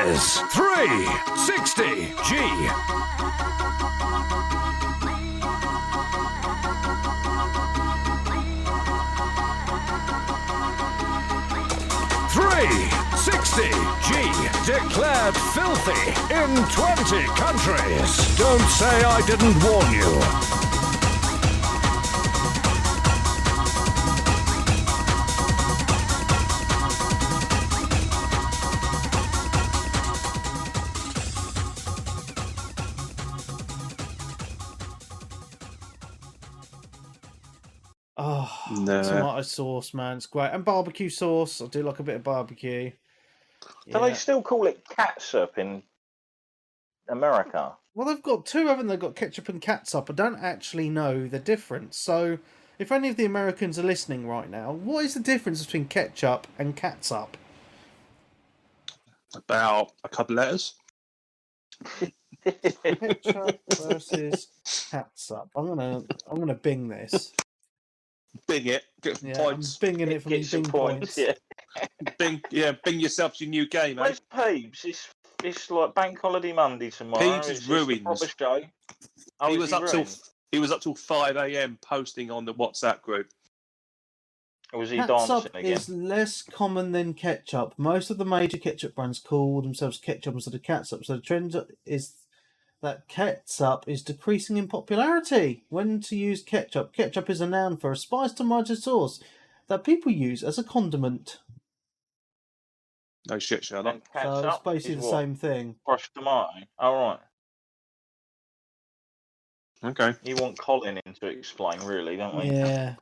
is 360G. Three 60G declared filthy in 20 countries. Don't say I didn't warn you. Oh, tomato sauce, man, it's great. And barbecue sauce. I do like a bit of barbecue. Do they still call it catsup in America? Well, they've got two, haven't they? They've got ketchup and catsup. I don't actually know the difference. So, if any of the Americans are listening right now, what is the difference between ketchup and catsup? About a couple letters. Ketchup versus catsup. I'm gonna Bing this. Bing it. Get points. I'm binging it for me. Bing points. Yeah. Bing yourself your new game, Where's Peeps? It's like Bank Holiday Monday tomorrow. Peeps is ruined. Proper show. Oh, he was up till 5 a.m. posting on the WhatsApp group. Or was he Catsup dancing again? is less common than ketchup. Most of the major ketchup brands call themselves ketchup instead of catsup. So the trend is that catsup is decreasing in popularity. When to use ketchup? Ketchup is a noun for a spiced tomato sauce that people use as a condiment. No shit, Sherlock. So it's basically the same thing. Crushed tomato. All right. Okay. You want Colin in to explain, really, don't we? Yeah.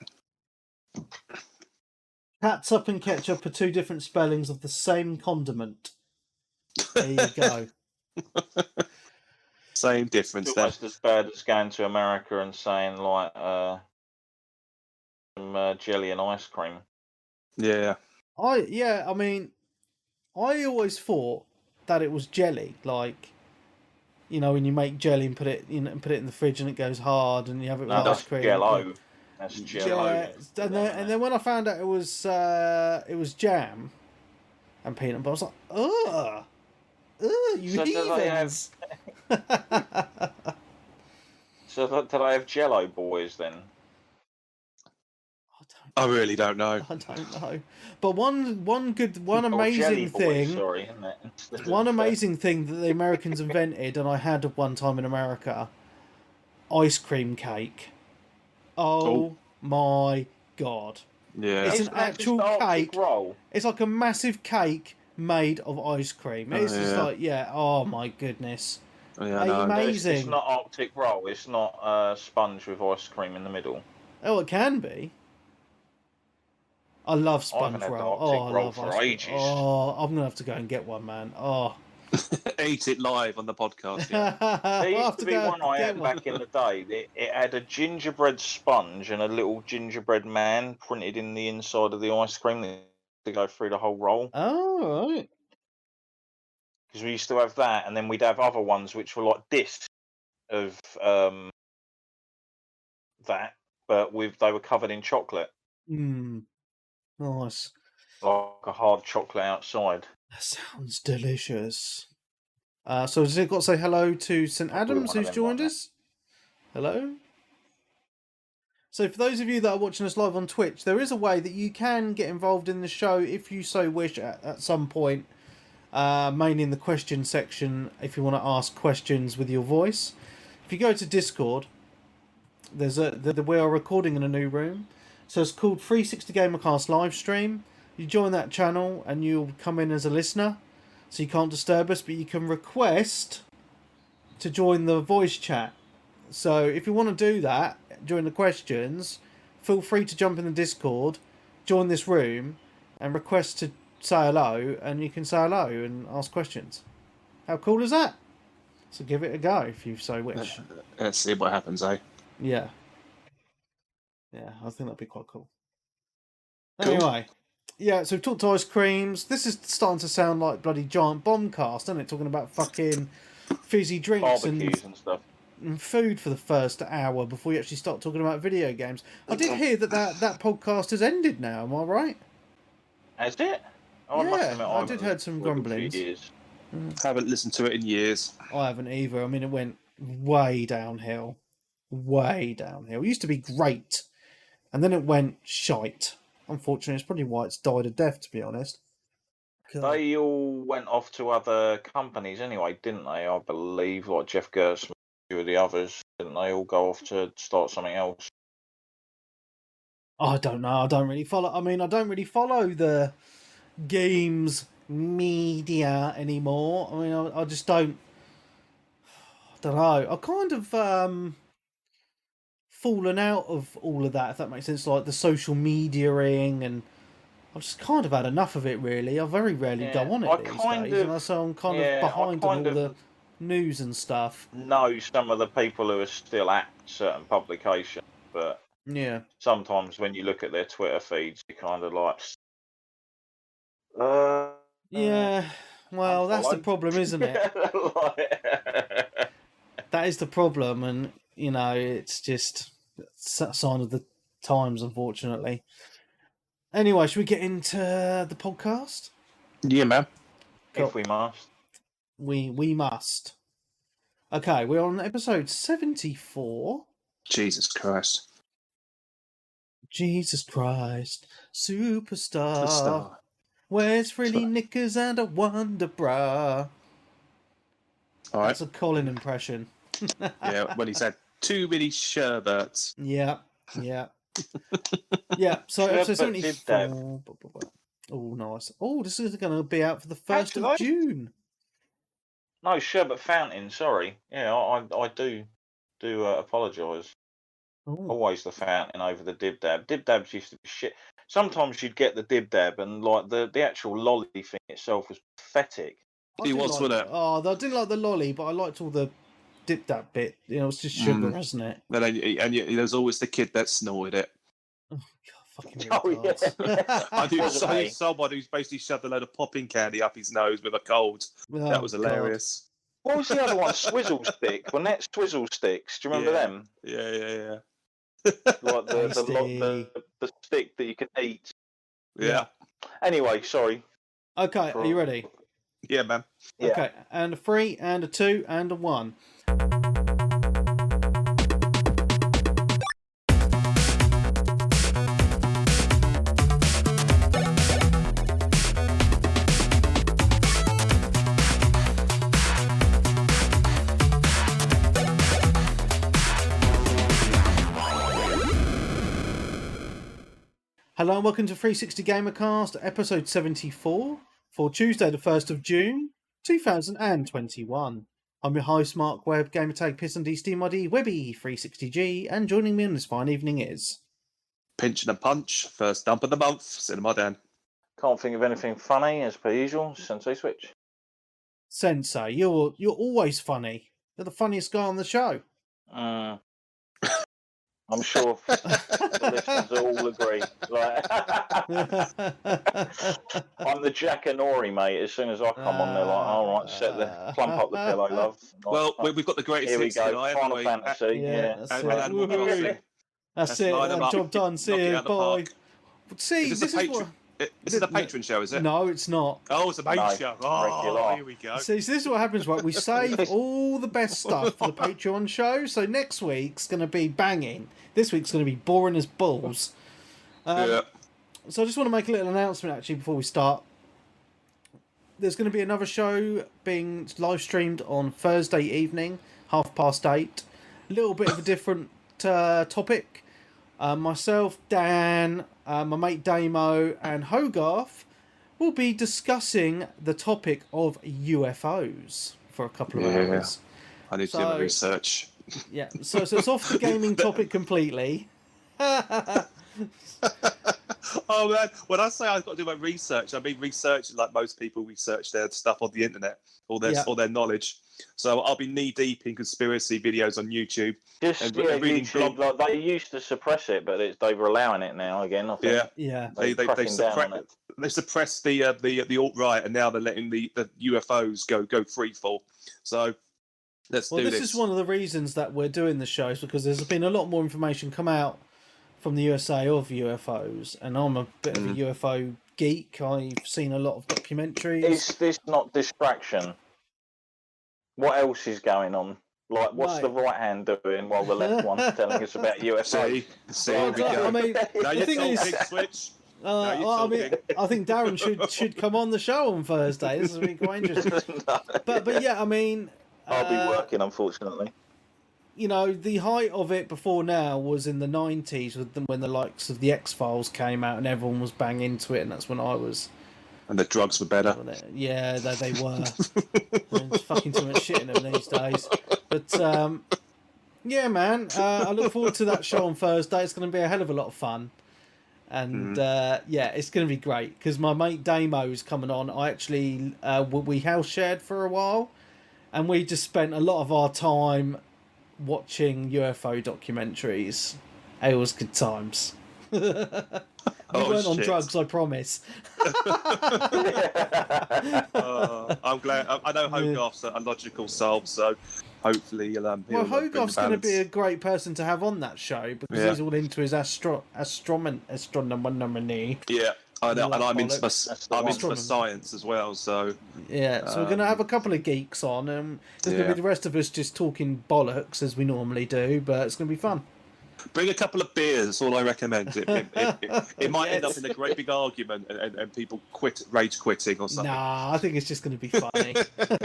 Catsup and ketchup are two different spellings of the same condiment. There you go. It's Same difference there. almost as bad as going to America and saying, like, some jelly and ice cream. Yeah. I mean, I always thought that it was jelly, like, you know, when you make jelly and put it in the fridge and it goes hard and you have it with ice cream. Jello. That's Jello. Yeah, and then when I found out it was jam and peanut butter, I was like, ugh, you heathens. So do they have Jello boys then? I really don't know. I don't know. But one amazing Boy, thing. sorry, isn't it? One amazing thing that the Americans invented, and I had at one time in America, ice cream cake. Oh my god! Yeah, it's an actual cake. Roll. It's like a massive cake made of ice cream. It's just like, oh my goodness. Yeah, amazing. It's not Arctic roll. It's not a sponge with ice cream in the middle. Oh, it can be. I love sponge roll. I love for ages. Oh, I'm gonna have to go and get one, man. Oh. Eat it live on the podcast. Yeah. There used to be one I had back in the day. It had a gingerbread sponge and a little gingerbread man printed in the inside of the ice cream to go through the whole roll. Oh, right. Because we used to have that, and then we'd have other ones which were like discs of that, but they were covered in chocolate. Nice. Like a hard chocolate outside. That sounds delicious. So has it got to say hello to St. Adams, who's joined us? Hello? So for those of you that are watching us live on Twitch, there is a way that you can get involved in the show if you so wish at some point. Mainly in the question section, if you want to ask questions with your voice. If you go to Discord, we are recording in a new room. So it's called 360 Gamercast Livestream. You join that channel and you'll come in as a listener. So you can't disturb us, but you can request to join the voice chat. So if you want to do that during the questions, feel free to jump in the Discord, join this room, and request to say hello, and you can say hello and ask questions. How cool is that? So give it a go if you so wish. Let's see what happens, eh? Yeah. Yeah, I think that'd be quite cool. Cool. Anyway, yeah, so we've talked to ice creams. This is starting to sound like bloody giant bombcast, isn't it? Talking about fucking fizzy drinks barbecues and stuff. And food for the first hour before we actually start talking about video games. I did hear that podcast has ended now, am I right? Has it? Oh, Yeah, I did heard some grumblings. Haven't listened to it in years. I haven't either. I mean, it went way downhill. Way downhill. It used to be great, and then it went shite. Unfortunately, it's probably why it's died a death, to be honest. They all went off to other companies anyway, didn't they? I believe, like Jeff Gerstmann, a few of the others, didn't they all go off to start something else? I don't know. I don't really follow. I mean, I don't really follow the games media anymore. I mean, I just don't. I don't know. I kind of fallen out of all of that, if that makes sense. Like the social mediaing, and I've just kind of had enough of it. Really, I very rarely go on it these days, and so I'm kind of behind on all the news and stuff. Know some of the people who are still at certain publications, but yeah, sometimes when you look at their Twitter feeds, you kind of like, yeah. Well, that's the problem, isn't it? That is the problem, and you know, it's just a sign of the times, unfortunately. Anyway, should we get into the podcast? Yeah, man. Cool. If we must. We must. Okay, we're on episode 74. Jesus Christ. Jesus Christ, superstar. Wears frilly knickers and a wonder bra. All right. That's a Colin impression. Yeah, when he said too many sherbets. Yeah. Yeah, so episode 74. Oh, nice. Oh, this is going to be out for the 1st of June. No, Sherbet Fountain, sorry. Yeah, I do apologise. Always the fountain over the Dib Dab. Dib Dabs used to be shit. Sometimes you'd get the Dib Dab and like the actual lolly thing itself was pathetic. He was, wasn't it? Oh, I didn't like the lolly, but I liked all the Dib Dab bit. You know, it's just sugar, wasn't it? And there's always the kid that snorted it. Oh, God, fucking I knew someone who's basically shoved a load of popping candy up his nose with a cold. That was hilarious. What was the other one? Swizzle stick. Well, net swizzle sticks. Do you remember them? Yeah. Like the stick that you can eat. Yeah. Anyway, sorry. Okay, are you ready? Yeah, man. Yeah. Okay, and a 3, and a 2, and a 1. Hello and welcome to 360 Gamercast, episode 74, for Tuesday the 1st of June, 2021. I'm your host, Mark Webb, Gamertag, Piss and D, Steam ID, Webby, 360G, and joining me on this fine evening is... Pinch and a punch, first dump of the month, Cinema Dan. Can't think of anything funny, as per usual, Sensei Switch. Sensei, you're always funny. You're the funniest guy on the show. I'm sure the listeners all agree. Like, I'm the Jack and Nori, mate. As soon as I come on, they're like, all right, plump up the pillow, love. Well, we've got the greatest Here we hits go, tonight, Final Fantasy. That's it. Job done. See you. Bye. See, this is a Patreon show, is it? No, it's not. Oh, it's a Patreon show. Oh, here we go. See, so this is what happens, right? We save all the best stuff for the Patreon show. So next week's going to be banging. This week's going to be boring as balls. So I just want to make a little announcement, actually, before we start. There's going to be another show being live streamed on Thursday evening, 8:30. A little bit of a different topic. Myself, Dan, my mate Damo, and Hogarth will be discussing the topic of UFOs for a couple of hours. I need to do my research. Yeah, so it's off the gaming topic completely. Oh man, when I say I've got to do my research, I mean researching like most people research their stuff on the internet, all their knowledge. So I'll be knee deep in conspiracy videos on YouTube. Reading YouTube, like they used to suppress it, but they're allowing it now again. I think. Yeah. They suppressed the alt right, and now they're letting the UFOs go free fall. So let's do this. This is one of the reasons that we're doing the shows, because there's been a lot more information come out from the USA of UFOs, and I'm a bit of a UFO geek. I've seen a lot of documentaries. Is this not distraction? What else is going on? Like, what's the right hand doing while the left one's telling us about UFOs? See, here we go. I mean, now the you're thing talking, is, Switch. I think Darren should come on the show on Thursday. This will be quite interesting. No. But yeah, I mean, I'll be working, unfortunately. You know, the height of it before now was in the 90s when the likes of the X-Files came out and everyone was bang into it, and that's when I was. And the drugs were better. Yeah, they were. There's fucking too much shit in them these days. But yeah, man, I look forward to that show on Thursday. It's going to be a hell of a lot of fun. And yeah, it's going to be great because my mate Damo is coming on. I actually we house shared for a while, and we just spent a lot of our time watching UFO documentaries. It was good times. We weren't on drugs, I promise. I'm glad. I know Hogarth's a logical soul, so hopefully he'll. Well, Hogarth's going to be a great person to have on that show because he's all into his astronomy. Yeah, I know, and I'm into my science as well. So yeah, so we're going to have a couple of geeks on, and there's going to be the rest of us just talking bollocks as we normally do, but it's going to be fun. Bring a couple of beers. That's all I recommend. It might end up in a great big argument and people rage quitting or something. Nah, I think it's just going to be funny.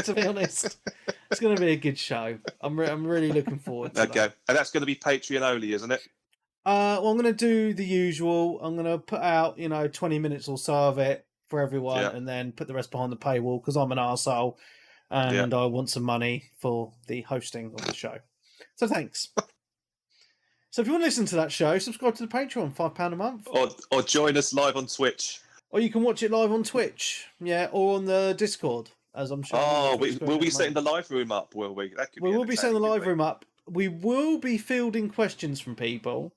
To be honest, it's going to be a good show. I'm really looking forward to that. And that's going to be Patreon only, isn't it? Well, I'm going to do the usual. I'm going to put out 20 minutes or so of it for everyone, and then put the rest behind the paywall because I'm an arsehole and I want some money for the hosting of the show. So thanks. So if you want to listen to that show, subscribe to the Patreon, £5 a month. Or join us live on Twitch. Or you can watch it live on Twitch, or on the Discord, as I'm sure. Oh, will we setting the live room up, will we? We will be setting the live room up. We will be fielding questions from people.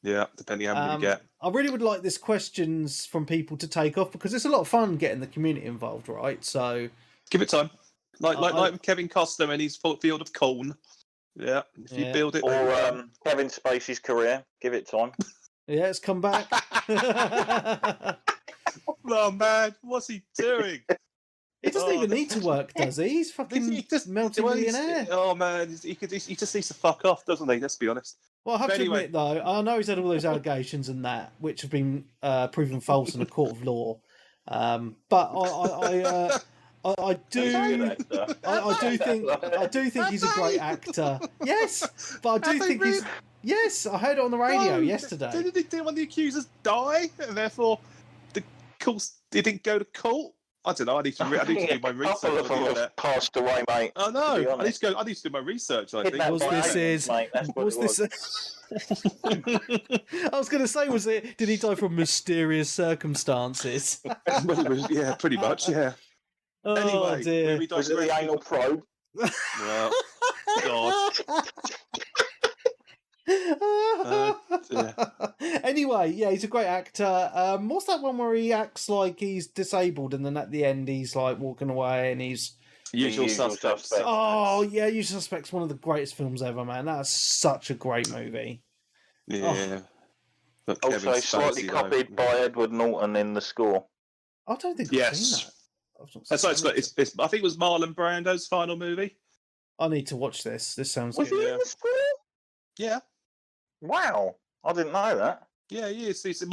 Yeah, depending how many we get. I really would like this questions from people to take off because it's a lot of fun getting the community involved, right? So give it time. Like Kevin Costner and his field of corn. Yeah, if you build it. Or Kevin Spacey's career. Give it time. Yeah, it's come back. Oh, man. What's he doing? He doesn't even need to work, does he? He's fucking multi-millionaire. Oh, man. He just needs to fuck off, doesn't he? Let's be honest. Well, I have to admit, though, I know he's had all those allegations and that, which have been proven false in a court of law. But I do think he's a great actor. Yes, but I do think he's. Yes, I heard it on the radio yesterday. Didn't one of the accusers die, and therefore the court didn't go to court? I don't know. I need to do my research. A couple of them have passed away, mate. Oh no! I need to do my research. I think. I was going to say, did he die from mysterious circumstances? Yeah, pretty much. Yeah. Oh, anyway, dear. Was it the anal probe? Well, God. Anyway, yeah, he's a great actor. What's that one where he acts like he's disabled and then at the end he's like walking away and he's Usual Suspects. Oh yeah, Usual Suspects, one of the greatest films ever, man. That's such a great movie. Yeah. Oh. Also slightly copied by Edward Norton in the score. I don't think I've seen that. I think it was Marlon Brando's final movie. I need to watch this. This sounds Was good. he in the score? Yeah. Wow, I didn't know that. Yeah, he is. It's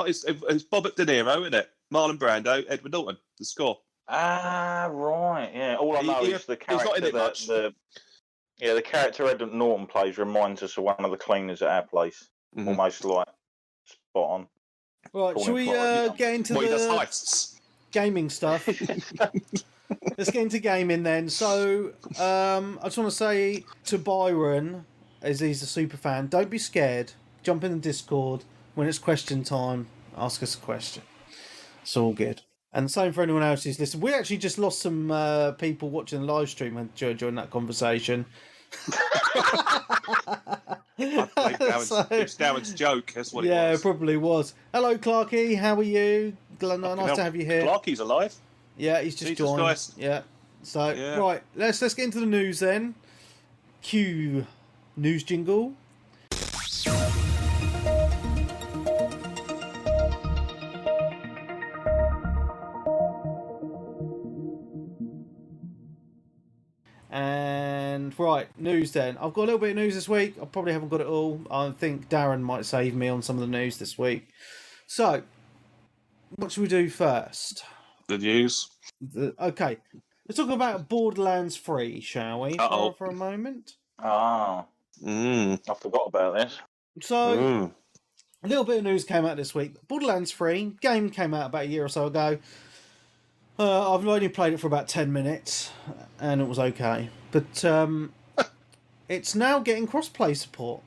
Robert De Niro, isn't it? Marlon Brando, Edward Norton, the score. Ah, right. Yeah. All I know is the character. He's not in it much. The character Edward Norton plays reminds us of one of the cleaners at our place. Mm-hmm. Almost like spot on. Right, shall we get into he does heists. Gaming stuff? Let's get into gaming then. So, I just want to say to Byron, as he's a super fan, don't be scared. Jump in the Discord. When it's question time, ask us a question. It's all good. And the same for anyone else who's listening. We actually just lost some people watching the live stream during that conversation. It's Darren's joke. That's what it was. Yeah, it probably was. Hello, Clarky. How are you? Nice to have you here. Clarky's alive. Yeah, he's just joined. Christ. Yeah. So, right, let's get into the news then. Cue news jingle. And right, news then. I've got a little bit of news this week. I probably haven't got it all. I think Darren might save me on some of the news this week. So, what should we do first? The news. Okay, let's talk about Borderlands 3, shall we, for a moment? I forgot about this. So, a little bit of news came out this week. Borderlands 3, game came out about a year or so ago. I've only played it for about 10 minutes, and it was okay. But it's now getting cross-play support.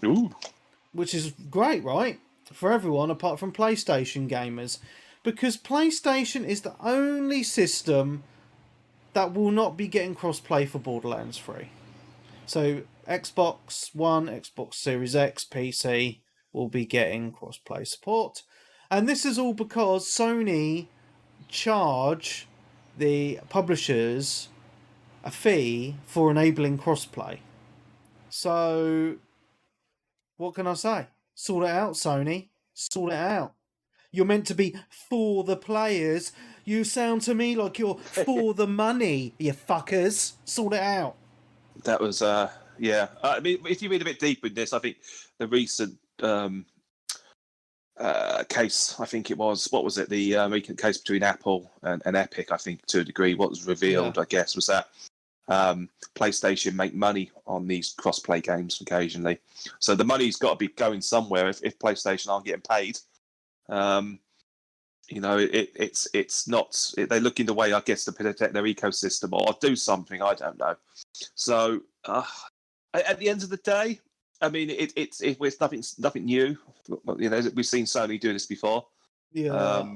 Ooh. Which is great, right? For everyone apart from PlayStation gamers. Because PlayStation is the only system that will not be getting cross-play for Borderlands 3. So Xbox One, Xbox Series X, PC will be getting cross-play support. And this is all because Sony charge the publishers a fee for enabling crossplay. So, what can I say? Sort it out, Sony. Sort it out. You're meant to be for the players. You sound to me like you're for the money, you fuckers. Sort it out. That was, yeah. I mean, if you read a bit deeper in this, I think the recent case, I think it was, what was it? The recent case between Apple and Epic, I think, to a degree. What was revealed, I guess, was that PlayStation make money on these cross-play games occasionally. So the money's got to be going somewhere if PlayStation aren't getting paid. You know, it's not. They're looking the way, I guess, to protect their ecosystem or do something. I don't know. So at the end of the day, I mean, it's nothing new. You know, we've seen Sony do this before. Yeah.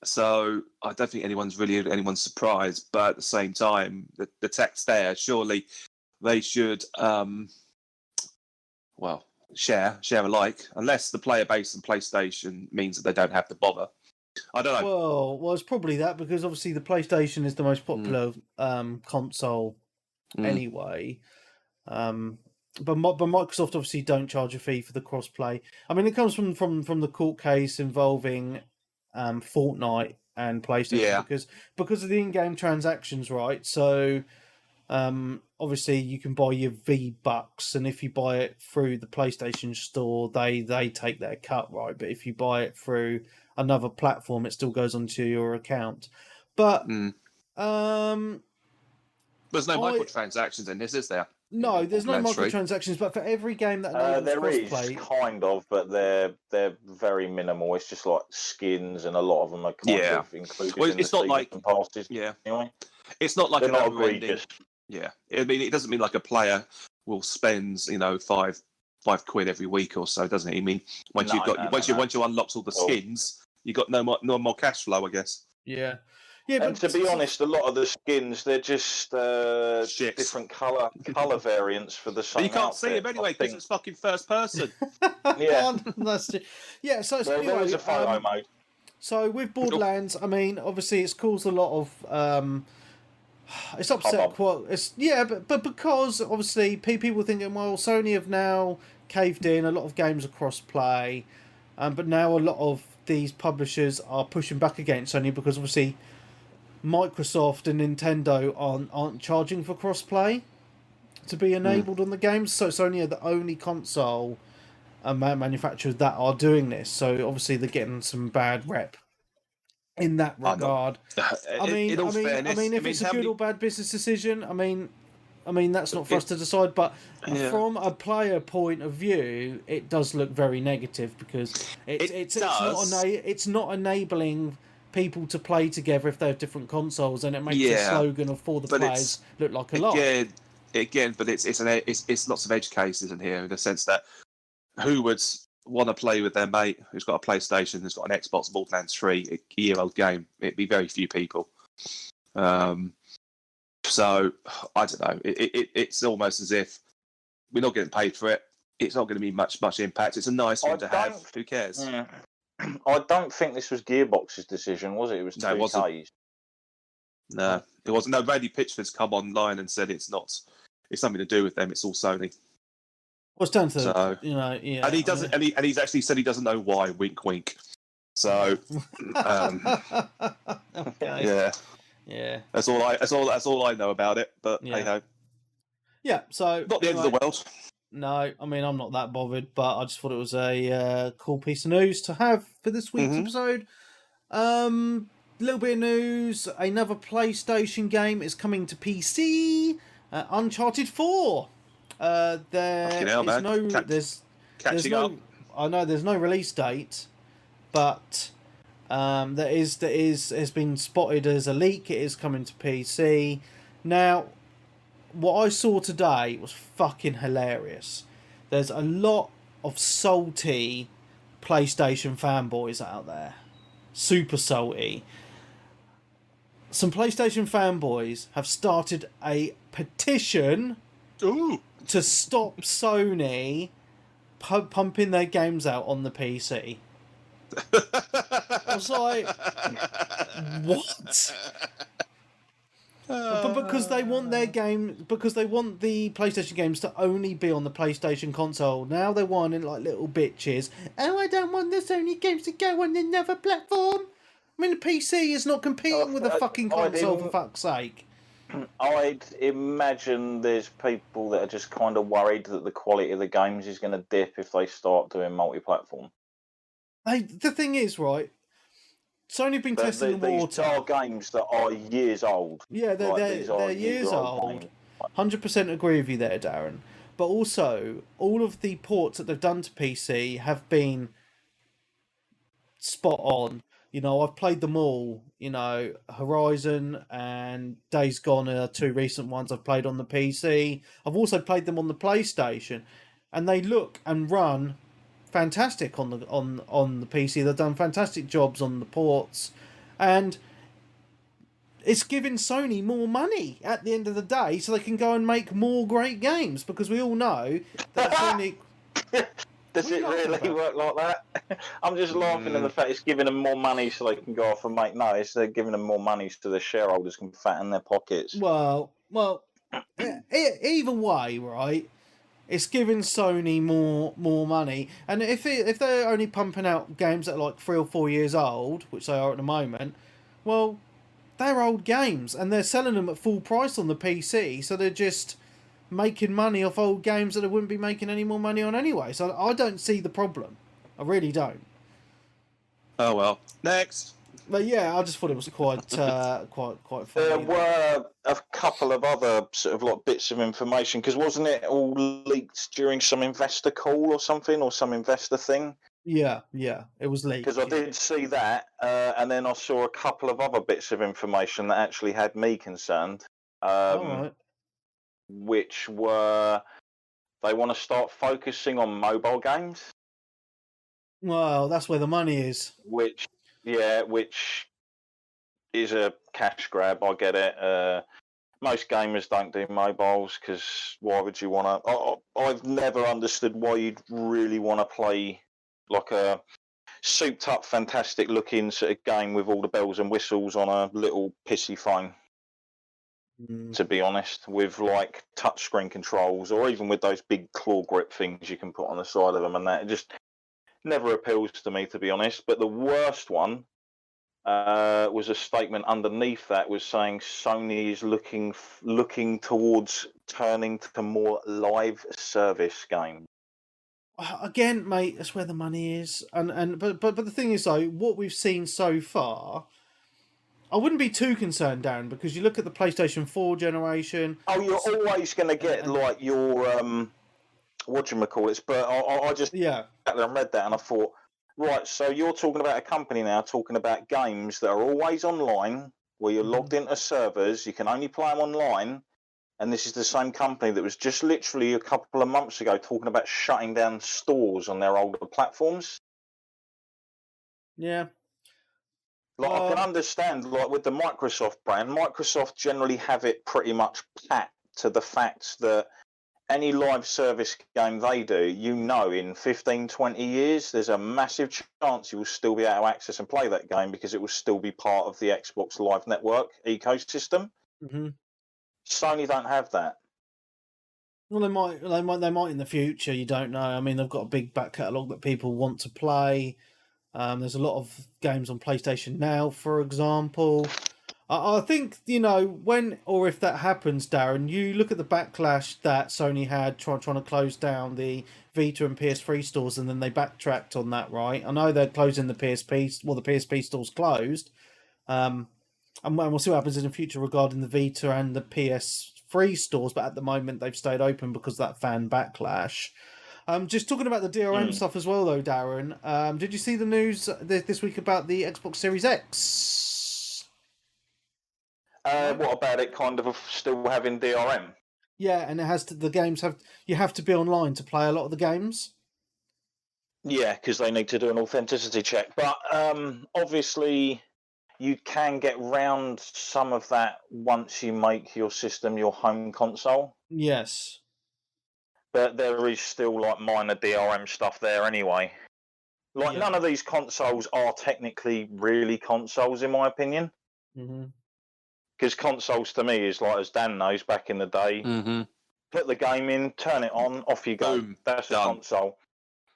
So I don't think anyone's surprised. But at the same time, the tech's there. Surely they should, share alike. Unless the player base on PlayStation means that they don't have to bother. I don't know. Well, it's probably that because obviously the PlayStation is the most popular console anyway. But Microsoft obviously don't charge a fee for the crossplay. I mean, it comes from the court case involving Fortnite and PlayStation because of the in-game transactions, right? So obviously you can buy your V-Bucks, and if you buy it through the PlayStation Store, they take their cut, right? But if you buy it through another platform, it still goes onto your account. But there's no microtransactions in this, is there? No, there's no microtransactions, but for every game that enables crossplay, is kind of, but they're very minimal. It's just like skins, and a lot of them are kind of included in the season passes. Yeah, anyway, it's not like they're not egregious. egregious. Yeah, I mean, it doesn't mean like a player will spend £5 every week or so, doesn't it? I mean, once you unlocked all the skins, you got no more cash flow, I guess. Yeah. Yeah, and to be honest, a lot of the skins, they're just different colour variants for the same. But you can't outfit, see them anyway because it's fucking first person. Yeah, that's true. Yeah, so anyway, there is a photo mode. So with Borderlands, I mean, obviously it's caused a lot of it's upset. But because obviously people are thinking, well, Sony have now caved in. A lot of games are cross-play, but now a lot of these publishers are pushing back against Sony because obviously Microsoft and Nintendo aren't charging for crossplay to be enabled on the games. So Sony are the only console manufacturers that are doing this. So obviously they're getting some bad rep in that regard. I mean, if it's a good or bad business decision, I mean that's not for us to decide. But from a player point of view, it does look very negative because it's not enabling people to play together if they have different consoles, and it makes the slogan of "for the players" look like a lie. Again, but it's lots of edge cases in here in the sense that who would want to play with their mate who's got a PlayStation, who's got an Xbox, Borderlands 3, a year-old game? It'd be very few people. So I don't know. It's almost as if we're not getting paid for it. It's not going to be much impact. It's a nice one to have. Who cares? Yeah. I don't think this was Gearbox's decision, was it? It was 2K's. No, it wasn't. No, Randy Pitchford's come online and said it's not. It's something to do with them. It's all Sony. Well, it's down to yeah. And he doesn't. And he's actually said he doesn't know why. Wink, wink. So, okay. Yeah. That's all I know about it. But hey ho. Yeah, so Not the end of the world. No, I mean I'm not that bothered, but I just thought it was a cool piece of news to have for this week's episode. Little bit of news: another PlayStation game is coming to PC. Uncharted 4. There hell, is man. no there's no Catching up. I know there's no release date, but there has been spotted as a leak. It is coming to PC. Now, what I saw today was fucking hilarious. There's a lot of salty PlayStation fanboys out there. Super salty. Some PlayStation fanboys have started a petition to stop Sony pumping their games out on the PC. I was like, what? But because they want their because they want the PlayStation games to only be on the PlayStation console, now they're whining like little bitches. Oh, I don't want the Sony games to go on another platform. I mean, the PC is not competing with a fucking console, for fuck's sake. I'd imagine there's people that are just kind of worried that the quality of the games is going to dip if they start doing multi-platform. Hey, the thing is, right, Sony have been testing the water. These are games that are years old. Yeah, they're years old. 100% agree with you there, Darren. But also, all of the ports that they've done to PC have been spot on. You know, I've played them all. You know, Horizon and Days Gone are two recent ones I've played on the PC. I've also played them on the PlayStation, and they look and run fantastic on the PC. They've done fantastic jobs on the ports, and it's giving Sony more money at the end of the day, so they can go and make more great games. Because we all know that Sony. Does it really work like that? I'm just laughing at the fact it's giving them more money so they can go off and make. No, it's they're giving them more money so the shareholders can fatten their pockets. Well, either way, right? It's giving Sony more money, and if they're only pumping out games that are like 3 or 4 years old, which they are at the moment, well, they're old games, and they're selling them at full price on the PC, so they're just making money off old games that they wouldn't be making any more money on anyway. So I don't see the problem. I really don't. Oh well. Next. But yeah, I just thought it was quite funny. There were a couple of other sort of like bits of information because wasn't it all leaked during some investor call or something or some investor thing? Yeah, it was leaked. Because I did see that, and then I saw a couple of other bits of information that actually had me concerned. All right. Which were they want to start focusing on mobile games. Well, that's where the money is. Which is a cash grab. I get it. Most gamers don't do mobiles because why would you want to? I've never understood why you'd really want to play like a souped up, fantastic looking sort of game with all the bells and whistles on a little pissy phone. To be honest, with like touchscreen controls or even with those big claw grip things you can put on the side of them, and that it just never appeals to me, to be honest. But the worst one was a statement underneath that was saying Sony is looking towards turning to more live service games. Again, mate, that's where the money is, but the thing is though, what we've seen so far, I wouldn't be too concerned, Darren, because you look at the PlayStation 4 generation. Oh, you're always going to get like your whatchamacallits, but I just read that and I thought, right, so you're talking about a company now talking about games that are always online, where you're logged into servers, you can only play them online, and this is the same company that was just literally a couple of months ago talking about shutting down stores on their older platforms. Yeah. Like I can understand, like with the Microsoft brand, Microsoft generally have it pretty much pat to the fact that any live service game they do, you know, in 15, 20 years, there's a massive chance you will still be able to access and play that game because it will still be part of the Xbox Live Network ecosystem. Mm-hmm. Sony don't have that. Well, they might in the future. You don't know. I mean, they've got a big back catalogue that people want to play. There's a lot of games on PlayStation Now, for example. I think, when or if that happens, Darren, you look at the backlash that Sony had trying to close down the Vita and PS3 stores, and then they backtracked on that, right? I know they're closing the PSP, well, the PSP stores closed. And we'll see what happens in the future regarding the Vita and the PS3 stores, but at the moment they've stayed open because of that fan backlash. Just talking about the DRM stuff as well, though, Darren. Did you see the news this week about the Xbox Series X? What about it kind of still having DRM? Yeah, and it has the games you have to be online to play a lot of the games. Yeah, because they need to do an authenticity check. But obviously, you can get round some of that once you make your system your home console. Yes. But there is still like minor DRM stuff there anyway. Like none of these consoles are technically really consoles, in my opinion. Mm-hmm. Because consoles to me is like, as Dan knows, back in the day, put the game in, turn it on, off you go. Boom, That's done. a console.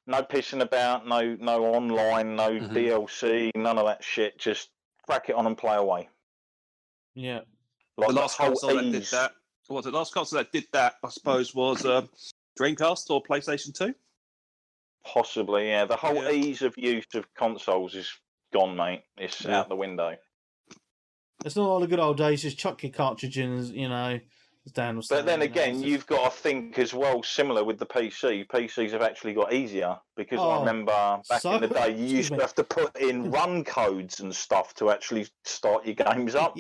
No pissing about, no online, no DLC, none of that shit. Just crack it on and play away. Yeah. Like the last console that did that. What was it? The last console that did that, I suppose, was Dreamcast or PlayStation 2? Possibly, yeah. The whole ease of use of consoles is gone, mate. It's out the window. It's not all the good old days. Just chuck your cartridge in, as Dan was saying. But then again, you've got to think as well, similar with the PC. PCs have actually got easier because I remember back in the day, you used to have to put in run codes and stuff to actually start your games up.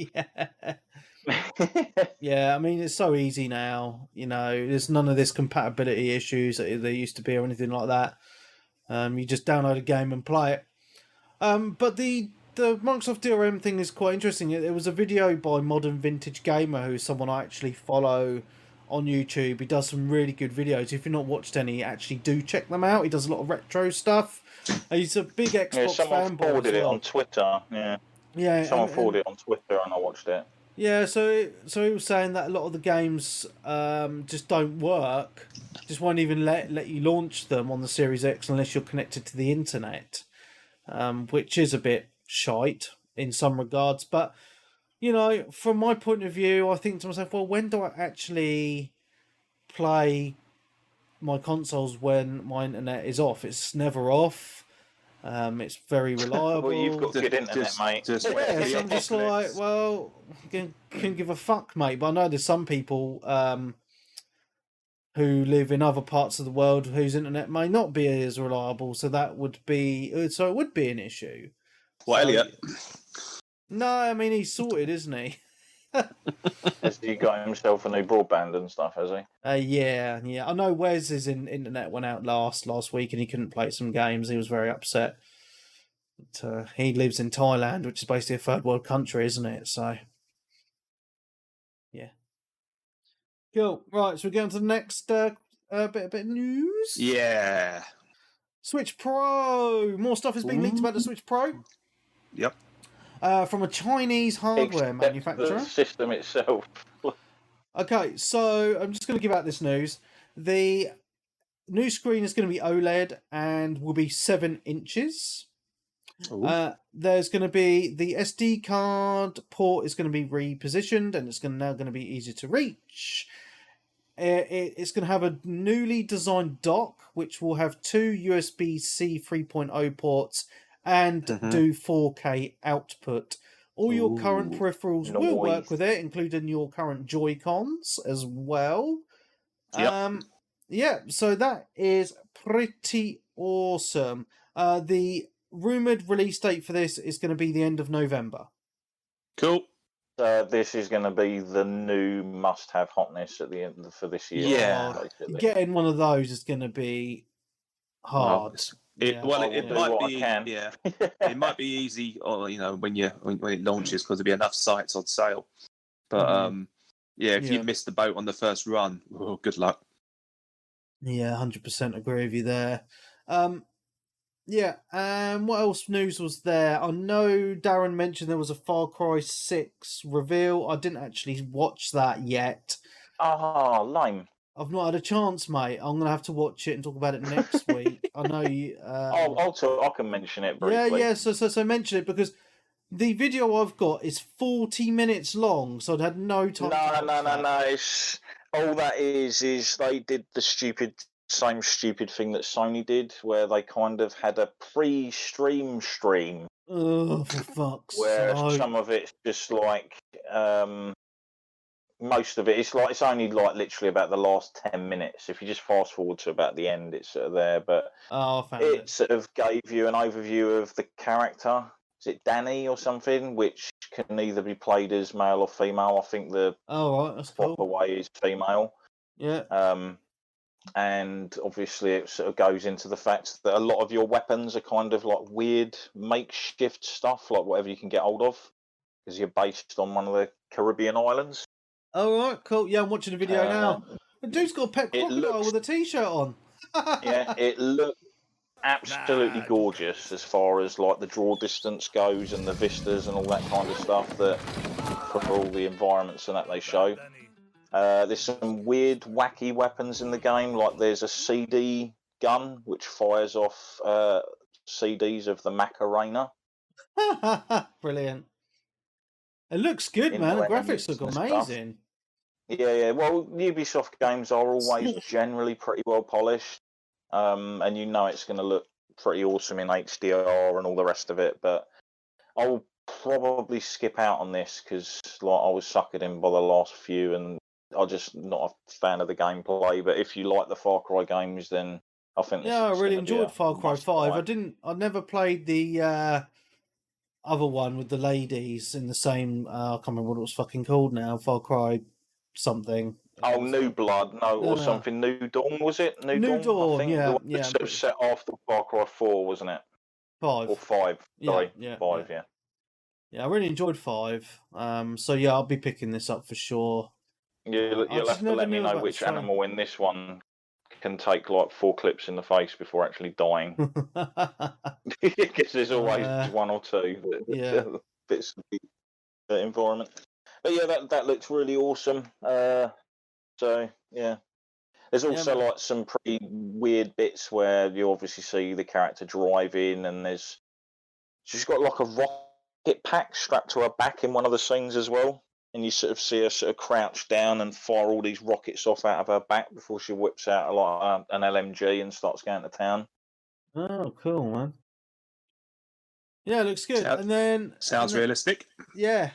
Yeah, I mean, it's so easy now. There's none of this compatibility issues that there used to be or anything like that. You just download a game and play it. But the Microsoft DRM thing is quite interesting. There was a video by Modern Vintage Gamer, who's someone I actually follow on YouTube. He does some really good videos. If you've not watched any, actually do check them out. He does a lot of retro stuff. He's a big Xbox someone fanboy. forwarded it on Twitter. Yeah. Someone forwarded it on Twitter, and I watched it. Yeah, so he was saying that a lot of the games just don't work. Just won't even let you launch them on the Series X unless you're connected to the internet, which is a bit shite in some regards. But, from my point of view, I think to myself, well, when do I actually play my consoles when my internet is off? It's never off. It's very reliable. Well, you've got good internet, mate. So I'm just like, well, can give a fuck, mate. But I know there's some people who live in other parts of the world whose internet may not be as reliable, so it would be an issue. Well, Elliot. No, I mean, he's sorted, isn't he? Has he got himself a new broadband and stuff, has he? Yeah. I know Wes's internet went out last week and he couldn't play some games. He was very upset. But, he lives in Thailand, which is basically a third world country, isn't it? So, yeah. Cool. Right, so we go on to the next bit of news. Yeah. Switch Pro. More stuff is being leaked about the Switch Pro. Yep. From a Chinese hardware manufacturer. The system itself. Okay, so I'm just going to give out this news. The new screen is going to be OLED and will be 7 inches. There's going to be the SD card port is going to be repositioned and it's now going to be easier to reach. It's going to have a newly designed dock which will have 2 USB-C 3.0 ports and do 4K output. All your current peripherals will work with it, including your current Joy-Cons as well. Yep. So that is pretty awesome. The rumoured release date for this is going to be the end of November. Cool. This is going to be the new must-have hotness at the end for this year. Yeah. Basically. Getting one of those is going to be hard. It might be, yeah. It might be easy, or when it launches, because there'll be enough sites on sale. But if you miss the boat on the first run, good luck. Yeah, 100% agree with you there. What else news was there? I know Darren mentioned there was a Far Cry 6 reveal. I didn't actually watch that yet. Oh, lame. I've not had a chance, mate. I'm going to have to watch it and talk about it next week. I know you... I can mention it briefly. Yeah, so mention it, because the video I've got is 40 minutes long, so I'd had no time. No. It's all that is they did the same stupid thing that Sony did, where they kind of had a pre-stream stream. Oh, for fuck's where sake! some of it's just like most of it's only like literally about the last 10 minutes. If you just fast forward to about the end, it's sort of there. But I found it sort of gave you an overview of the character. Is it Danny or something? Which can either be played as male or female. I think the right, that's cool. proper way is female. Yeah. And obviously it sort of goes into the fact that a lot of your weapons are kind of like weird makeshift stuff, like whatever you can get hold of, because you're based on one of the Caribbean islands. All right, cool. Yeah, I'm watching the video now. The dude's got a pet crocodile with a t-shirt on. Yeah, it looks absolutely gorgeous as far as like the draw distance goes and the vistas and all that kind of stuff that for all the environments and that they show. There's some weird, wacky weapons in the game. Like there's a CD gun which fires off CDs of the Macarena. Brilliant. It looks good, man. The graphics look amazing. Yeah. Well, Ubisoft games are always generally pretty well polished, and you know it's going to look pretty awesome in HDR and all the rest of it. But I'll probably skip out on this because like I was suckered in by the last few and I'm just not a fan of the gameplay. But if you like the Far Cry games, then I think this I really enjoyed Far Cry 5. I never played the other one with the ladies in the same. I can't remember what it was fucking called now. Far Cry something. Oh, New Blood, or something. New Dawn, was it? New Dawn, I think. Yeah. Sort of set after Far Cry 4, wasn't it? 5 or 5. Sorry, 5. Yeah. Yeah, I really enjoyed 5. So yeah, I'll be picking this up for sure. You'll have to let me know which animal in this one can take like 4 clips in the face before actually dying. Because there's always 1 or 2 bits of the environment. But yeah, that looks really awesome. So yeah, there's also like some pretty weird bits where you obviously see the character driving, and she's got like a rocket pack strapped to her back in one of the scenes as well. And you sort of see her sort of crouch down and fire all these rockets off out of her back before she whips out like an LMG and starts going to town. Oh, cool, man. Yeah, it looks good. Sounds realistic. Yeah.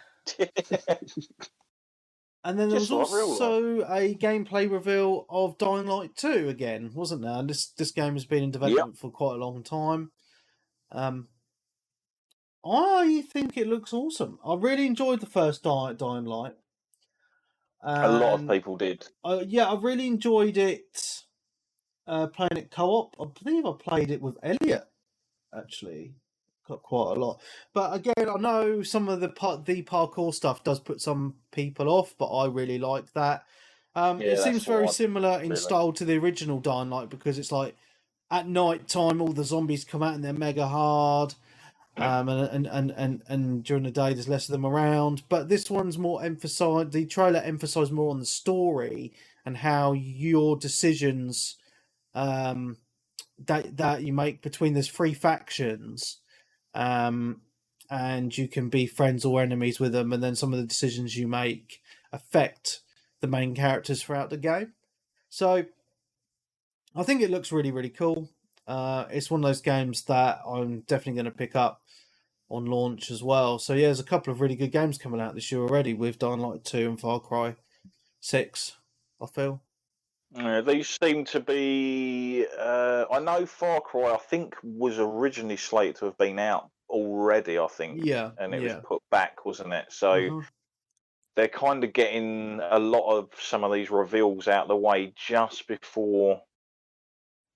And then there was also a gameplay reveal of Dying Light 2 again, wasn't there? And this game has been in development for quite a long time. I think it looks awesome. I really enjoyed the first Dying Light. A lot of people did. I really enjoyed it playing it co-op. I believe I played it with Elliot, actually. Got quite a lot. But again, I know some of the parkour stuff does put some people off, but I really like that. It seems very similar in style to the original Dying Light, because it's like at night time all the zombies come out and they're mega hard. And during the day there's less of them around, but this one's more emphasized. The trailer emphasized more on the story and how your decisions that you make between these 3 factions, and you can be friends or enemies with them, and then some of the decisions you make affect the main characters throughout the game. So I think it looks really, really cool. It's one of those games that I'm definitely going to pick up on launch as well. So yeah, there's a couple of really good games coming out this year already with Dying Light 2 and Far Cry 6, I feel. These seem to be... I know Far Cry, I think, was originally slated to have been out already, I think. Yeah. And it was put back, wasn't it? So they're kind of getting a lot of some of these reveals out of the way just before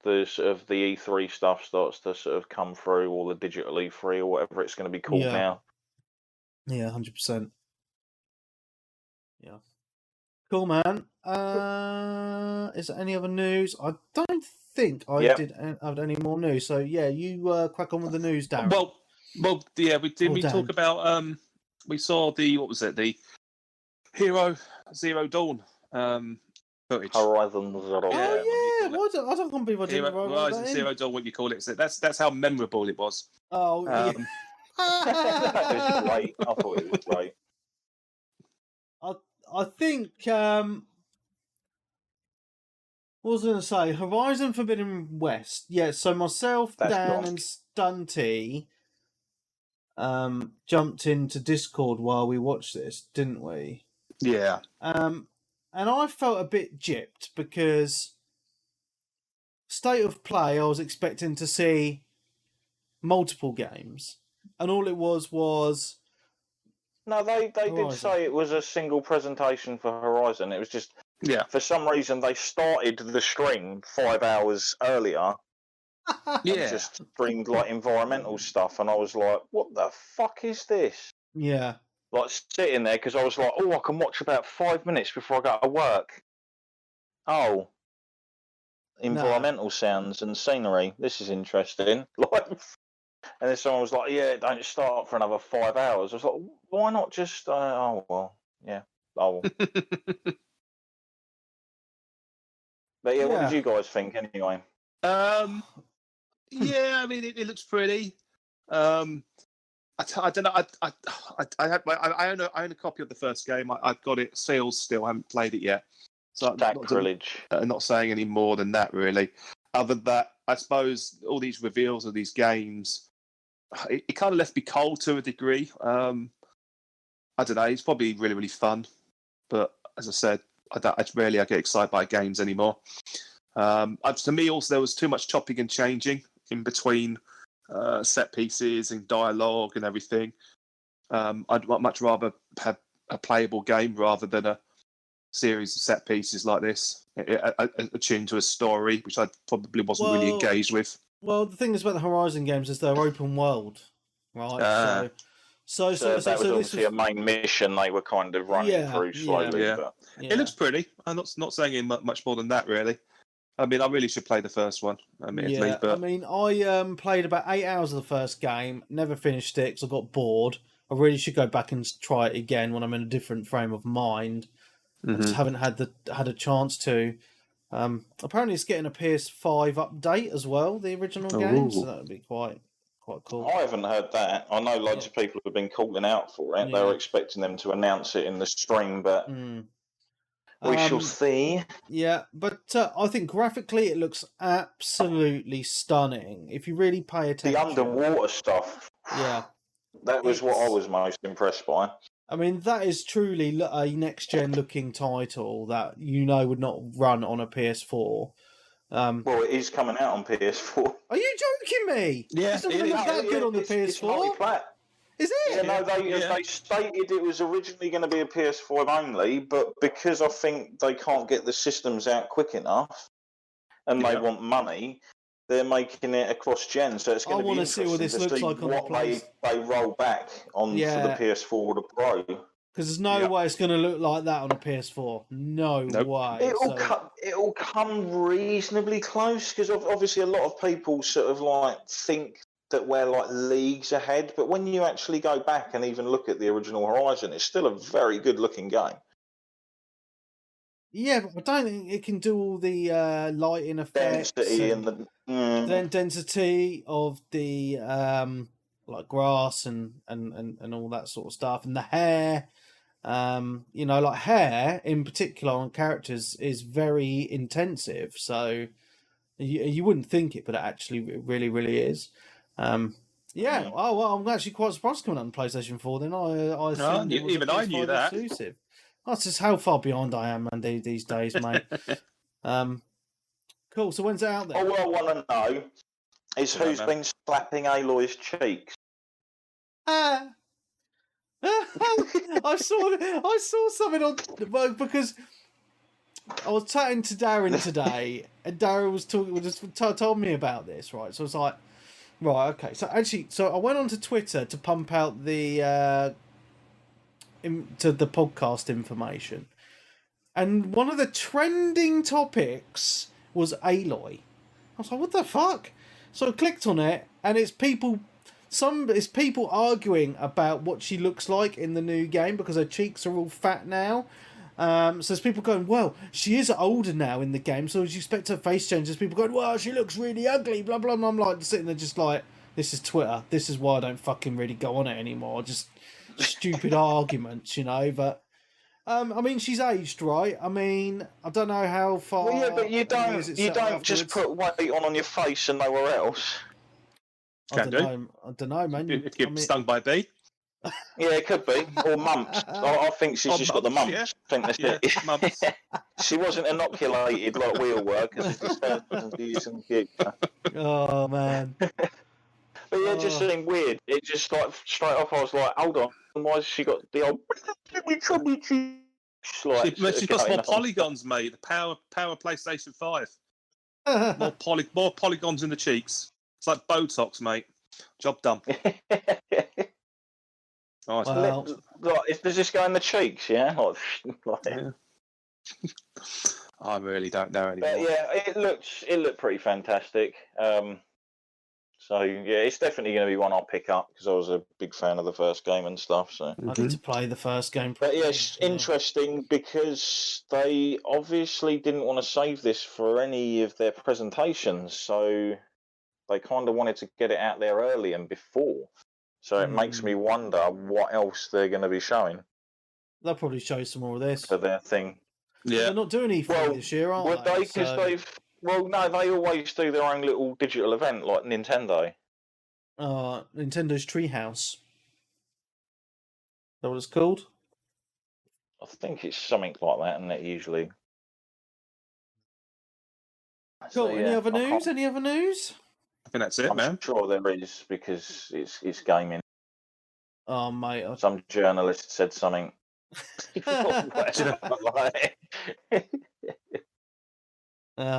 the sort of the E3 stuff starts to sort of come through, or the digital E3 or whatever it's going to be called now. Yeah, 100%. Yeah. Cool, man. Is there any other news? I don't think I did have any more news. So yeah, you crack on with the news, Darren. Well, yeah, we talk about we saw the Hero Zero Dawn footage. Horizon Zero. Oh yeah, I don't want people to Horizon Zero Dawn, what you call it. So that's how memorable it was. Oh yeah. That was great. I thought it was great. I think what was I going to say? Horizon Forbidden West. Yeah, so myself, That's Dan, nice. and Stunty jumped into Discord while we watched this, didn't we? Yeah. And I felt a bit gypped because State of Play, I was expecting to see multiple games, and all it was No, they did Horizon. say it was a single presentation for Horizon. It was just, for some reason, they started the stream 5 hours earlier. Yeah. Just streamed like environmental stuff, and I was like, "What the fuck is this?" Yeah. Like sitting there because I was like, "Oh, I can watch about 5 minutes before I go to work." Oh, environmental sounds and scenery. This is interesting. Like, and then someone was like, "Yeah, it don't start for another 5 hours." I was like, "Why not just?" Oh well, yeah. Oh, but yeah, what did you guys think anyway? Yeah, I mean, it looks pretty. I don't know. I own a copy of the first game. I've got it sealed still. I haven't played it yet. So Sacrilege. I'm not saying any more than that, really. Other than that, I suppose all these reveals of these games, it kind of left me cold to a degree. I don't know. It's probably really, really fun, but as I said, I get excited by games anymore. To me, also, there was too much chopping and changing in between set pieces and dialogue and everything. I'd much rather have a playable game rather than a series of set pieces like this, attuned to a story, which I probably wasn't really engaged with. Well, the thing is about the Horizon games is they're open world, right? So that was obviously a main mission they were kind of running through slowly. Yeah. But It looks pretty. I'm not saying much more than that, really. I mean, I really should play the first one, admittedly. Yeah, but... I mean, I played about 8 hours of the first game, never finished it because I got bored. I really should go back and try it again when I'm in a different frame of mind. I just haven't had a chance to. Apparently, it's getting a PS5 update as well, the original game, so that would be quite cool. I haven't heard that. I know loads of people have been calling out for it. They were expecting them to announce it in the stream, but we shall see. Yeah, but I think graphically it looks absolutely stunning. If you really pay attention, The underwater stuff. Yeah, that was what I was most impressed by. I mean, that is truly a next-gen looking title that would not run on a PS4. Well, it is coming out on PS4. Are you joking me? Yeah, it's not going to look that good on the PS4. It's multi-plat. Is it? Yeah, no, they stated it was originally going to be a PS5 only, but because I think they can't get the systems out quick enough, and they want money, they're making it across gen. So it's going to be interesting see what this looks like on the what they roll back on for the PS4 or the Pro. Because there's no way it's going to look like that on a PS4. No way. It'll come reasonably close because obviously a lot of people sort of like think that we're like leagues ahead, but when you actually go back and even look at the original Horizon, it's still a very good looking game. Yeah, but I don't think it can do all the lighting effects, density and the density of the like grass and all that sort of stuff, and the hair. Like hair in particular on characters is very intensive, so you wouldn't think it, but it actually really, really is. Oh well, I'm actually quite surprised coming out on PlayStation 4. Then I assumed it was even I knew that. Exclusive. That's just how far behind I am, man, these days, mate. Cool. So when's it out then? All I want to know is who's been slapping Aloy's cheeks. I saw something on because I was chatting to Darren today, and Darren was told me about this, right? So I was like, right, okay. So I went onto Twitter to pump out the to the podcast information, and one of the trending topics was Aloy. I was like, what the fuck? So I clicked on it, and it's people arguing about what she looks like in the new game because her cheeks are all fat now. So there's people going, well, she is older now in the game, so as you expect her face change, there's people going, well, she looks really ugly, blah, blah, blah. I'm like sitting there just like, This is Twitter. This is why I don't fucking really go on it anymore. Just stupid arguments, But I mean, she's aged, right? I mean, I don't know how far. Well, yeah, but you it don't just put weight on your face and nowhere else. I don't know, man. If you're stung by a bee. Yeah, it could be. Or mumps. I think she's just got the mumps. Yeah. I think that's it. Mumps. She wasn't inoculated like we'll work, as it says in the future. Oh, man. But yeah, it just seemed weird. It just like straight off, I was like, hold on, why has she got the old She's got more polygons, mate. The power PlayStation 5. More polygons in the cheeks. It's like Botox, mate. Job done. Well, does this go in the cheeks? Yeah. Yeah. I really don't know anymore. But yeah, it looked pretty fantastic. So yeah, it's definitely going to be one I'll pick up because I was a big fan of the first game and stuff. So I need to play the first game. But yeah, it's interesting because they obviously didn't want to save this for any of their presentations, so they kind of wanted to get it out there early and before. So it makes me wonder what else they're going to be showing. They'll probably show some more of this for their thing. Yeah, they're not doing E3 this year, are they? Because no, they always do their own little digital event like Nintendo. Nintendo's Treehouse. Is that what it's called? I think it's something like that, isn't it, usually? Cool. So, Any other news? Any other news? I think that's it, man. I'm sure there is because it's gaming. Oh, mate. Some journalist said something.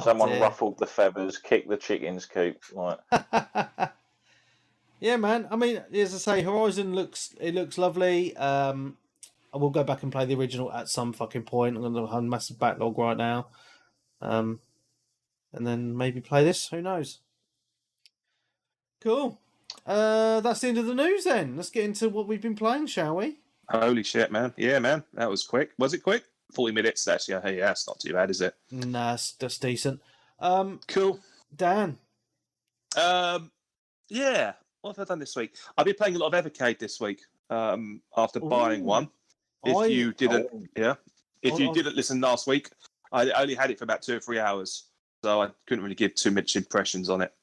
Someone ruffled the feathers, kicked the chicken's coop. Like. Yeah, man. I mean, as I say, Horizon looks lovely. I will go back and play the original at some fucking point. I'm going to have a massive backlog right now. And then maybe play this. Who knows? Cool. That's the end of the news then. Let's get into what we've been playing, shall we? Holy shit, man. Yeah, man. That was quick. Was it quick? 40 minutes. That's yeah, that's not too bad, is it? Nah, that's decent. Cool. Dan. Yeah. What have I done this week? I've been playing a lot of Evercade this week. After buying one. If you didn't listen last week, I only had it for about 2 or 3 hours. So I couldn't really give too much impressions on it.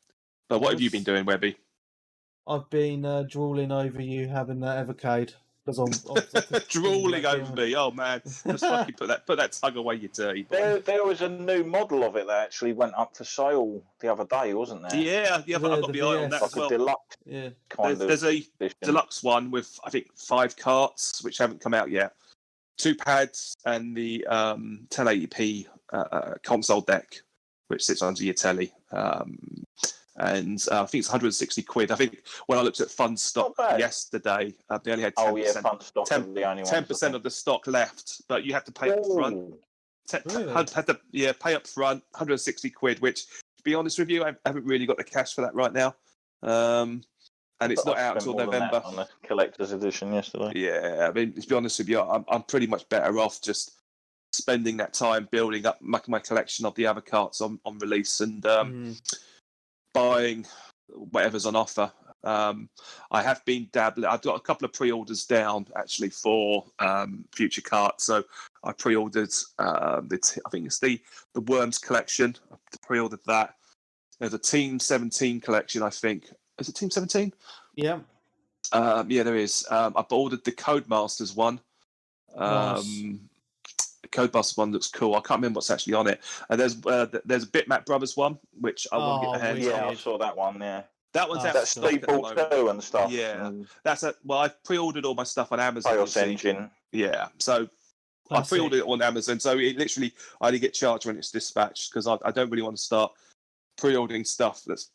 But what have you been doing, Webby? I've been drooling over you having that Evercade. Drooling over me. Oh man, just fucking put that tongue away, you dirty boy. There was a new model of it that actually went up for sale the other day, wasn't there? Yeah, I've got the eye on that as well. Deluxe. Yeah, there's a deluxe one with I think 5 carts which haven't come out yet, 2 pads, and the 1080p console deck which sits under your telly. And I think it's 160 quid. I think when I looked at fund stock yesterday, they only had 10%. Fund stock 10% of the stock left, but you have to pay up front. Pay up front, 160 quid, which, to be honest with you, I haven't really got the cash for that right now. And it's not out until November. On the collector's edition yesterday. Yeah, I mean, to be honest with you, I'm pretty much better off just spending that time building up my collection of the other carts on release and buying whatever's on offer. I have been dabbling. I've got a couple of pre-orders down actually for future carts. So I pre-ordered. I think it's the Worms collection. I pre-ordered that. There's a Team 17 collection. I think is it Team 17? Yeah. Yeah, there is. I've ordered the Codemasters one. The Codemasters one looks cool. I can't remember what's actually on it. And there's a Bitmap Brothers one, which I want to get my hands on. Yeah, I saw that one. Yeah, that one's out. That's Steeple 2 and stuff. Yeah, I've pre-ordered all my stuff on Amazon. Chaos Engine. Yeah, so I pre-ordered it on Amazon. So it literally, I only get charged when it's dispatched because I don't really want to start pre-ordering stuff that's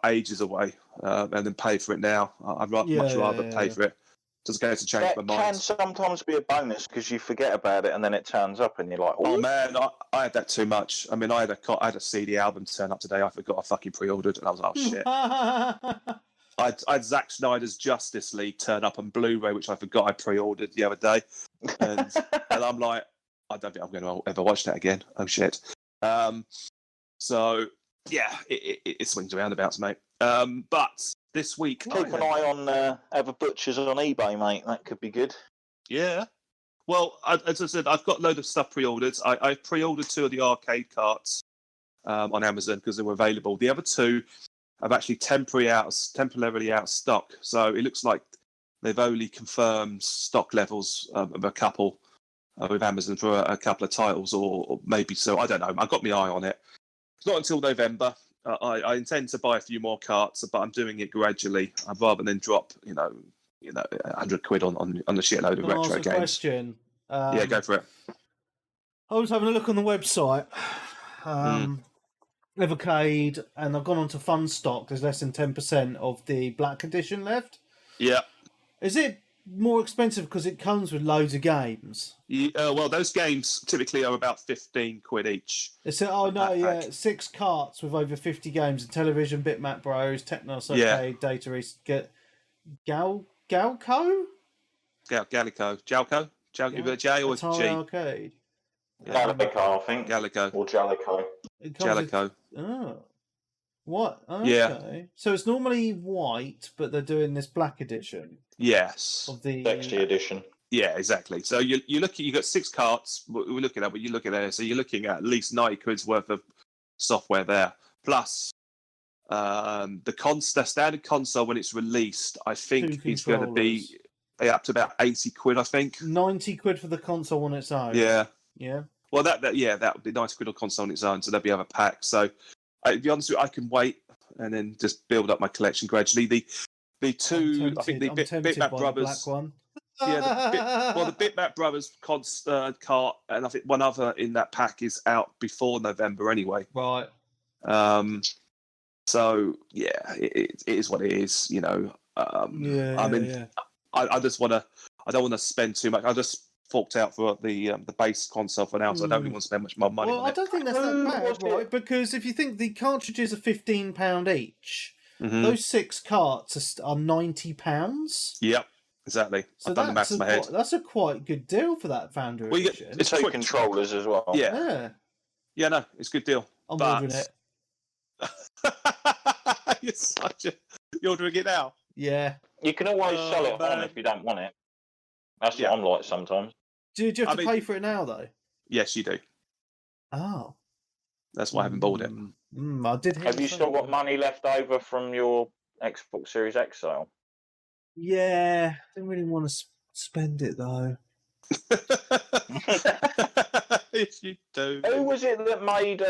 ages away and then pay for it now. I'd much rather pay for it. Just going to change my mind. That can sometimes be a bonus because you forget about it and then it turns up and you're like, oh man, I had that too much. I mean, I had a CD album turn up today. I forgot I fucking pre-ordered and I was like, oh shit. I had Zack Snyder's Justice League turn up on Blu-ray, which I forgot I pre-ordered the other day, and I'm like, I don't think I'm going to ever watch that again. Oh shit. So yeah, it swings around abouts, mate. But this week. Keep an eye on Ever Butchers on eBay, mate. That could be good. Yeah. Well, as I said, I've got a load of stuff pre-ordered. I pre-ordered 2 of the arcade carts on Amazon because they were available. The other 2 have actually temporarily out of stock. So it looks like they've only confirmed stock levels of a couple with Amazon for a couple of titles, or maybe so. I don't know. I've got my eye on it. It's not until November. I intend to buy a few more carts, but I'm doing it gradually rather than drop, £100 on the shitload of retro games. Question. Yeah, go for it. I was having a look on the website, Evercade, and I've gone on to Fun Stock. There's less than 10% of the Black Edition left. Yeah. Is it more expensive because it comes with loads of games? Well, those games typically are about £15 each. It's 6 carts with over 50 games: Television, Bitmap Bros, Technos Arcade, Data East, Galco? Gallico. Jalco? With a J or a G? Atari Arcade. Gallico, I think. Gallico. Or Jallico. Jallico. What? Okay. Yeah. So it's normally white, but they're doing this black edition. Yes. Of the Sexy edition. Yeah, exactly. So you got 6 carts. We're looking at, but you look at there. So you're looking at least £90 worth of software there, plus the standard console when it's released. I think it's going to be up to about £80, I think. £90 for the console on its own. Yeah. Yeah. Well, that would be £90 on console on its own. So there'll be other packs. So, to be honest with you, I can wait and then just build up my collection gradually. The 2, I think the Bitmap Brothers. The black one. Yeah, the Bitmap Brothers cart, and I think one other in that pack is out before November anyway. Right. So yeah, it is what it is. I just want to. I don't want to spend too much. I just forked out for the base console for now, so I don't really want to spend much more money on it. I don't think that's that bad, right? Because if you think the cartridges are £15 each, those 6 carts are £90. Yep, exactly. So I've done the maths in my head. That's a quite good deal for that Founder edition. It's 2 controllers as well. Yeah, no, it's a good deal. I'm ordering it. You're ordering it now? Yeah. You can always sell it on if you don't want it. That's what I'm like sometimes. Do you have to pay for it now, though? Yes, you do. Oh. That's why I haven't bought it. I did hear. Have you still got money left over from your Xbox Series X sale? Yeah. I didn't really want to spend it, though. Yes, you do. Who was it that made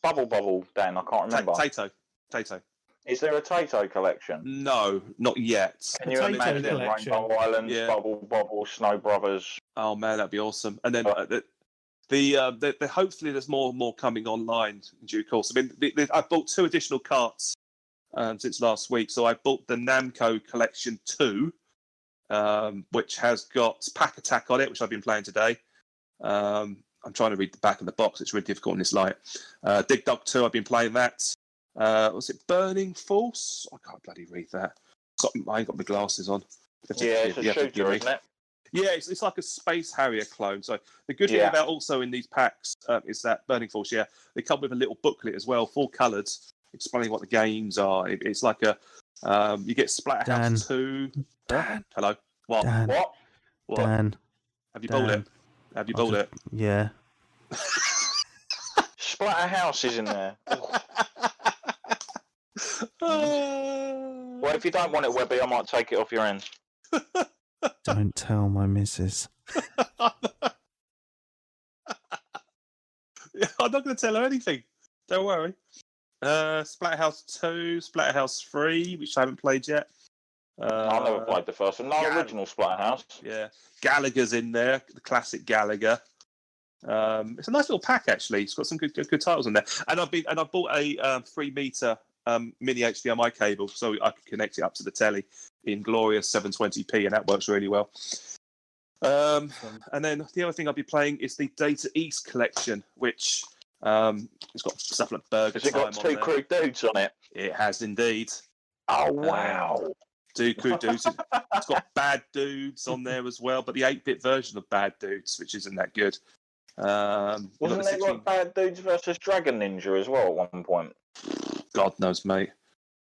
Bubble, Dan? I can't remember. Tato. Is there a Tato collection? No, not yet. Can you imagine Rainbow Islands, Bubble, Snow Brothers? Oh man, that'd be awesome. And then hopefully there's more coming online in due course. I mean, I bought 2 additional carts since last week. So I bought the Namco Collection 2, which has got Pack Attack on it, which I've been playing today. I'm trying to read the back of the box. It's really difficult in this light. Dig Dug 2, I've been playing that. Was it Burning Force? I can't bloody read that. I ain't got my glasses on. It's a shooter, isn't it? Yeah, it's like a Space Harrier clone. So the good thing about also in these packs is that Burning Force, they come with a little booklet as well, 4 coloured, explaining what the games are. It's like a you get Splatterhouse 2. Dan. Hello. What? Dan. What? Dan. Have you bought it? Have you bought it? Yeah. Splatterhouse is in there. Well, if you don't want it, Webby, I might take it off your hands. Don't tell my missus. I'm not going to tell her anything. Don't worry. Splatterhouse 2, Splatterhouse 3, which I haven't played yet. I never played the first one. No original Splatterhouse. Yeah. Gallagher's in there, the classic Gallagher. It's a nice little pack, actually. It's got some good titles in there. And I bought a 3 meter mini HDMI cable so I could connect it up to the telly in glorious 720p, and that works really well. And then the other thing I'll be playing is the Data East collection, which it's got stuff like Burger Time on there. Has it got 2 crude dudes on it? It has indeed. Oh, wow. 2 crude dudes. It's got Bad Dudes on there as well, but the 8-bit version of Bad Dudes, which isn't that good. Wasn't there like Bad Dudes versus Dragon Ninja as well at one point? God knows, mate.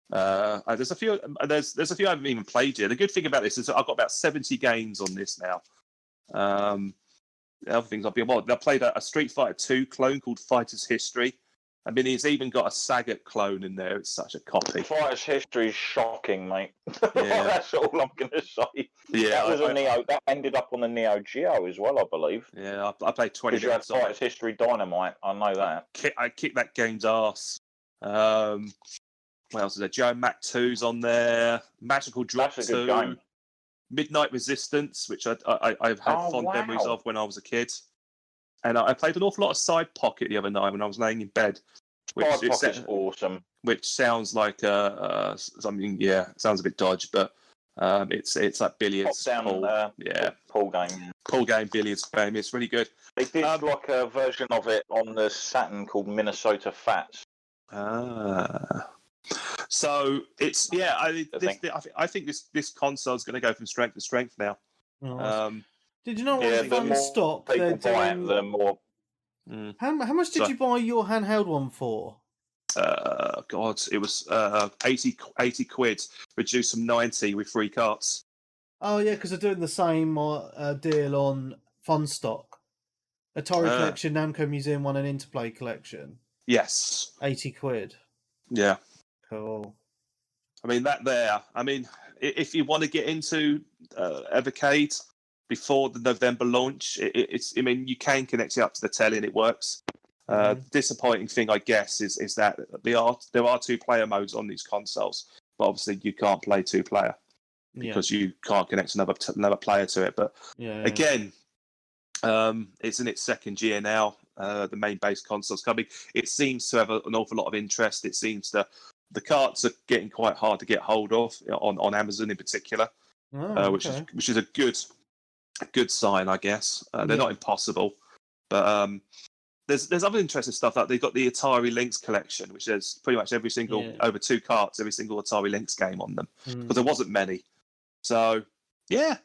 There's a few. There's a few I haven't even played yet. The good thing about this is I've got about 70 games on this now. The other things I've been I played a Street Fighter 2 clone called Fighter's History. I mean, it's even got a Sagat clone in there. It's such a copy. Fighter's History is shocking, mate. Yeah. That's all I'm going to say. Yeah, that was a Neo. That ended up on the Neo Geo as well, I believe. Yeah, I played 20 minutes. You had Fighter's History Dynamite. I know that. I kicked that game's ass. What else is there? Joe Mac 2's on there. Magical Drop 2. That's a good game. Midnight Resistance, which I've had fond memories of when I was a kid. And I played an awful lot of Side Pocket the other night when I was laying in bed. Side Pocket's awesome. Which sounds like something, yeah, it sounds a bit dodgy, but it's like billiards. Pool game. Pool game, billiards game. It's really good. They did like a version of it on the Saturn called Minnesota Fats. So it's I think this console is going to go from strength to strength now. Did you know what fun stock they're doing? The more. How much did you buy your handheld one for? God, it was 80 quid, reduced from 90 with free carts. Oh yeah, because they're doing the same deal on Fun Stock. Atari Collection, Namco Museum one, and Interplay Collection. Yes. 80 quid. Yeah. Cool. I mean, if you want to get into Evercade before the November launch, I mean, you can connect it up to the telly and it works. Disappointing thing, I guess, is that there are 2-player modes on these consoles, but obviously you can't play 2-player because you can't connect another player to it. But again, it's in its second year now. The main base console's coming. It seems to have an awful lot of interest. It seems the carts are getting quite hard to get hold of on Amazon in particular, which is a good sign, I guess. They're not impossible, but there's other interesting stuff. Like they've got the Atari Lynx collection, which has pretty much every single over 2 carts, every single Atari Lynx game on them, because there wasn't many. So yeah,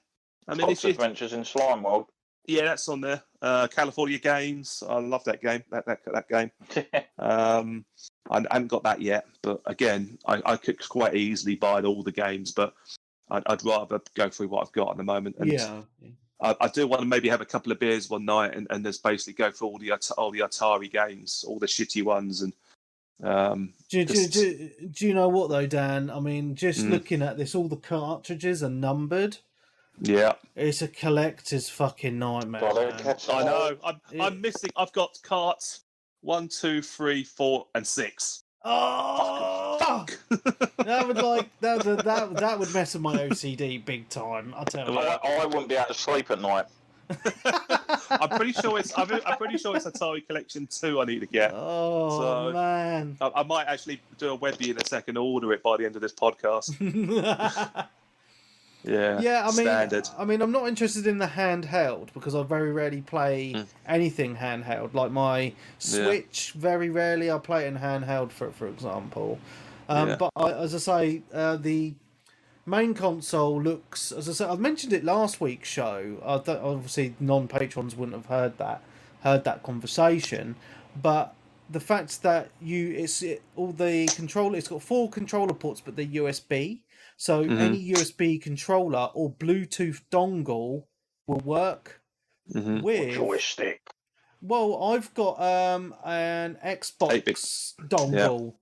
I mean, Adventures in Slime World. Yeah, that's on there. California Games. I love that game. That game. I haven't got that yet, but again, I could quite easily buy all the games, but I'd rather go through what I've got at the moment. And I do want to maybe have a couple of beers one night and just basically go through all the Atari games, all the shitty ones. And do you know what though, Dan? I mean, just looking at this, all the cartridges are numbered. Yeah, it's a collector's fucking nightmare. I know. I'm missing. I've got carts 1, 2, 3, 4, and 6. Oh, fuck! that would mess with my OCD big time. I'll tell you. I wouldn't be able to sleep at night. I'm pretty sure it's Atari Collection 2 I need to get. Oh man! I might actually do a Webby in a second, order it by the end of this podcast. Yeah, standard. I mean, I'm not interested in the handheld because I very rarely play anything handheld. Like my Switch, very rarely I play it in handheld, for example. But as I say, the main console looks, as I said, I've mentioned it last week's show. Obviously, non-patrons wouldn't have heard that conversation, but the fact that it's got 4 controller ports, but they're USB. So any USB controller or Bluetooth dongle will work with joystick. Well, I've got an Xbox dongle,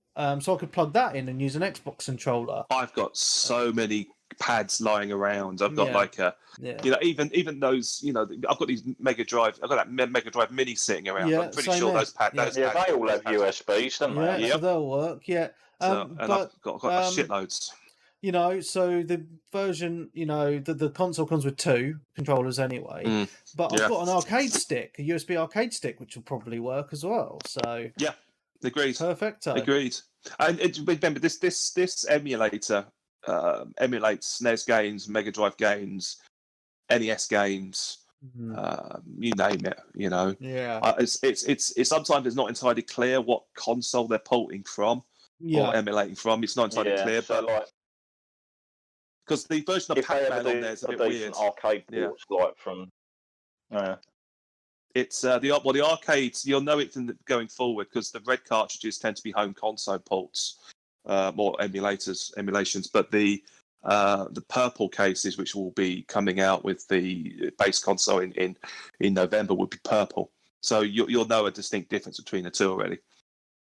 so I could plug that in and use an Xbox controller. I've got so many pads lying around. I've got even those. I've got these Mega Drive. I've got that Mega Drive Mini sitting around. Yeah, I'm pretty sure those pads. They all have USBs, don't they? So they'll work. Yeah, and I've got shitloads. So the version, the console comes with 2 controllers anyway. But I've got an arcade stick, a USB arcade stick, which will probably work as well. So yeah, agreed. Perfecto. Agreed. And remember, this emulator emulates SNES games, Mega Drive games, NES games. You name it. Yeah. It's sometimes it's not entirely clear what console they're porting from or emulating from. It's not entirely clear, but because the version of Pac-Man on there is a bit weird. Arcade ports, like from. It's the arcades. You'll know it going forward because the red cartridges tend to be home console ports, more emulations, but the purple cases, which will be coming out with the base console in November, would be purple. So you'll know a distinct difference between the two already.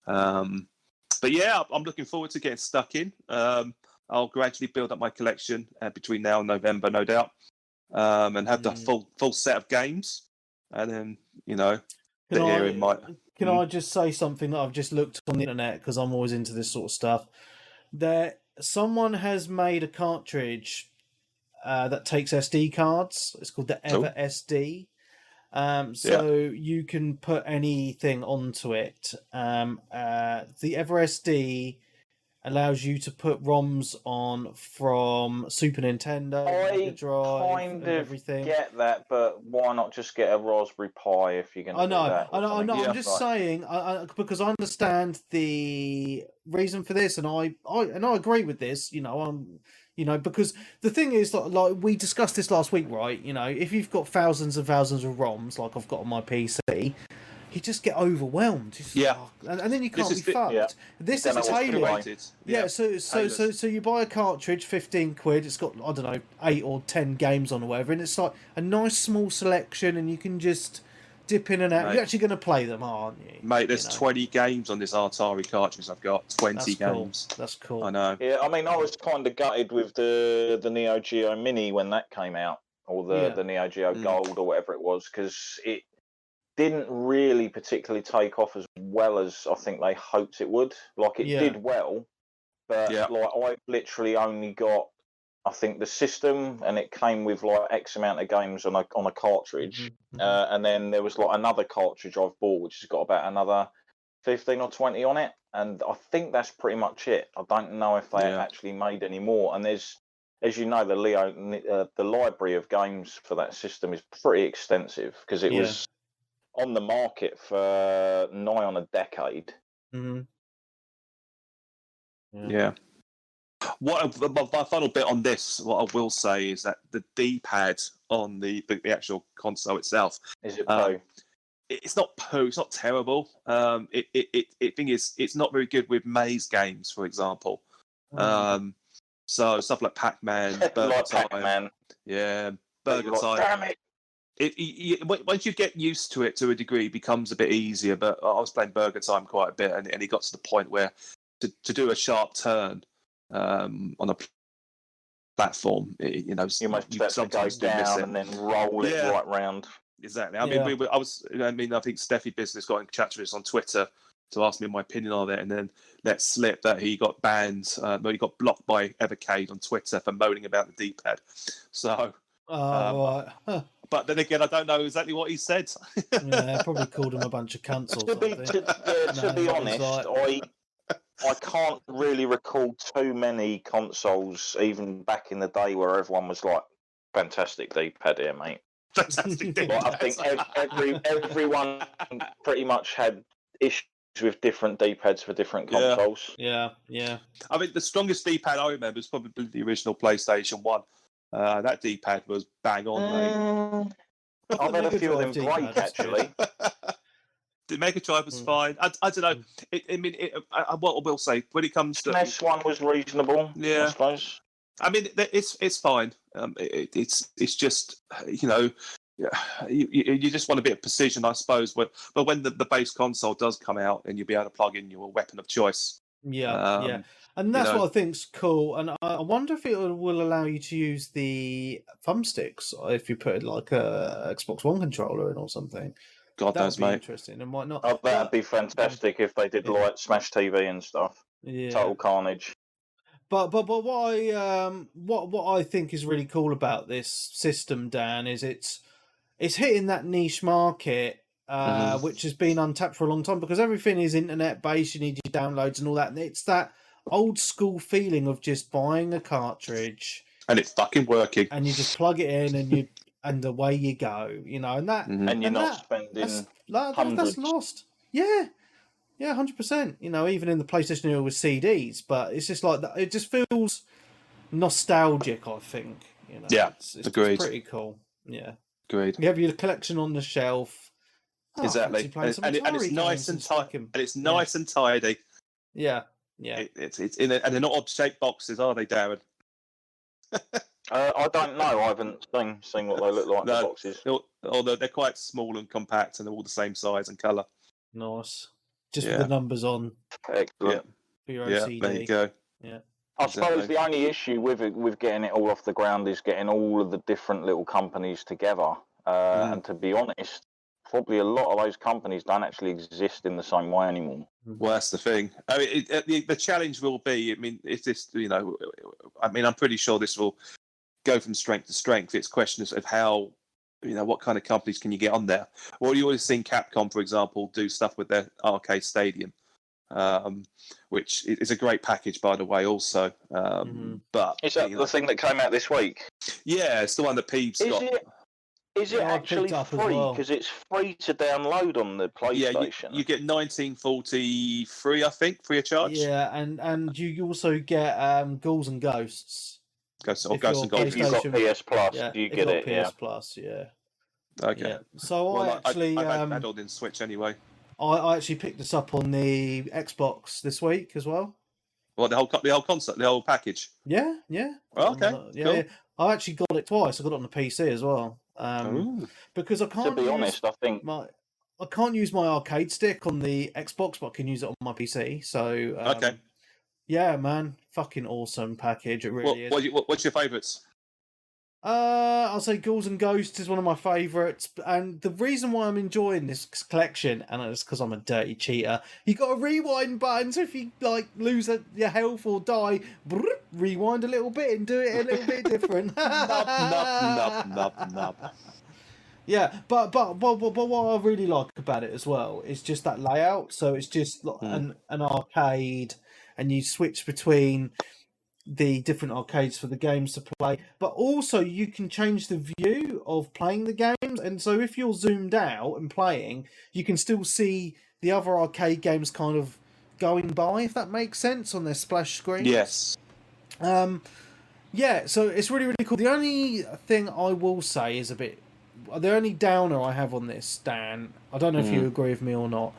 But yeah, I'm looking forward to getting stuck in. I'll gradually build up my collection between now and November, no doubt, and have the full set of games. And then, Can I just say something that I've just looked on the internet, because I'm always into this sort of stuff? That someone has made a cartridge that takes SD cards. It's called the Ever SD. So you can put anything onto it. The Ever SD allows you to put ROMs on from Super Nintendo, Mega Drive, and everything. Get that, but why not just get a Raspberry Pi if you're going to do that? I know. I'm just saying, because I understand the reason for this, and I agree with this. Because the thing is, like we discussed this last week, right? If you've got thousands and thousands of ROMs, like I've got on my PC, you just get overwhelmed. And then you can't be fucked. Yeah. This is tailored. So you buy a cartridge, 15 quid. It's got, I don't know, 8 or 10 games on or whatever, and it's like a nice small selection, and you can just dip in and out. You're actually going to play them, aren't you? Mate, there's 20 games on this Atari cartridge I've got. 20 games. That's cool. I know. Yeah, I mean, I was kind of gutted with the Neo Geo Mini when that came out, or the Neo Geo Gold or whatever it was, because it didn't really particularly take off as well as I think they hoped it would. Like, it did well, but like I literally only got, I think, the system, and it came with like X amount of games on a cartridge, and then there was like another cartridge I've bought which has got about another 15 or 20 on it, and I think that's pretty much it. I don't know if they actually made any more. And there's, as you know, the library of games for that system is pretty extensive, because it was on the market for nigh on a decade. Yeah. My final bit on this, what I will say is that the D-pad on the actual console itself, is it poo? It's not poo. It's not terrible. Thing is, it's not very good with maze games, for example. So stuff like Pac-Man, Burger Time. Pac-Man. Yeah, Burger Time. Damn it! Once you get used to it to a degree, it becomes a bit easier. But I was playing Burger Time quite a bit, and it got to the point where to do a sharp turn on a platform, you must sometimes go down and then roll it right round. Exactly. I mean, I think Steffi Business got in chat to us on Twitter to ask me my opinion on it, and then let slip that he got banned. He got blocked by Evercade on Twitter for moaning about the D-pad. So. Right. Huh. But then again, I don't know exactly what he said. I probably called him a bunch of cunts or something. To be honest, I can't really recall too many consoles, even back in the day, where everyone was like, fantastic D-pad here, mate. Fantastic D-pad. I think everyone pretty much had issues with different D-pads for different consoles. Yeah. I mean, the strongest D-pad I remember is probably the original PlayStation 1. That D-pad was bang on, mate. I've had a few of them break, actually. The Mega Drive was fine. I don't know. What I will say, when it comes to... SNES one was reasonable, I suppose. I mean, it's fine. It's just, you just want a bit of precision, I suppose. But when the base console does come out, and you'll be able to plug in your weapon of choice. Yeah. And that's what I think's cool. And I wonder if it will allow you to use the thumbsticks if you put like a Xbox One controller in or something. God knows, mate. Interesting, and might not. Oh, that'd be fantastic if they did like Smash TV and stuff. Yeah. Total carnage. But what I think is really cool about this system, Dan, is it's hitting that niche market. Which has been untapped for a long time, because everything is internet based. You need your downloads and all that, and it's that old school feeling of just buying a cartridge and it's fucking working, and you just plug it in and away you go, and that and you're not spending hundreds. That's lost. Yeah, 100%. Even in the PlayStation era with CDs, but it's just like that. It just feels nostalgic, I think. It's agreed. Pretty cool. Yeah, agreed. You have your collection on the shelf. Exactly, and it's nice and tidy. And it's nice and tidy. Yeah. Yeah. It's in and they're not odd-shaped boxes, are they, Darren? I don't know. I haven't seen what they look like in the boxes. Although they're quite small and compact, and they're all the same size and colour. Nice. Just with the numbers on. Excellent. For your OCD. There you go. Yeah. I suppose the only issue with getting it all off the ground is getting all of the different little companies together. And to be honest, probably a lot of those companies don't actually exist in the same way anymore. Well, that's the thing. I mean, the challenge will be. I mean, if this, I'm pretty sure this will go from strength to strength. It's questions of how, what kind of companies can you get on there. Well, you always seen Capcom, for example, do stuff with their arcade stadium, which is a great package, by the way. Also, but is that the thing that came out this week? Yeah, it's the one that Peeves got. Is it actually free? Because it's free to download on the PlayStation. Yeah, you get 1943, I think, free of charge. Yeah, and you also get Ghouls and Ghosts. Ghosts and Ghosts. If you've got PS Plus, you get it. PS Plus, yeah. Okay. Yeah. So I actually I've had on Switch anyway. I actually picked this up on the Xbox this week as well. Well, the whole concept, the whole package. Yeah. Oh, okay. Cool. Yeah. I actually got it twice. I got it on the PC as well. Because I can't. To be honest, I think I can't use my arcade stick on the Xbox, but I can use it on my PC. So okay. Yeah, man, fucking awesome package. It really is. What's your favourites? I'll say Ghouls and Ghosts is one of my favourites, and the reason why I'm enjoying this collection, and it's because I'm a dirty cheater. You got a rewind button, so if you lose your health or die, rewind a little bit and do it a little bit different. Nub. Yeah, but what I really like about it as well is just that layout. So it's just an arcade, and you switch between the different arcades for the games to play, but also you can change the view of playing the games, and so if you're zoomed out and playing, you can still see the other arcade games kind of going by, if that makes sense, on their splash screens. Yes. Yeah, so it's really, really cool. The only thing I will say is the only downer I have on this, Dan, I don't know if you agree with me or not,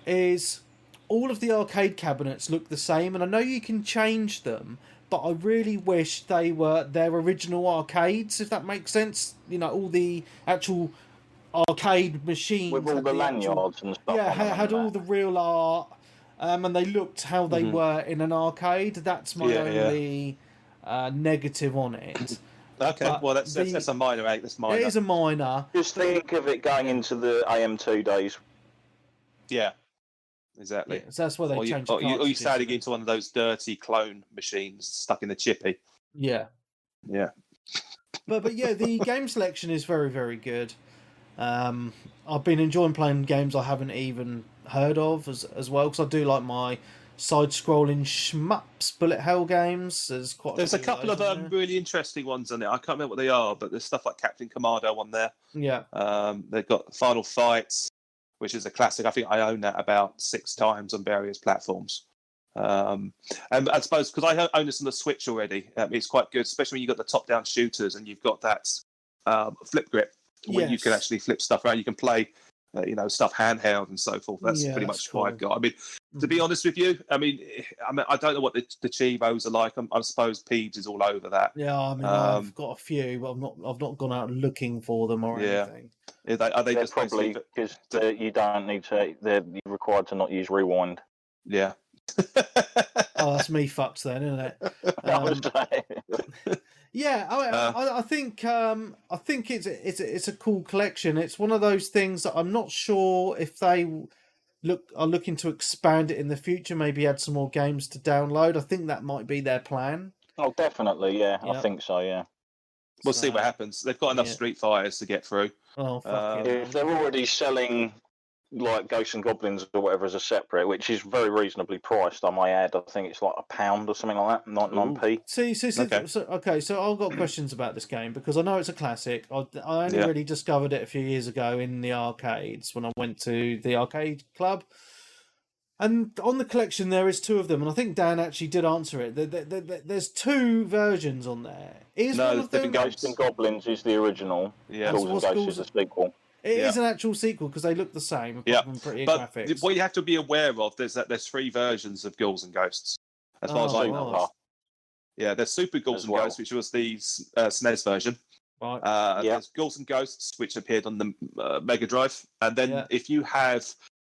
is all of the arcade cabinets look the same, and I know you can change them, but I really wish they were their original arcades, if that makes sense. All the actual arcade machines with all the lanyards and stuff. Yeah, had all the real art, and they looked how they were in an arcade. That's my only negative on it. Okay, well that's a minor, That's minor. It is a minor. Just think of it going into the AM2 days. Yeah. Exactly. Yeah, so that's why they changed. Or you started into one of those dirty clone machines stuck in the chippy. Yeah. Yeah. But yeah, the game selection is very, very good. I've been enjoying playing games I haven't even heard of as well, because I do like my side-scrolling shmups, bullet hell games. There's a couple of really interesting ones on it. I can't remember what they are, but there's stuff like Captain Commando on there. Yeah. They've got Final Fights, which is a classic. I think I own that about 6 times on various platforms. And I suppose because I own this on the Switch already, it's quite good, especially when you've got the top-down shooters and you've got that flip grip where you can actually flip stuff around. You can play, stuff handheld and so forth. That's pretty much what I've got. I mean, to be honest with you, I don't know what the Chivos are like. I suppose Peeves is all over that. Yeah, I've got a few, but I've not gone out looking for them or anything. Are they just probably because you don't need to? You're required to not use rewind. Yeah. Oh, that's me fucked then, isn't it? Yeah, I think it's a cool collection. It's one of those things that I'm not sure if they are looking to expand it in the future. Maybe add some more games to download. I think that might be their plan. Oh, definitely, yeah. Yep. I think so, yeah. We'll see what happens. They've got enough Street Fighters to get through. Oh, fuck if they're already selling like Ghosts and Goblins or whatever as a separate, which is very reasonably priced, I might add. I think it's like £1 or something like that, 99p. See, so I've got questions about this game because I know it's a classic. I only really discovered it a few years ago in the arcades when I went to the arcade club. And on the collection, there is 2 of them, and I think Dan actually did answer it. There's 2 versions on there. Is one of them Ghosts and Goblins is the original. Yeah, Ghouls and Ghosts is the sequel. It is an actual sequel because they look the same, apart from prettier graphics. What you have to be aware of is that there's 3 versions of Ghouls and Ghosts. As far as I know. Yeah, there's Super Ghouls and Ghosts, which was the SNES version. Right. There's Ghouls and Ghosts, which appeared on the Mega Drive. And then if you have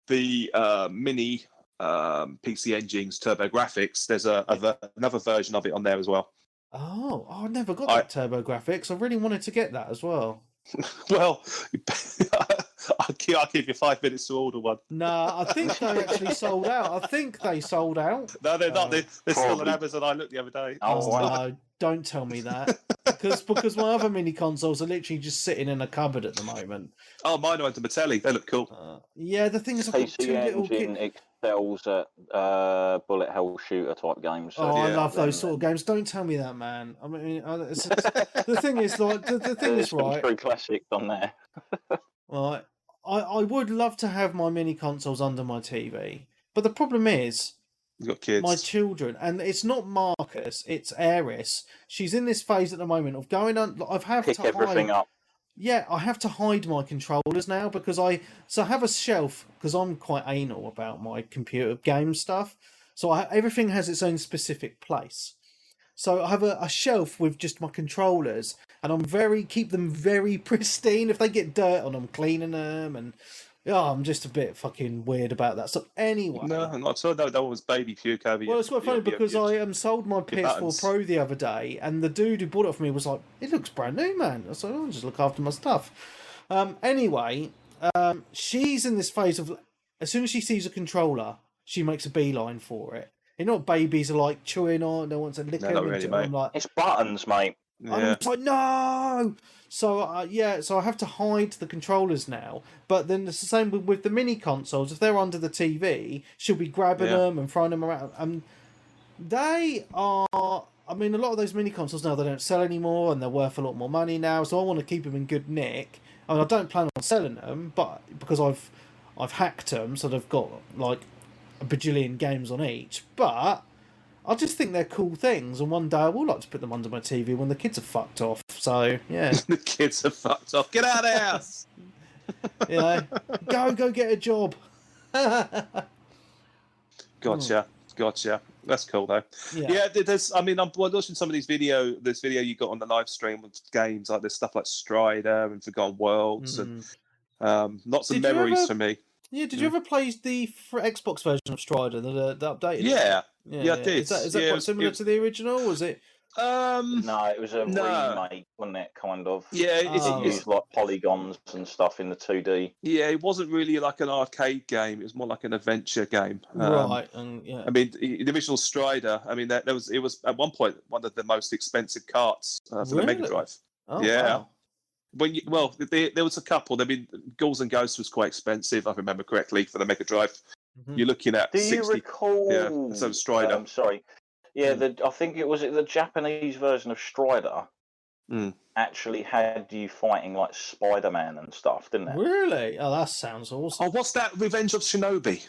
the mini PC Engines TurboGrafx, there's another version of it on there as well. Oh, I never got that TurboGrafx. I really wanted to get that as well. Well, I'll give you 5 minutes to order one. Nah, I think they actually sold out. I think they sold out. No, they're not. They're still on Amazon. I looked the other day. No, don't tell me that. because my other mini consoles are literally just sitting in a cupboard at the moment. Oh, mine are under Mattelli. They look cool. Yeah, the thing is, I've got 2 little kids. Excels at bullet hell shooter type games. So I love those sort of games. Don't tell me that, man. I mean, the thing is, like, the thing is, right? True classics on there. Right, I would love to have my mini consoles under my TV, but the problem is, you've got kids. My children, and it's not Marcus, it's Eris. She's in this phase at the moment of going on. Pick everything up. Yeah, I have to hide my controllers now because I have a shelf because I'm quite anal about my computer game stuff. So everything has its own specific place. So I have a shelf with just my controllers, and keep them very pristine. If they get dirt on them, cleaning them, and I'm just a bit fucking weird about that. So anyway, no, not so. That was baby puke over. Well, it's quite funny because I sold my PS4 Pro the other day, and the dude who bought it for me was like, "It looks brand new, man." I said, "I'll just look after my stuff." Anyway, she's in this phase of as soon as she sees a controller, she makes a beeline for it. You know what babies are like, chewing on, they want to lick them. Really, mate. I'm like, it's buttons, mate. I'm like, no! So, so I have to hide the controllers now. But then it's the same with the mini consoles. If they're under the TV, she'll be grabbing them and throwing them around. And they are... I mean, a lot of those mini consoles now, they don't sell anymore, and they're worth a lot more money now, so I want to keep them in good nick. I mean, I don't plan on selling them, but because I've hacked them, so they've got, like, a bajillion games on each, but I just think they're cool things, and one day I will like to put them under my TV when the kids are fucked off. So yeah, the kids are fucked off. Get out of the house. You know, go get a job. Gotcha. That's cool though. Yeah, there's. I mean, I'm watching some of these this video you got on the live stream with games like there's stuff like Strider and Forgotten Worlds and lots of memories for me. Yeah, did you ever play the Xbox version of Strider, the updated? Yeah, I did. Is that quite similar to the original? Was it? No, it was a remake, wasn't it? Kind of. Yeah, it used like polygons and stuff in the 2D. Yeah, it wasn't really like an arcade game. It was more like an adventure game. Right, and yeah. I mean, the original Strider. I mean, it was at one point one of the most expensive carts for the Mega Drive. Oh, yeah. Wow. There was a couple. I mean, Ghouls and Ghosts was quite expensive, if I remember correctly, for the Mega Drive. Mm-hmm. You're looking at 60. Do you recall? Yeah, so Strider. I'm sorry. Yeah, I think it was the Japanese version of Strider. Actually had you fighting like Spider-Man and stuff, didn't it? Really? Oh, that sounds awesome. Oh, what's that? Revenge of Shinobi.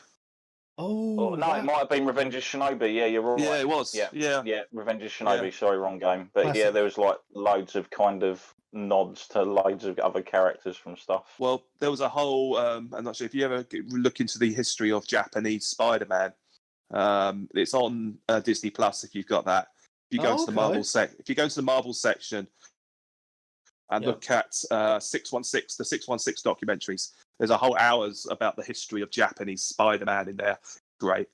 Oh, no, it might have been Revenge of Shinobi. Yeah, you're right. Yeah, it was. Yeah, Revenge of Shinobi. Yeah. Sorry, wrong game. But yeah, there was like loads of kind of nods to loads of other characters from stuff. Well, there was a whole. I'm not sure if you ever look into the history of Japanese Spider-Man. It's on Disney Plus if you've got that. If you go to the Marvel if you go to the Marvel section and look at 616, the 616 documentaries, there's a whole hours about the history of Japanese Spider-Man in there. Great.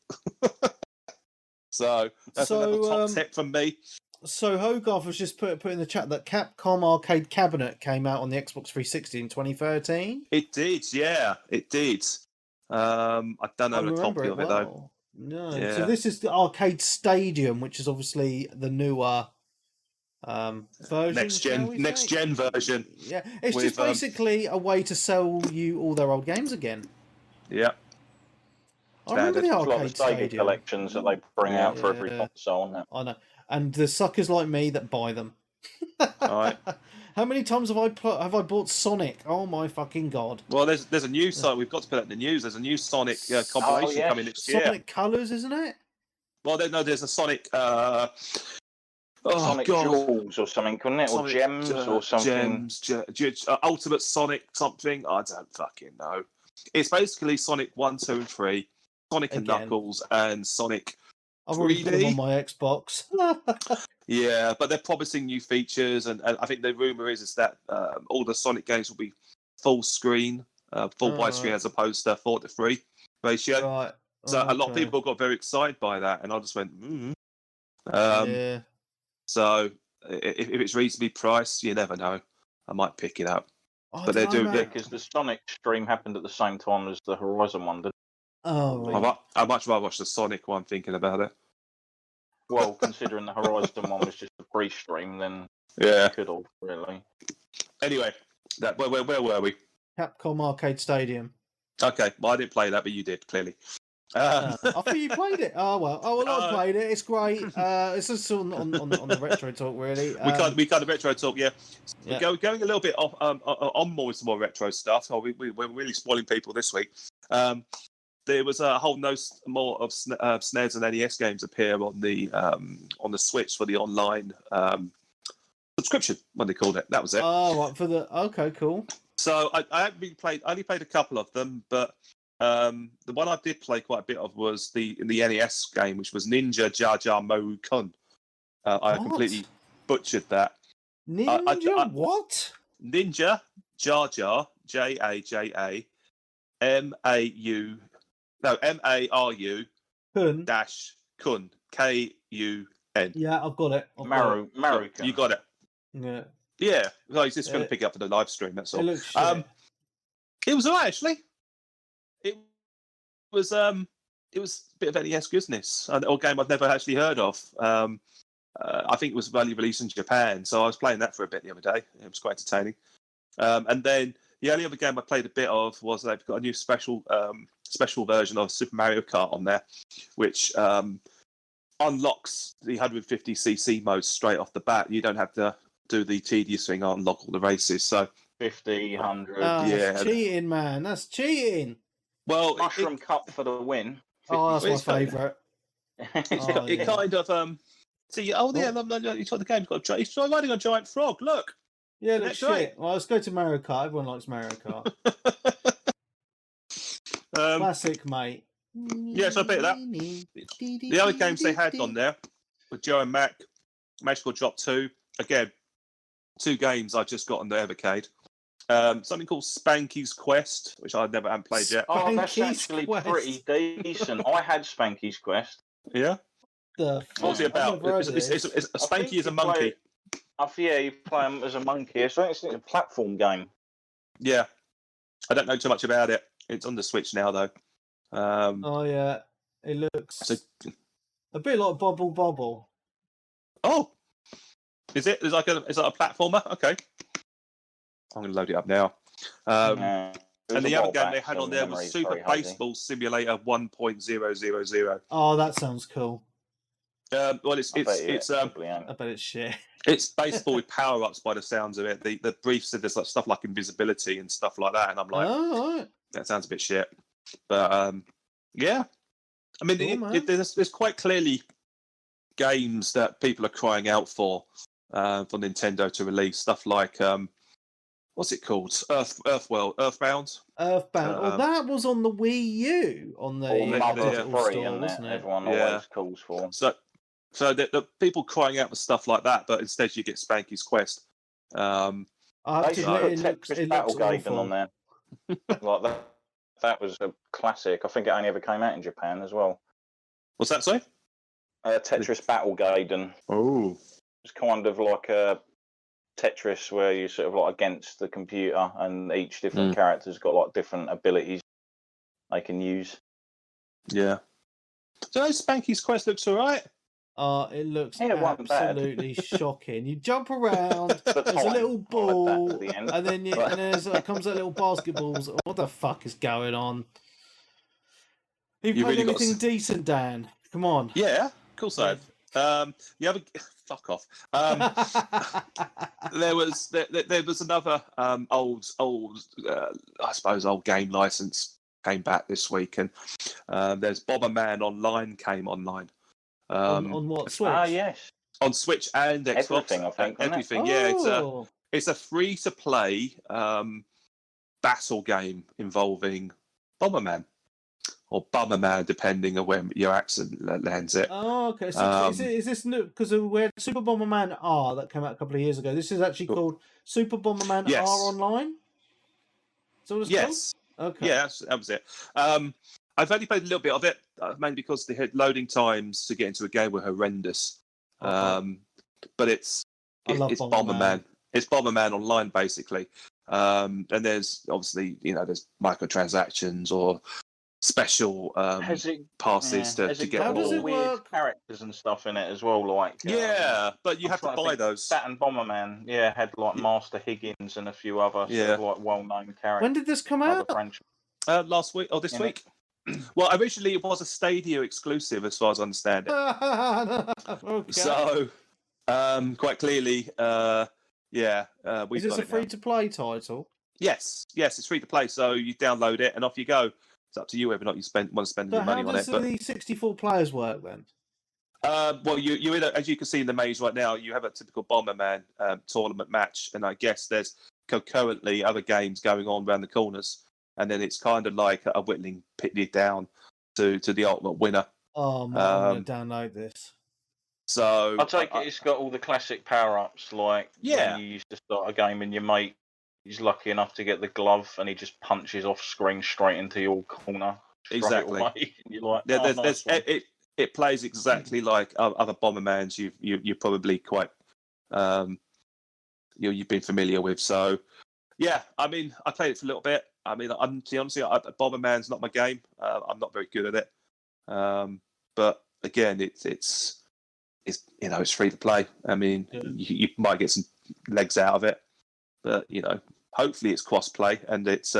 So that's another top tip from me. So Hogarth was just put in the chat that Capcom Arcade Cabinet came out on the Xbox 360 in 2013. It did, yeah, it did. I don't know a copy of it though. No, yeah. So this is the Arcade Stadium, which is obviously the newer version. Next gen version. Yeah, it's just basically a way to sell you all their old games again. Yeah. I remember the Arcade Stadium collections that they bring out for every console. I know, and the suckers like me that buy them. All right. How many times have I bought Sonic? Oh my fucking god! Well, there's a new site. We've got to put it in the news. There's a new Sonic compilation coming next year. Sonic Colors, isn't it? Well, there's a Sonic Sonic Jewels or something, couldn't it? Or Gems or something. Ultimate Sonic something. I don't fucking know. It's basically Sonic 1, 2, and 3, Sonic and Knuckles, and Sonic 3D. I've already put them on my Xbox. Yeah, but they're promising new features, and I think the rumor is that all the Sonic games will be full screen, full widescreen, as opposed to 4:3 ratio. Right. So a lot of people got very excited by that, and I just went, yeah. So if it's reasonably priced, you never know. I might pick it up. But they're doing it because the Sonic stream happened at the same time as the Horizon one. Right. I'd much rather watch the Sonic one. Thinking about it. Well, considering the Horizon one was just a pre-stream, then could have really. Anyway, where were we? Capcom Arcade Stadium. Okay, well I didn't play that, but you did clearly. I thought you played it. Oh well. I played it. It's great. It's just on the retro talk, really. We kind of retro talk, yeah. Going a little bit off on some more retro stuff. We're really spoiling people this week. There was a whole more of SNES and NES games appear on the Switch for the online subscription. What they called it. That was it. Oh, right, okay, cool. So I only played a couple of them, but. The one I did play quite a bit of was the NES game, which was Ninja Jar Jar Moru Kun. I completely butchered that. Ninja what? Ninja Jar Jar JAJA MARU Kun dash Kun KUN. Yeah, I've got it. Maru. You got it. Yeah. Yeah. Well, he's just going to pick it up for the live stream. That's all. It looks shit. It was alright actually. It was a bit of NES goodness, a game I've never actually heard of. I think it was only released in Japan, so I was playing that for a bit the other day. It was quite entertaining. And then the only other game I played a bit of was they've got a new special version of Super Mario Kart on there, which unlocks the 150cc mode straight off the bat. You don't have to do the tedious thing, unlock all the races. So 50, 100. That's cheating, man. That's cheating. Well, Mushroom Cup for the win. Oh, that's my favourite. It kind of see. Oh yeah, you got the game. He's riding a giant frog. Look. Yeah, looks shit. Well, let's go to Mario Kart. Everyone likes Mario Kart. Classic, mate. Yeah, so a bit of that. The other games they had on there were Joe and Mac, Magical Drop 2. Again, 2 games I just got on the Evercade. Something called Spanky's Quest, which I haven't played yet. Oh, that's actually pretty decent. I had Spanky's Quest. Yeah? What's it about? Spanky is a monkey. You play him as a monkey. It's a platform game. Yeah. I don't know too much about it. It's on the Switch now, though. Oh, yeah. It looks a bit like Bobble Bobble. Oh! Is it? Is that a platformer? Okay. I'm going to load it up now. And the other game they had on there was Super Baseball Simulator 1.000. Oh, that sounds cool. Well, it's I bet it's shit. It's baseball with power-ups by the sounds of it. The brief said there's stuff like invisibility and stuff like that, and I'm like, that sounds a bit shit. But yeah, I mean, there's quite clearly games that people are crying out for Nintendo to release. Stuff like what's it called? Earthbound. Well, that was on the Wii U on the store, wasn't it? Everyone always calls for. So the people crying out for stuff like that, but instead you get Spanky's Quest. I have to admit, it looks awful. On there. Like that was a classic. I think it only ever came out in Japan as well. What's that, sorry? Tetris Battle Gaiden. Oh. It's kind of like a Tetris where you sort of like against the computer, and each different character's got like different abilities they can use. Yeah. So Spanky's Quest looks alright. It looks absolutely shocking. You jump around, there's a little ball, and then comes a little basketball. What the fuck is going on? You played anything decent, Dan? Come on. Yeah, of course I have. The other fuck off. There was another old I suppose old game license came back this week, and there's Bomberman Online came online. On what Switch? Yes. on Switch and Xbox. Everything, I think. Everything, Oh. It's a free-to-play battle game involving Bomberman. Or Bomberman, depending on where your accent lands it. Oh, okay. So is this new? Because we had Super Bomberman R that came out a couple of years ago. This is actually called Super Bomberman Yes. R Online? So it's Yes. called? Okay. Yeah, that was it. I've only played a little bit of it, mainly because the loading times to get into a game were horrendous. Okay. But it's Bomberman. It's Bomberman Online, basically. And there's obviously, there's microtransactions or special passes to get How does more. it weird work? characters and stuff in it as well, like But you have to buy those. Saturn Bomberman, had like Master Higgins and a few other sort of like well-known characters. When did this come out? Last week or this week. Well, originally it was a Stadia exclusive, as far as I understand it. Okay. So, quite clearly, is this a free-to-play title? Yes, it's free to play. So you download it and off you go. It's up to you whether or not you want to spend any money on it. How does the 64 players work then? Well, you're in as you can see in the maze right now, you have a typical Bomberman tournament match, and I guess there's concurrently other games going on around the corners, and then it's kind of like a whittling pitted down to the ultimate winner. Oh man, I'm going to download this. So I take it it's got all the classic power-ups, like when you used to start a game and your mate is lucky enough to get the glove and he just punches off screen straight into your corner. Exactly. You're like, it plays exactly like other Bombermans you're probably quite you've been familiar with. So I mean, I played it for a little bit. I mean, honestly, Bomberman's not my game. I'm not very good at it. But again, it's free to play. I mean, you might get some legs out of it, but hopefully it's cross play and it's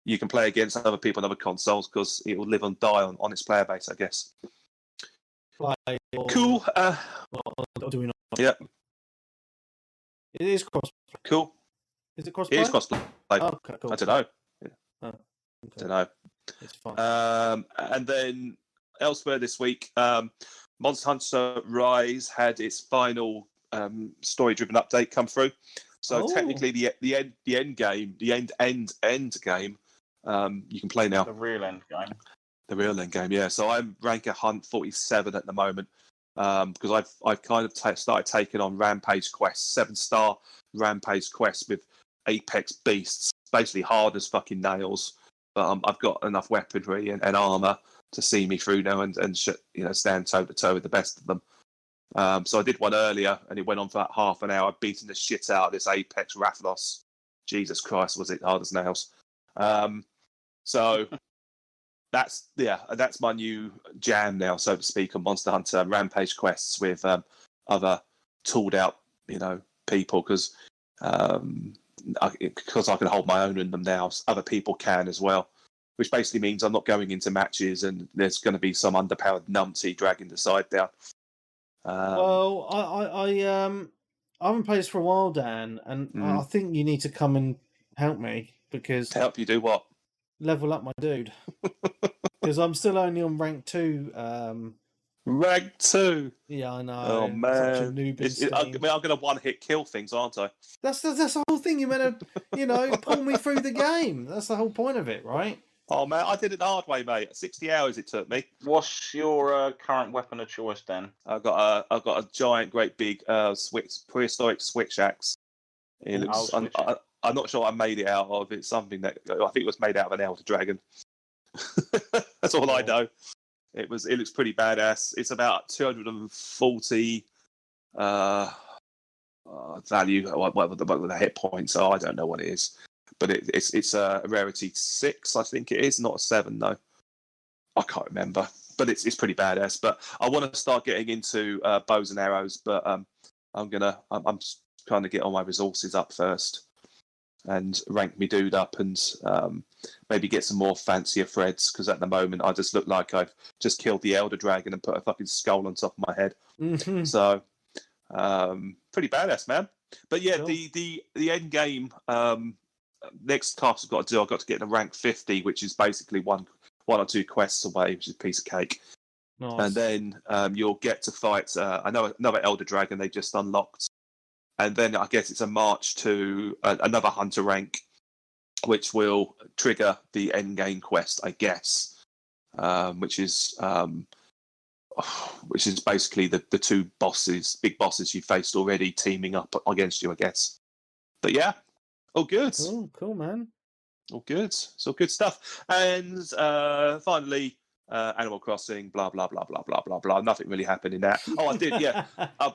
you can play against other people on other consoles because it will live and die on its player base, I guess. Cool. Or do we not? Yeah. It is cross. Cool. Is it cross? It is cross play. Oh, okay, cool. I don't know. Oh, okay. Don't know. It's fine. And then elsewhere this week, Monster Hunter Rise had its final story-driven update come through. So technically, the end game, the end game, you can play now. The real end game. The real end game, yeah. So I'm rank 147 at the moment because I've kind of started taking on Rampage quests, 7-star Rampage quests with Apex beasts, basically hard as fucking nails. But I've got enough weaponry and armor to see me through now and stand toe to toe with the best of them. So I did one earlier, and it went on for about half an hour, beating the shit out of this Apex Rathlos. Jesus Christ, was it hard as nails? So that's my new jam now, so to speak, on Monster Hunter Rampage quests with other tooled out, people, because I can hold my own in them now. Other people can as well, which basically means I'm not going into matches and there's going to be some underpowered numpty dragging the side down. Well, I haven't played this for a while, Dan, and I think you need to come and help me because help you do what? Level up my dude, because I'm still only on rank 2. Rank 2. Yeah, I know. Oh man, such a noob I'm going to one-hit kill things, aren't I? That's the whole thing. You're meant to, pull me through the game. That's the whole point of it, right? Oh man, I did it the hard way, mate. 60 hours it took me. What's your current weapon of choice, then? I've got a giant, great big prehistoric switch axe. It looks. I'm not sure what I made it out of. It's something that I think it was made out of an elder dragon. That's all I know. It looks pretty badass. It's about 240 value. What the hit points are, I don't know what it is. But it's a rarity 6, I think it is, not a 7 though. I can't remember, but it's pretty badass. But I want to start getting into bows and arrows, but I'm trying to get all my resources up first and rank me dude up and maybe get some more fancier threads, because at the moment I just look like I've just killed the elder dragon and put a fucking skull on top of my head. Mm-hmm. So pretty badass, man. But yeah, cool. the end game. Next task I've got to do, I've got to get to rank 50, which is basically one or two quests away, which is a piece of cake. Nice. And then you'll get to fight another Elder Dragon they just unlocked. And then I guess it's a march to another Hunter rank, which will trigger the end game quest, I guess, which is basically the two big bosses you faced already teaming up against you, I guess. But yeah, all good. Cool, man. All good. It's all good stuff. And finally, Animal Crossing, blah blah blah blah blah blah blah. Nothing really happened in that. Oh, I did, yeah. I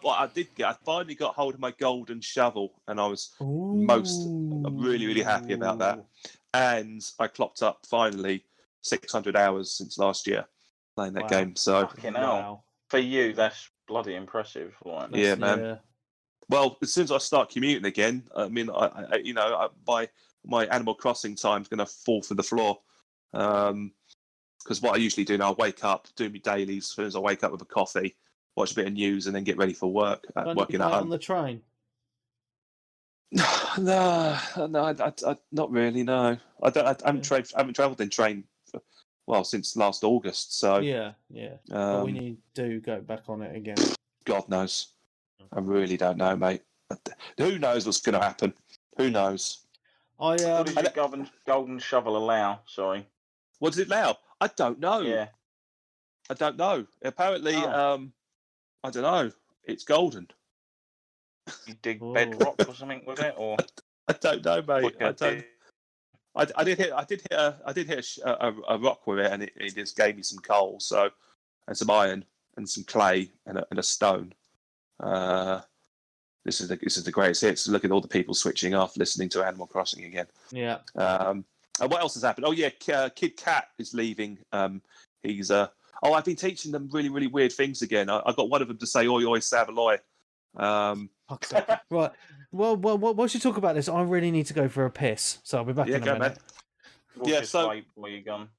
finally got hold of my golden shovel, and I was really happy about that. And I clocked up finally 600 hours since last year playing that game. So fucking hell. For you, that's bloody impressive. Right? Yeah, man. Yeah. Well, as soon as I start commuting again, I mean, my Animal Crossing time's going to fall to the floor. Because what I usually do now, I wake up, do my dailies. As soon as I wake up with a coffee, watch a bit of news, and then get ready for work. Working at home. On the train. No, I not really. No, I haven't travelled in train since last August. So yeah. But we need to go back on it again. God knows. I really don't know, mate. Who knows what's going to happen? Who knows? What does your golden shovel allow? Sorry. What does it allow? I don't know. Yeah. I don't know. Apparently, I don't know. It's golden. You dig bedrock or something with it, or I don't know, mate. I did hit a rock with it, and it just gave me some coal, and some iron, and some clay, and a stone. This is the greatest hits. Look at all the people switching off, listening to Animal Crossing again. Yeah. And what else has happened? Oh yeah, Kid Cat is leaving. He's I've been teaching them really, really weird things again. I got one of them to say "Oi, oi, Savaloy." Right. Well, once you talk about this, I really need to go for a piss, so I'll be back in a minute. Man. Yeah, so where you gone?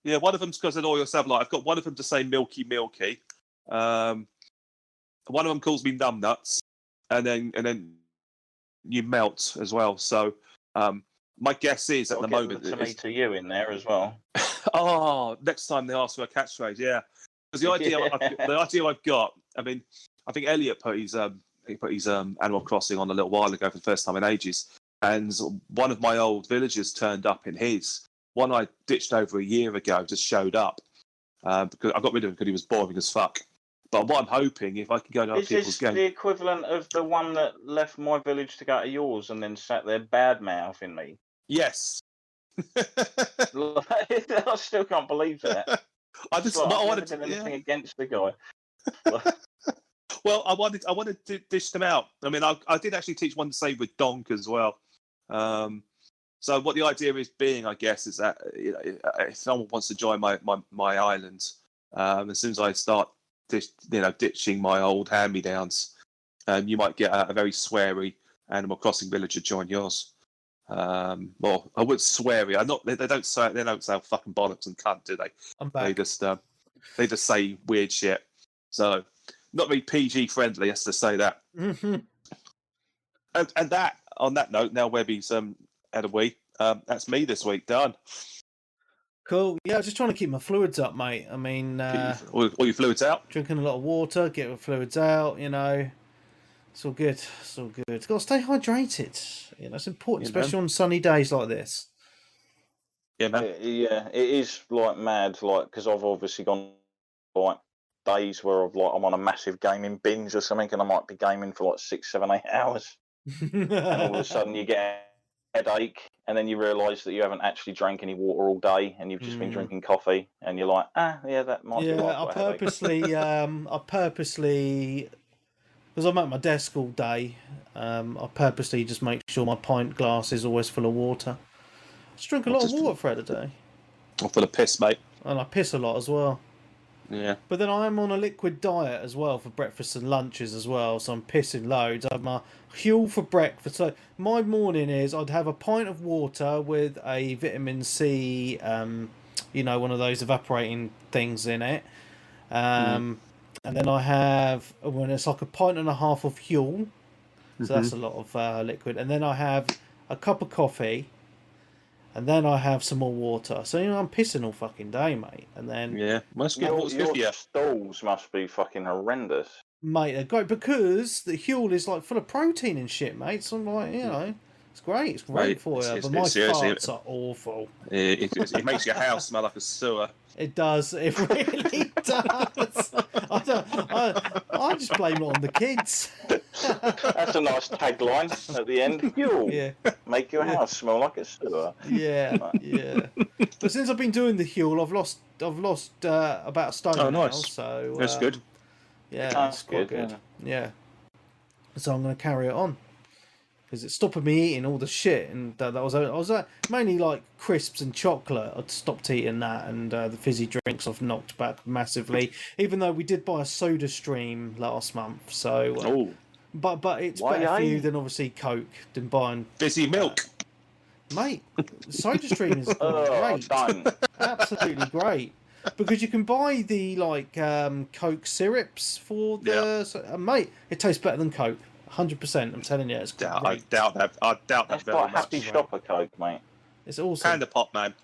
Yeah, one of them's because "Oi, oi, Savaloy." I've got one of them to say "Milky, Milky." One of them calls me "Numbnuts," and then you melt as well. So my guess is at the moment to you in there as well. Oh, next time they ask for a catchphrase, yeah. Because the idea I've got, I mean, I think Elliot put his Animal Crossing on a little while ago for the first time in ages, and one of my old villagers turned up in his. One I ditched over a year ago just showed up because I got rid of him because he was boring as fuck. But what I'm hoping, if I can go to other people's game, is this the equivalent of the one that left my village to go to yours and then sat there bad mouthing me? Yes. I still can't believe that. I wanted to do anything against the guy. Well, I wanted to dish them out. I mean, I did actually teach one to say with donk as well. So what the idea is being, I guess, is that if someone wants to join my island, as soon as I start ditching my old hand-me-downs, you might get a very sweary Animal Crossing villager join yours. Well, I would swear it. They don't say fucking bollocks and cunt, do they? I'm back. They just say weird shit. So not very PG friendly, has to say that. Mm-hmm. And that on that note, now Webby's out of week. That's me this week. Done. Cool. Yeah, I was just trying to keep my fluids up, mate. I mean, all your fluids out. Drinking a lot of water, get the fluids out. It's all good. It's all good. Got to stay hydrated. It's important, especially on sunny days like this. Yeah, man. Yeah, it is like mad. Like, because I've obviously gone like days where I'm on a massive gaming binge or something, and I might be gaming for like 6, 7, 8 hours, and all of a sudden you get a headache, and then you realise that you haven't actually drank any water all day, and you've just been drinking coffee, and you're like, that might be. Yeah, I purposely. Because I'm at my desk all day, I purposely just make sure my pint glass is always full of water. I just drink a lot of water throughout the day. I'm full of piss, mate. And I piss a lot as well. Yeah. But then I am on a liquid diet as well for breakfast and lunches as well, so I'm pissing loads. I have my Huel for breakfast. So my morning is I'd have a pint of water with a vitamin C, one of those evaporating things in it. And then I have, when it's like a pint and a half of Huel, so that's a lot of liquid. And then I have a cup of coffee, and then I have some more water. So I'm pissing all fucking day, mate. And then that's good. What's good for you? Your stalls must be fucking horrendous. Mate, they're great because the Huel is like full of protein and shit, mate. So I'm like, it's great. It's great Mate, for you. it's But my seriously, farts are awful. It makes your house smell like a sewer. It does. It really does. I just blame it on the kids. That's a nice tagline at the end. You'll make your house smell like a sewer. Yeah. But since I've been doing the Huel, I've lost about a stone now. So that's good. Yeah, it's quite good. Yeah. So I'm going to carry it on because it's stopping me eating all the shit, and I was mainly like crisps and chocolate. I'd stopped eating that, and the fizzy drinks I've knocked back massively. Even though we did buy a Soda Stream last month, so but it's better for you than obviously Coke than buying fizzy milk. Mate, Soda Stream is great, absolutely great. Because you can buy the Coke syrups for the mate. It tastes better than Coke, 100%. I'm telling you, it's great. I doubt that. I doubt that. It's like Happy Shopper Coke, mate. It's awesome. Kind of pop, man.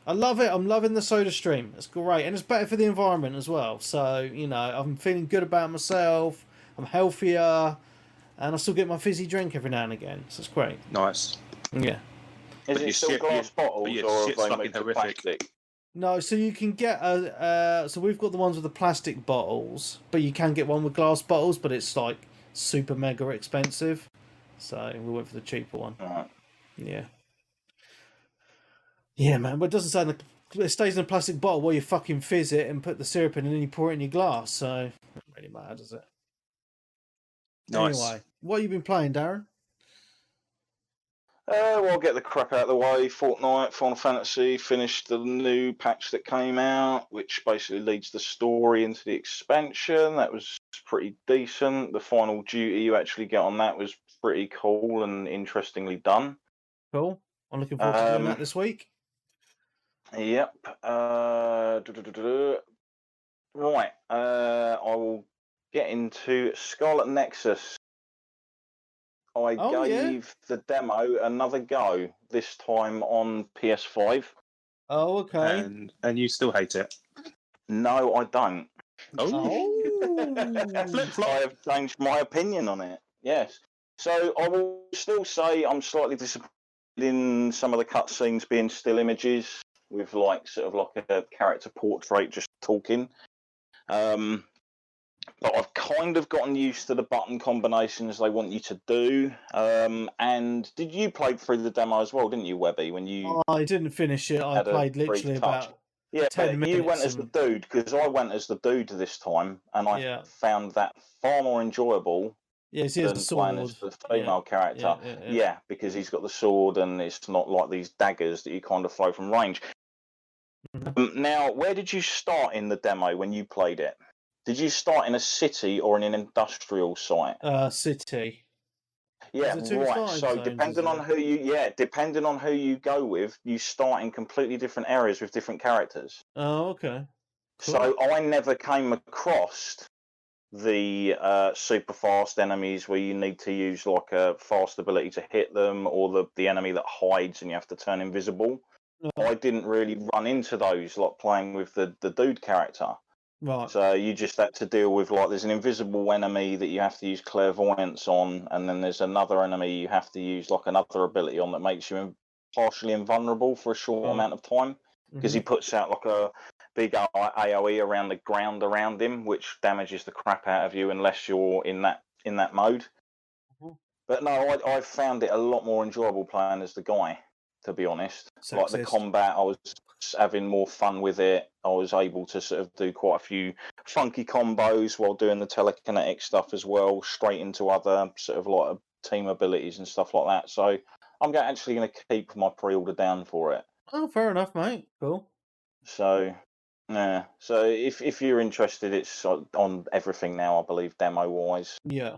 I love it. I'm loving the Soda Stream. It's great, and it's better for the environment as well. So I'm feeling good about myself. I'm healthier, and I still get my fizzy drink every now and again. So it's great. Nice. Yeah. Is it still glass bottles or are they made of plastic? No, so you can get so we've got the ones with the plastic bottles, but you can get one with glass bottles, but it's like super mega expensive. So we went for the cheaper one. Right. Yeah. Yeah, man, but it doesn't say it stays in a plastic bottle while you fucking fizz it and put the syrup in and then you pour it in your glass, so it doesn't really matter, does it? Nice. Anyway, what have you been playing, Darren? Well, I'll get the crap out of the way. Fortnite, Final Fantasy, finished the new patch that came out, which basically leads the story into the expansion. That was pretty decent. The final duty you actually get on that was pretty cool and interestingly done. Cool. I'm looking forward to doing that this week. Yep. Right. I will get into Scarlet Nexus. I gave the demo another go, this time on PS5. Oh, okay. And you still hate it? No, I don't. Oh. Flip-flop. I have changed my opinion on it, yes. So I will still say I'm slightly disappointed in some of the cutscenes being still images with sort of a character portrait just talking. But I've kind of gotten used to the button combinations they want you to do. And did you play through the demo as well, didn't you, Webby? When you I didn't finish it. I played literally about 10 minutes. You went as the dude, because I went as the dude this time, and I found that far more enjoyable than playing as the female character. Yeah, because he's got the sword, and it's not like these daggers that you kind of throw from range. Mm-hmm. Now, where did you start in the demo when you played it? Did you start in a city or in an industrial site? City. Yeah, right. So depending on who you go with, you start in completely different areas with different characters. Oh, okay. Cool. So I never came across the super fast enemies where you need to use like a fast ability to hit them, or the enemy that hides and you have to turn invisible. I didn't really run into those like playing with the dude character. Right. So you just had to deal with there's an invisible enemy that you have to use clairvoyance on, and then there's another enemy you have to use another ability on that makes you partially invulnerable for a short amount of time, because he puts out a big AoE around the ground around him, which damages the crap out of you unless you're in that mode. But no, I found it a lot more enjoyable playing as the guy, to be honest. Sexist. Like the combat, I was having more fun with it. I was able to sort of do quite a few funky combos while doing the telekinetic stuff as well, straight into other sort of team abilities and stuff like that. So I'm actually going to keep my pre-order down for it. Oh, fair enough, mate. Cool. So, yeah. So if you're interested, it's on everything now, I believe, demo-wise. Yeah.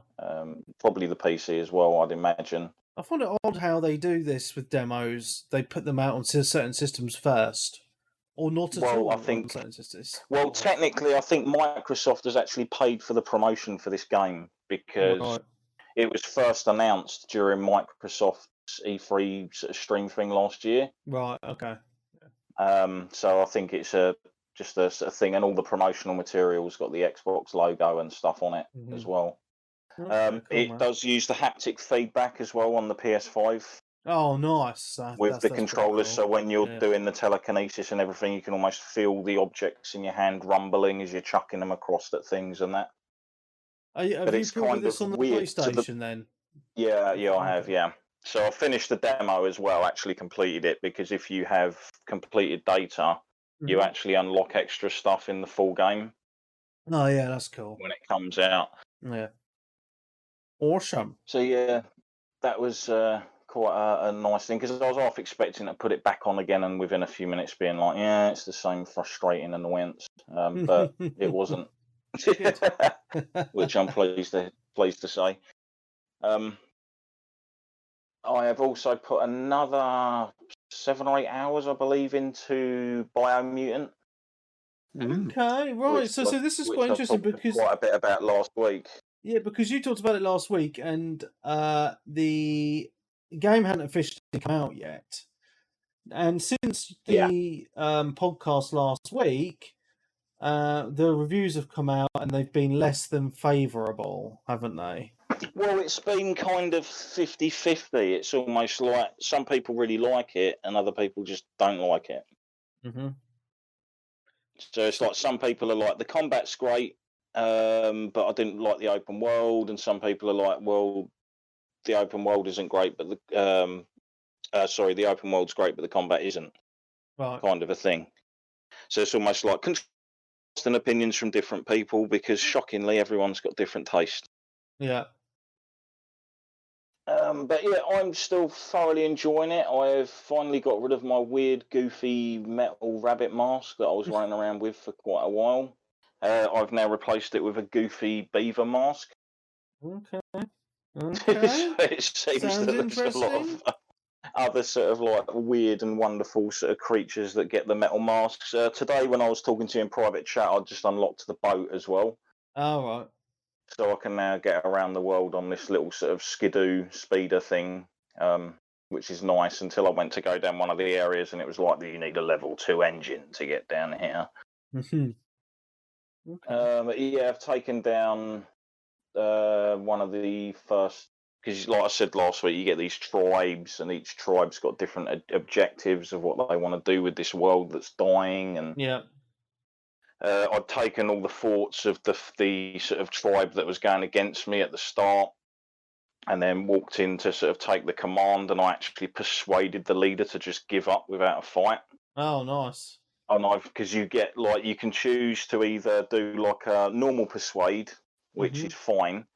Probably the PC as well, I'd imagine. I find it odd how they do this with demos. They put them out on certain systems first, or not at all. I think. On certain systems. Well, technically, I think Microsoft has actually paid for the promotion for this game, because it was first announced during Microsoft E3 sort of stream thing last year. Right. Okay. So I think it's just a sort of thing, and all the promotional materials got the Xbox logo and stuff on it as well. Okay, cool, It man. does use the haptic feedback as well on the PS5 Oh, nice. with the That's controllers. cool. So when you're Yeah. doing the telekinesis and everything, you can almost feel the objects in your hand rumbling as you're chucking them across at things and that. Have But you it's pre-ordered kind this of on the weird. PlayStation then? Yeah, I have. Okay. Yeah. So I finished the demo as well. Actually completed it, because if you have completed data, you actually unlock extra stuff in the full game Oh yeah, that's cool. when it comes out. Yeah. Awesome. So yeah, that was quite a nice thing, because I was half expecting to put it back on again and within a few minutes being like, yeah, it's the same frustrating annoyance. But it wasn't, which I'm pleased to say. I have also put another 7 or 8 hours, I believe, into Biomutant. Okay, right. So this is quite I interesting talked because quite a bit about last week. yeah, because you talked about it last week, and the game hadn't officially come out yet. And since the podcast last week, the reviews have come out and they've been less than favourable, haven't they? Well, it's been kind of 50-50. It's almost like some people really like it and other people just don't like it. Mm-hmm. So it's like some people are like, the combat's great, but I didn't like the open world, and some people are like, well, the open world isn't great, but the the open world's great, but the combat isn't. Right. Kind of a thing. So it's almost like contrasting opinions from different people, because shockingly, everyone's got different taste. Yeah. But yeah, I'm still thoroughly enjoying it. I've finally got rid of my weird, goofy metal rabbit mask that I was running around with for quite a while. I've now replaced it with a goofy beaver mask. Okay. So it seems Sounds that there's a lot of other sort of like weird and wonderful sort of creatures that get the metal masks. Today, when I was talking to you in private chat, I just unlocked the boat as well. Oh, right. So I can now get around the world on this little sort of skidoo speeder thing, which is nice, until I went to go down one of the areas and it was like, you need a level 2 engine to get down here. Okay. Yeah, I've taken down one of the first, because like I said last week, you get these tribes and each tribe's got different objectives of what they want to do with this world that's dying. And yeah. I'd taken all the forts of the sort of tribe that was going against me at the start, and then walked in to sort of take the command, and I actually persuaded the leader to just give up without a fight. Oh, nice. And because you get like, you can choose to either do like a normal persuade, which is fine,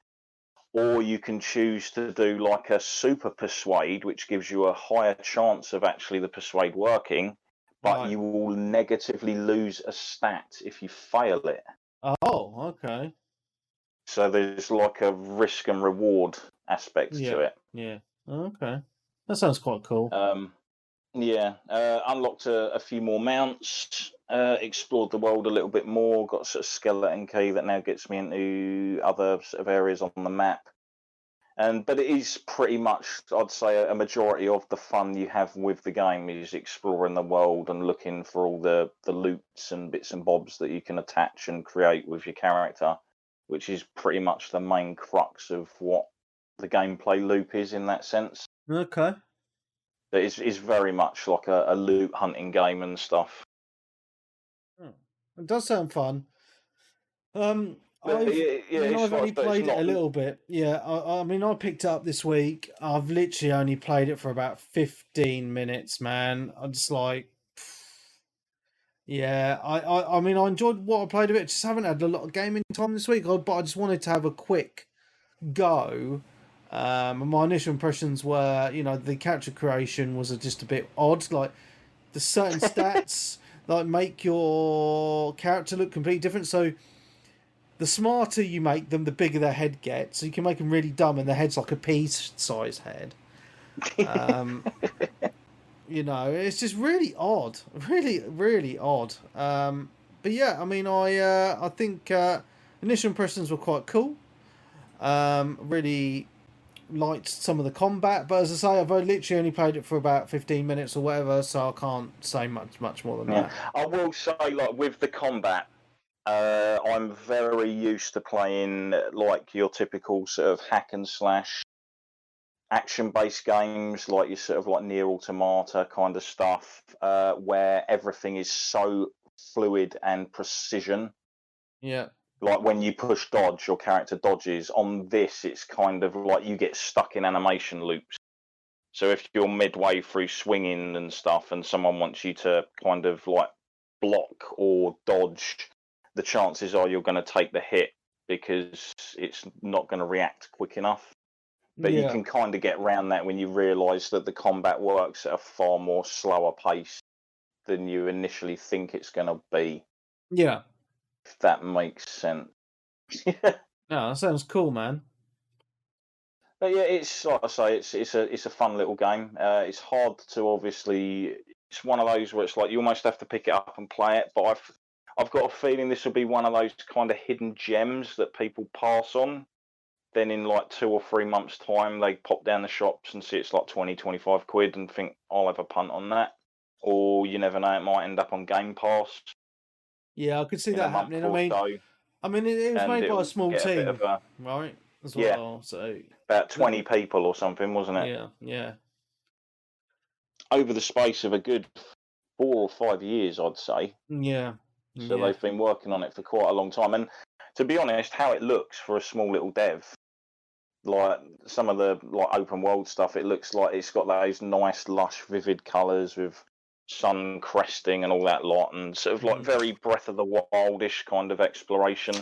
or you can choose to do like a super persuade, which gives you a higher chance of actually the persuade working, but you will negatively lose a stat if you fail it. Oh, okay. So there's like a risk and reward aspect to it. Yeah. Okay. That sounds quite cool. Unlocked a few more mounts, explored the world a little bit more, got a sort of skeleton key that now gets me into other sort of areas on the map. But it is pretty much, I'd say, a majority of the fun you have with the game is exploring the world and looking for all the loots and bits and bobs that you can attach and create with your character, which is pretty much the main crux of what the gameplay loop is in that sense. Okay. It's very much like a loot hunting game and stuff. It does sound fun. I've I've only played it a little bit. Yeah, I mean, I picked it up this week. I've literally only played it for about 15 minutes, man. I'm just like, yeah. I mean, I enjoyed what I played of it. Just haven't had a lot of gaming time this week. But I just wanted to have a quick go. My initial impressions were, the character creation was just a bit odd. Like, the certain stats like make your character look completely different. So the smarter you make them, the bigger their head gets. So you can make them really dumb, and their head's like a pea-sized head. It's just really odd, really, really odd. But yeah, I mean, I think initial impressions were quite cool. Really, liked some of the combat, but as I say, I've literally only played it for about 15 minutes or whatever, so I can't say much more than that. I will say, like, with the combat, I'm very used to playing like your typical sort of hack and slash action-based games, like your sort of like Nier Automata kind of stuff, where everything is so fluid and precision. Yeah. Like when you push dodge, your character dodges. On this, it's kind of like you get stuck in animation loops. So if you're midway through swinging and stuff, and someone wants you to kind of like block or dodge, the chances are you're going to take the hit because it's not going to react quick enough. But you can kind of get around that when you realise that the combat works at a far more slower pace than you initially think it's going to be. Yeah. If that makes sense. No, that sounds cool, man. But yeah, it's like I say, it's a fun little game. It's hard to obviously. It's one of those where it's like you almost have to pick it up and play it. But I've got a feeling this will be one of those kind of hidden gems that people pass on. Then in like 2 or 3 months' time, they pop down the shops and see it's like 20, 25 quid and think I'll have a punt on that. Or you never know, it might end up on Game Pass. Yeah, I could see that happening. I mean, it was made by a small team, right? As well, so about 20 people or something, wasn't it? Yeah. Over the space of a good 4 or 5 years, I'd say. Yeah. So they've been working on it for quite a long time. And to be honest, how it looks for a small little dev, like some of the like open world stuff, it looks like it's got those nice, lush, vivid colours with sun cresting and all that lot, and sort of like very Breath of the Wildish kind of exploration.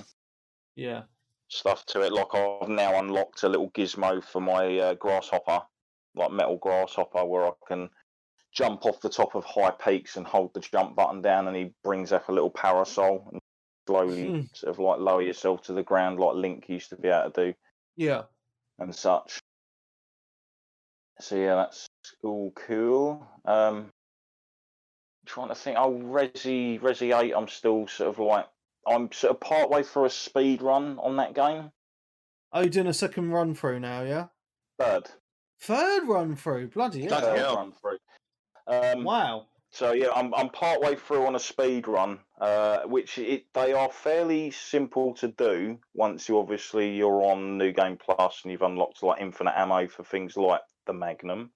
Yeah. Stuff to it. Like I've now unlocked a little gizmo for my grasshopper, like metal grasshopper, where I can jump off the top of high peaks and hold the jump button down, and he brings up a little parasol and slowly sort of like lower yourself to the ground, like Link used to be able to do. Yeah. And such. So yeah, that's all cool. Trying to think. Oh, Resi 8. I'm still sort of part way through a speed run on that game. Oh, you're doing a second run through now, yeah? Third run through, bloody hell. Run through. Wow. So yeah, I'm part way through on a speed run, which they are fairly simple to do once you're on New Game Plus and you've unlocked like infinite ammo for things like the Magnum.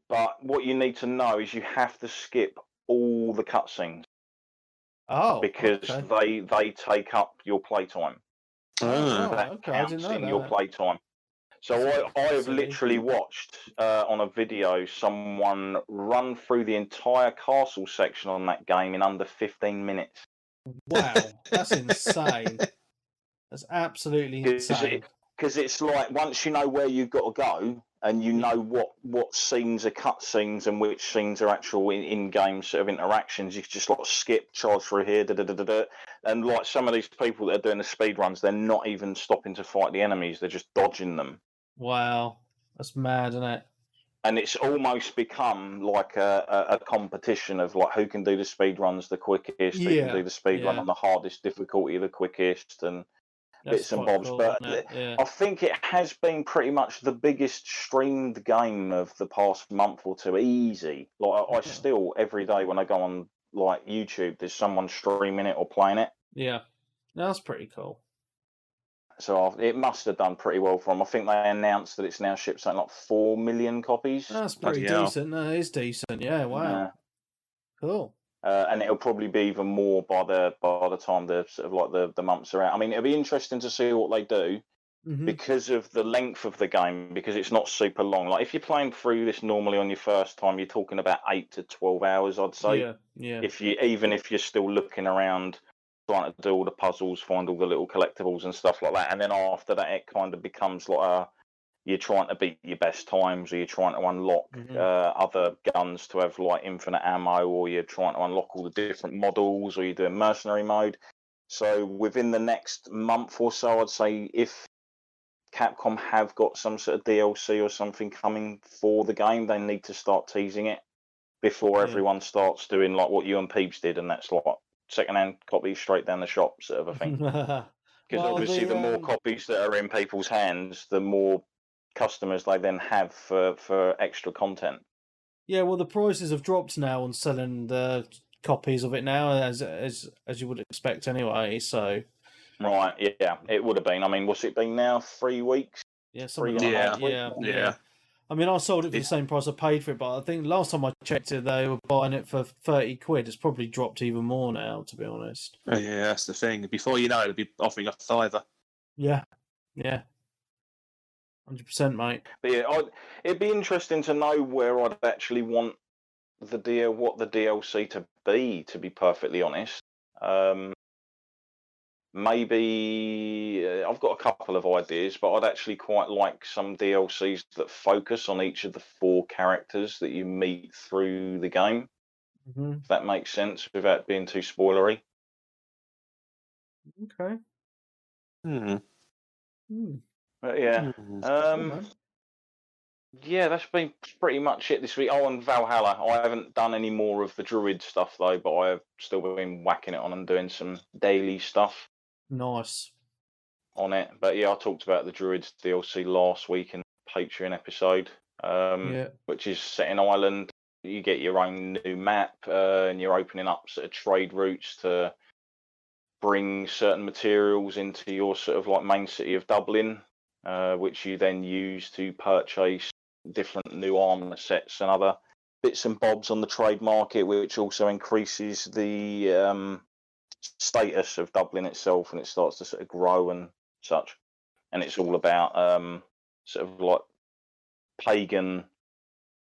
But what you need to know is you have to skip all the cutscenes. Oh, because they take up your playtime. That counts in your playtime. So I have literally watched on a video someone run through the entire castle section on that game in under 15 minutes. Wow, that's insane. That's absolutely insane. Because it's like once you know where you've got to go and you know what scenes are cutscenes and which scenes are actual in-game sort of interactions, you can just like skip, charge through here, and like some of these people that are doing the speed runs, they're not even stopping to fight the enemies; they're just dodging them. Wow, that's mad, isn't it? And it's almost become like a competition of like who can do the speed runs the quickest, who can do the speed run on the hardest difficulty the quickest, and bits and bobs. Cool, but I think it has been pretty much the biggest streamed game of the past month or two. Easy. Like I still every day when I go on like YouTube, there's someone streaming it or playing it. Yeah, that's pretty cool. So it must have done pretty well for them. I think they announced that it's now shipped something like 4 million copies. That's pretty decent. No, it is decent. Yeah, wow. Cool. And it'll probably be even more by the time the sort of like the months are out. I mean, it'll be interesting to see what they do because of the length of the game, because it's not super long. Like if you're playing through this normally on your first time, you're talking about 8 to 12 hours, I'd say. Yeah. If you're still looking around, trying to do all the puzzles, find all the little collectibles and stuff like that, and then after that, it kind of becomes like you're trying to beat your best times, or you're trying to unlock other guns to have like infinite ammo, or you're trying to unlock all the different models, or you're doing mercenary mode. So within the next month or so, I'd say if Capcom have got some sort of DLC or something coming for the game, they need to start teasing it before everyone starts doing like what you and Peeps did, and that's like second-hand copies straight down the shop sort of a thing. Because obviously, the more copies that are in people's hands, the more customers they then have for extra content. Yeah, well, the prices have dropped now on selling the copies of it now, as you would expect anyway. So, right, yeah, it would have been. I mean, what's it been now? 3 weeks? Yeah, something like that. weeks? Yeah. I mean, I sold it for the same price I paid for it, but I think last time I checked it, they were buying it for 30 quid. It's probably dropped even more now, to be honest. Yeah, that's the thing. Before you know it, they'll be offering a fiver. Yeah. 100%, mate. But yeah, it'd be interesting to know where I'd actually want what the DLC to be perfectly honest. Maybe I've got a couple of ideas, but I'd actually quite like some DLCs that focus on each of the 4 characters that you meet through the game. Mm-hmm. If that makes sense without being too spoilery. Okay. But yeah. Yeah, that's been pretty much it this week. Oh, and Valhalla. I haven't done any more of the Druid stuff though, but I have still been whacking it on and doing some daily stuff. Nice. On it. But yeah, I talked about the Druids DLC last week in the Patreon episode, which is set in Ireland. You get your own new map, and you're opening up sort of trade routes to bring certain materials into your sort of like main city of Dublin, which you then use to purchase different new armor sets and other bits and bobs on the trade market, which also increases the status of Dublin itself, and it starts to sort of grow and such. And it's all about sort of like pagan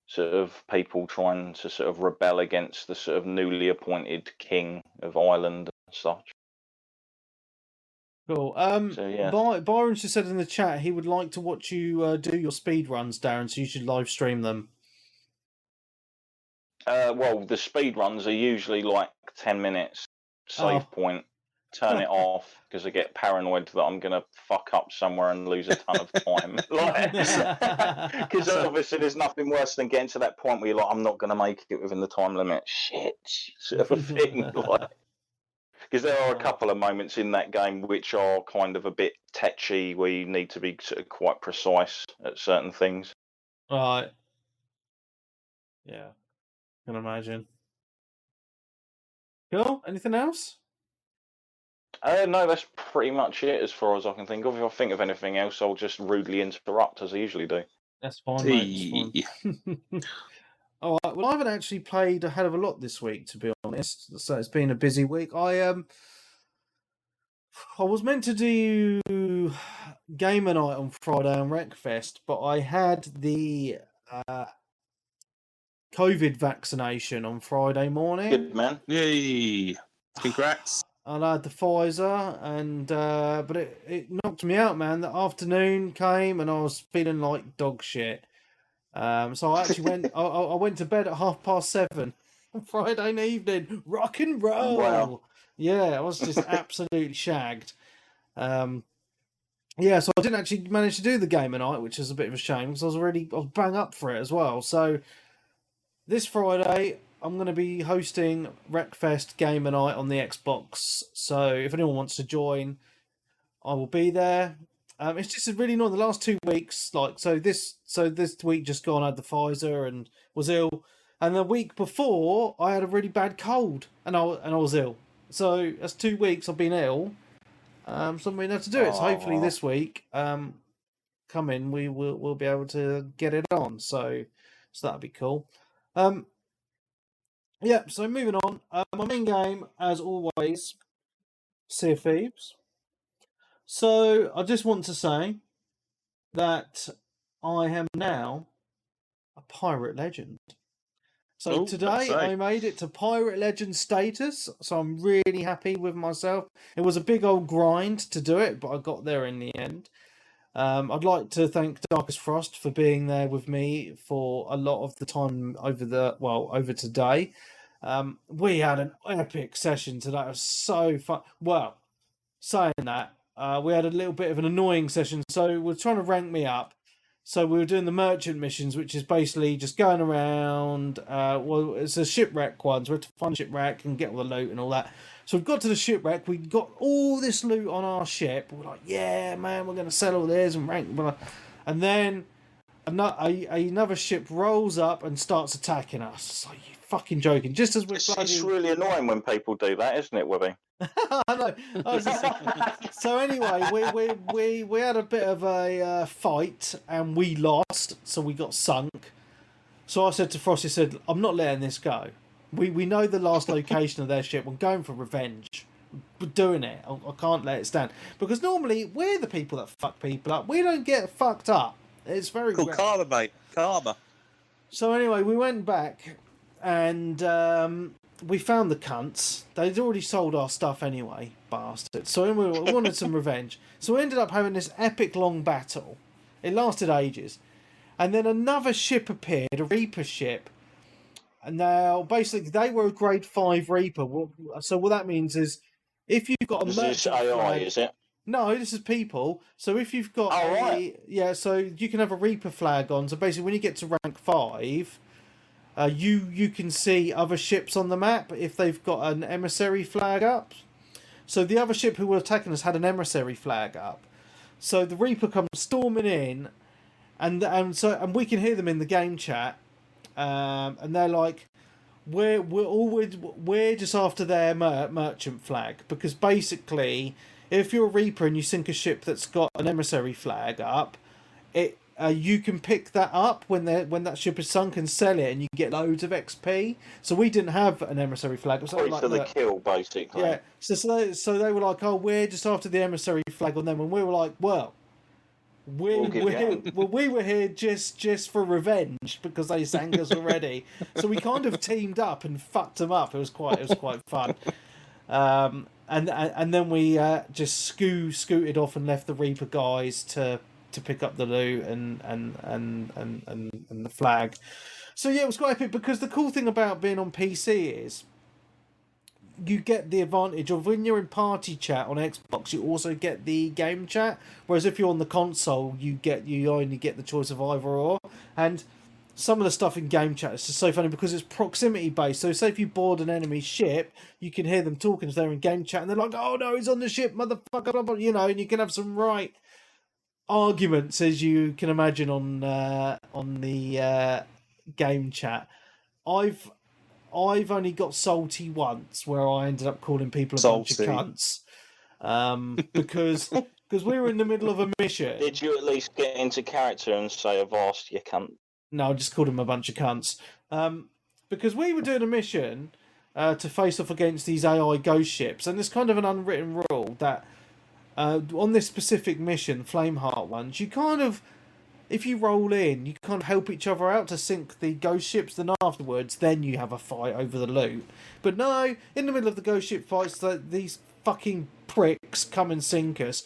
sort of people trying to sort of rebel against the sort of newly appointed king of Ireland and such. Cool. So, yeah. Byron just said in the chat he would like to watch you do your speed runs, Darren, so you should live stream them. Well, the speed runs are usually like 10 minutes, save point, turn it off, because I get paranoid that I'm going to fuck up somewhere and lose a ton of time. Because obviously there's nothing worse than getting to that point where you're like, I'm not going to make it within the time limit. Shit, sort of a thing. Because there are a couple of moments in that game which are kind of a bit tetchy, where you need to be sort of quite precise at certain things. Right. Yeah. Can imagine. Cool. Anything else? No, that's pretty much it as far as I can think of. If I think of anything else, I'll just rudely interrupt as I usually do. That's fine, mate. That's fine. All right. Well, I haven't actually played a hell of a lot this week, to be honest. So it's been a busy week. I was meant to do Gamer Night on Friday on Wreckfest, but I had the COVID vaccination on Friday morning. Good man. Yay! Congrats. And I had the Pfizer, and but it knocked me out, man. The afternoon came, and I was feeling like dog shit. So I actually went. I went to bed at 7:30 on Friday evening. Rock and roll. Wow. Yeah, I was just absolutely shagged. Yeah, so I didn't actually manage to do the game tonight, which is a bit of a shame because I was bang up for it as well. So this Friday, I'm going to be hosting Wreckfest Gamer Night on the Xbox. So if anyone wants to join, I will be there. It's just really annoying. The last 2 weeks, this week just gone, I had the Pfizer and was ill, and the week before I had a really bad cold and I was ill. So that's 2 weeks I've been ill. So I'm going to have to do it. So hopefully this week, we'll be able to get it on. So that'd be cool. Yeah. So moving on, my main game, as always, Sea of Thieves. So I just want to say that I am now a pirate legend. So today I made it to pirate legend status, so I'm really happy with myself. It was a big old grind to do it, but I got there in the end. I'd like to thank Darkest Frost for being there with me for a lot of the time over today. We had an epic session today. It was so fun. Well, saying that, we had a little bit of an annoying session. So we're trying to rank me up. So we were doing the merchant missions, which is basically just going around. It's a shipwreck one, so we have to find a shipwreck and get all the loot and all that. So we've got to the shipwreck. We got all this loot on our ship. We're like, yeah, man, we're going to sell all this and rank. Blah. And then another ship rolls up and starts attacking us. It's like, you fucking joking. Just as we're It's really annoying when people do that, isn't it, Webby? I know. So anyway, we had a bit of a fight and we lost, so we got sunk. So I said to Frosty, I'm not letting this go. We know the last location of their ship. We're going for revenge. We're doing it. I can't let it stand. Because normally we're the people that fuck people up. We don't get fucked up. It's very Called karma, mate. Karma. So anyway, we went back and we found the cunts. They'd already sold our stuff anyway, bastards. So we wanted some revenge. So we ended up having this epic long battle. It lasted ages. And then another ship appeared, a Reaper ship. And now, basically, they were a grade 5 Reaper. So what that means is, if you've got a merchant Is this AI, flag, is it? no, this is people. So if you've got right. yeah, so you can have a Reaper flag on. So basically, when you get to rank 5, you can see other ships on the map if they've got an emissary flag up. So the other ship who were attacking us had an emissary flag up. So the Reaper comes storming in, and we can hear them in the game chat. And they're like, we're just after their merchant flag, because basically, if you're a Reaper and you sink a ship that's got an emissary flag up, you can pick that up when that ship is sunk and sell it, and you get loads of XP. So we didn't have an emissary flag. It was Probably like for the kill, basically. Yeah. So they were like, oh, we're just after the emissary flag on them, and we were like, well. We were here just for revenge because they sang us already. So we kind of teamed up and fucked them up. It was quite fun. And then we just scooted off and left the Reaper guys to pick up the loot and the flag. So yeah, it was quite epic, because the cool thing about being on PC is you get the advantage of, when you're in party chat on Xbox, you also get the game chat, whereas if you're on the console, you only get the choice of either or. And some of the stuff in game chat is just so funny because it's proximity based. So say if you board an enemy ship, you can hear them talking as they're in game chat, and they're like, oh no, he's on the ship, motherfucker, blah, blah, and you can have some right arguments, as you can imagine, on the game chat. I've only got salty once, where I ended up calling people a bunch of cunts, because we were in the middle of a mission. Did you at least get into character and say, "Avast, you cunt"? No, I just called him a bunch of cunts, because we were doing a mission to face off against these AI ghost ships, and there's kind of an unwritten rule that on this specific mission, Flameheart ones, you kind of, if you roll in, you can't help each other out to sink the ghost ships, then afterwards, then you have a fight over the loot. But no, in the middle of the ghost ship fights, these fucking pricks come and sink us.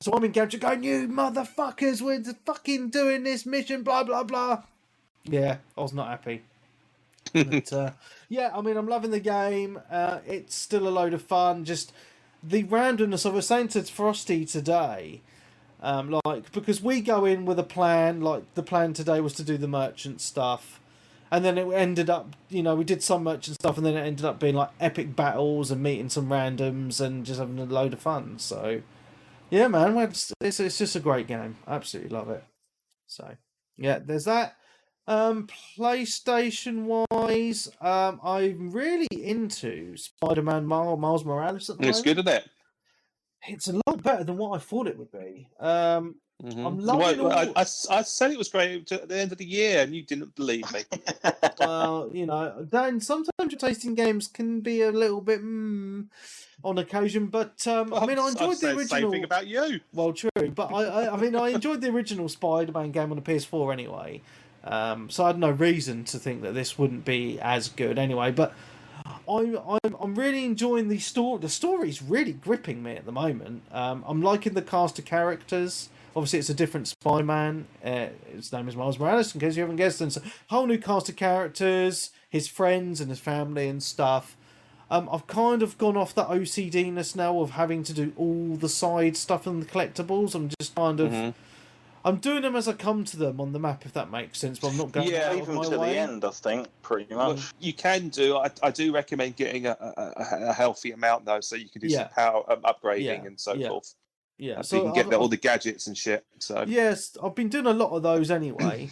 So I'm in game going, you motherfuckers, we're fucking doing this mission, blah, blah, blah. Yeah, I was not happy. But, yeah, I mean, I'm loving the game. It's still a load of fun. Just the randomness. I was saying to Frosty today, because we go in with a plan, like the plan today was to do the merchant stuff, and then it ended up, we did some merchant stuff, and then it ended up being like epic battles and meeting some randoms and just having a load of fun. So yeah, man, it's just a great game. I absolutely love it. So yeah, there's that. PlayStation wise, I'm really into Spider-Man Miles Morales at the moment. It's good, isn't it? It's a lot better than what I thought it would be. I'm loving I said it was great at the end of the year, and you didn't believe me. Well, Dan, sometimes your tasting games can be a little bit on occasion, but I mean, I enjoyed the original. Same thing about you. Well, true, but I mean, I enjoyed the original Spider-Man game on the PS4 anyway. So I had no reason to think that this wouldn't be as good anyway. But I'm really enjoying the story. The story's really gripping me at the moment. I'm liking the cast of characters. Obviously, it's a different Spider-Man. His name is Miles Morales, in case you haven't guessed. And so, whole new cast of characters, his friends and his family and stuff. I've kind of gone off the OCD-ness now of having to do all the side stuff and the collectibles. I'm just kind of... I'm doing them as I come to them on the map, if that makes sense. But I'm not going out Leave of them my to way. the end, I think, pretty much. You can do. I do recommend getting a healthy amount though, so you can do some power upgrading and so forth. Yeah, so you can get all the gadgets and shit. So yes, I've been doing a lot of those anyway.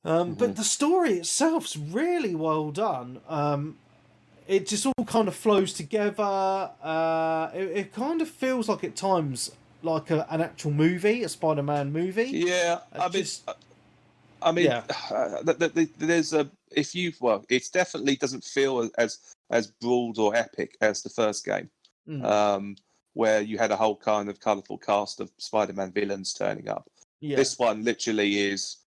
But the story itself's really well done. It just all kind of flows together. It kind of feels like at times like an actual movie, a Spider-Man movie. Yeah, there's a it definitely doesn't feel as broad or epic as the first game, where you had a whole kind of colourful cast of Spider-Man villains turning up. Yeah. This one literally is,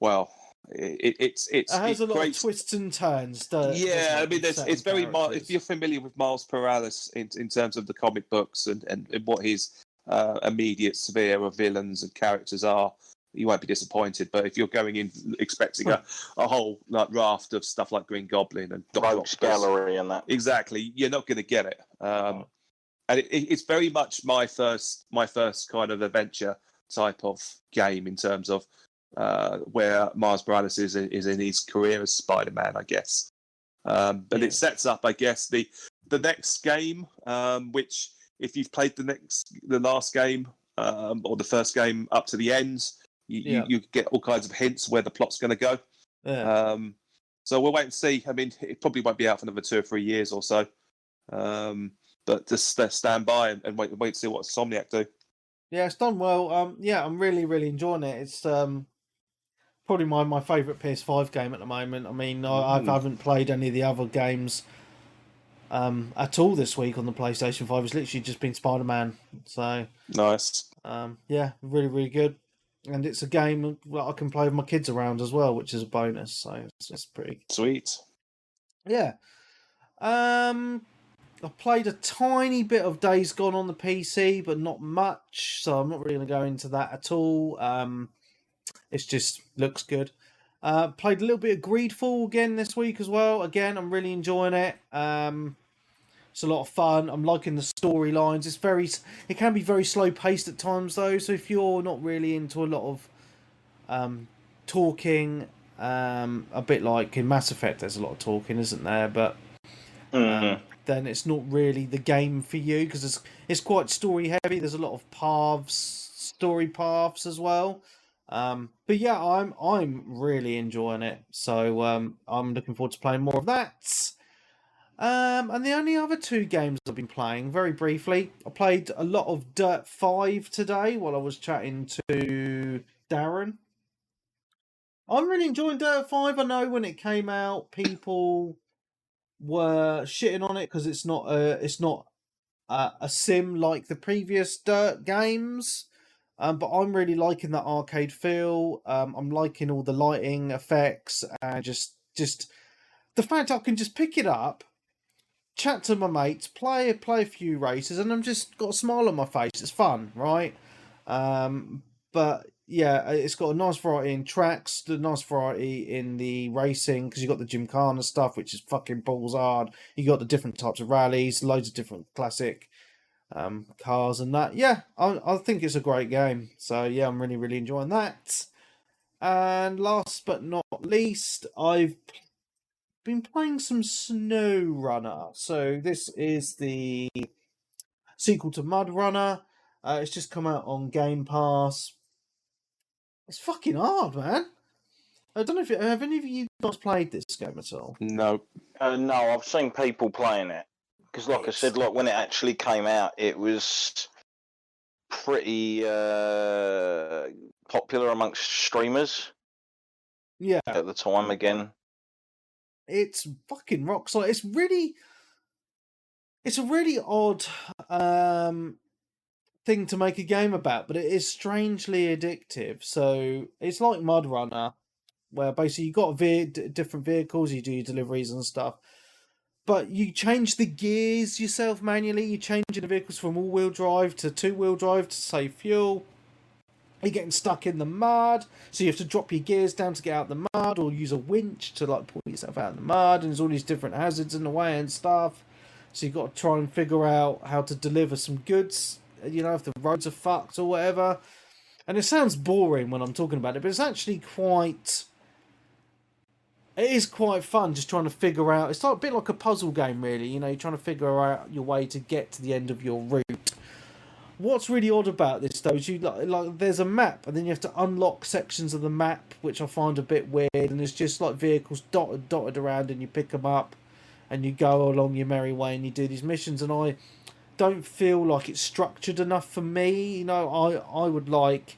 well, it has a lot great of twists and turns. Yeah, I mean, it's very if you're familiar with Miles Morales in terms of the comic books and what his immediate sphere of villains and characters are, you won't be disappointed. But if you're going in expecting a whole raft of stuff like Green Goblin and Rogues Gallery and that, exactly, you're not going to get it. And it's very much my first kind of adventure type of game in terms of where Miles Morales is in his career as Spider-Man, I guess. But it sets up, I guess, the next game, which if you've played the last game or the first game up to the end, you get all kinds of hints where the plot's going to go. Yeah. So we'll wait and see. I mean, it probably won't be out for another 2 or 3 years or so. But just stand by and wait to see what Insomniac do. Yeah, it's done well. I'm really, really enjoying it. It's probably my favourite PS5 game at the moment. I mean, I haven't played any of the other games at all this week on the PlayStation 5. It's literally just been Spider-Man. So nice. Yeah, really, really good. And it's a game that I can play with my kids around as well, which is a bonus. So it's pretty sweet. Yeah. I played a tiny bit of Days Gone on the PC, but not much. So I'm not really going to go into that at all. It just looks good. Played a little bit of Greedfall again this week as well. Again, I'm really enjoying it. It's a lot of fun. I'm liking the storylines. It can be very slow paced at times though. So if you're not really into a lot of talking, a bit like in Mass Effect, there's a lot of talking, isn't there? But then it's not really the game for you because it's quite story heavy. There's a lot of story paths as well. But yeah, I'm really enjoying it. So I'm looking forward to playing more of that. And the only other 2 games I've been playing, very briefly, I played a lot of Dirt 5 today while I was chatting to Darren. I'm really enjoying Dirt 5. I know when it came out, people were shitting on it because it's not a sim like the previous Dirt games. But I'm really liking that arcade feel. I'm liking all the lighting effects and just the fact I can just pick it up, chat to my mates, play a few races, and I'm just got a smile on my face. It's fun, right? But yeah, it's got a nice variety in tracks, a nice variety in the racing because you got the Gymkhana stuff, which is fucking balls hard. You got the different types of rallies, loads of different classic cars and that. Yeah, I think it's a great game. So yeah, I'm really, really enjoying that. And last but not least, I've been playing some Snow Runner. So this is the sequel to Mud Runner. It's just come out on Game Pass. It's fucking hard, man. I don't know if have any of you guys played this game at all? No. No, I've seen people playing it. Because like I said, like when it actually came out, it was pretty popular amongst streamers. Yeah. At the time again. It's fucking rock solid. It's a really odd thing to make a game about, but it is strangely addictive. So it's like Mud Runner, where basically you've got different vehicles, you do your deliveries and stuff, but you change the gears yourself manually. You change the vehicles from all-wheel drive to two-wheel drive to save fuel. You're getting stuck in the mud, so you have to drop your gears down to get out the mud, or use a winch to like pull yourself out of the mud, and there's all these different hazards in the way and stuff. So you've got to try and figure out how to deliver some goods, if the roads are fucked or whatever. And it sounds boring when I'm talking about it, but it's actually quite... It is quite fun just trying to figure out... It's like a bit like a puzzle game, really. You know, you're trying to figure out your way to get to the end of your route. What's really odd about this, though, is there's a map, and then you have to unlock sections of the map, which I find a bit weird, and it's just like vehicles dotted around, and you pick them up, and you go along your merry way, and you do these missions, and I don't feel like it's structured enough for me. You know, I would like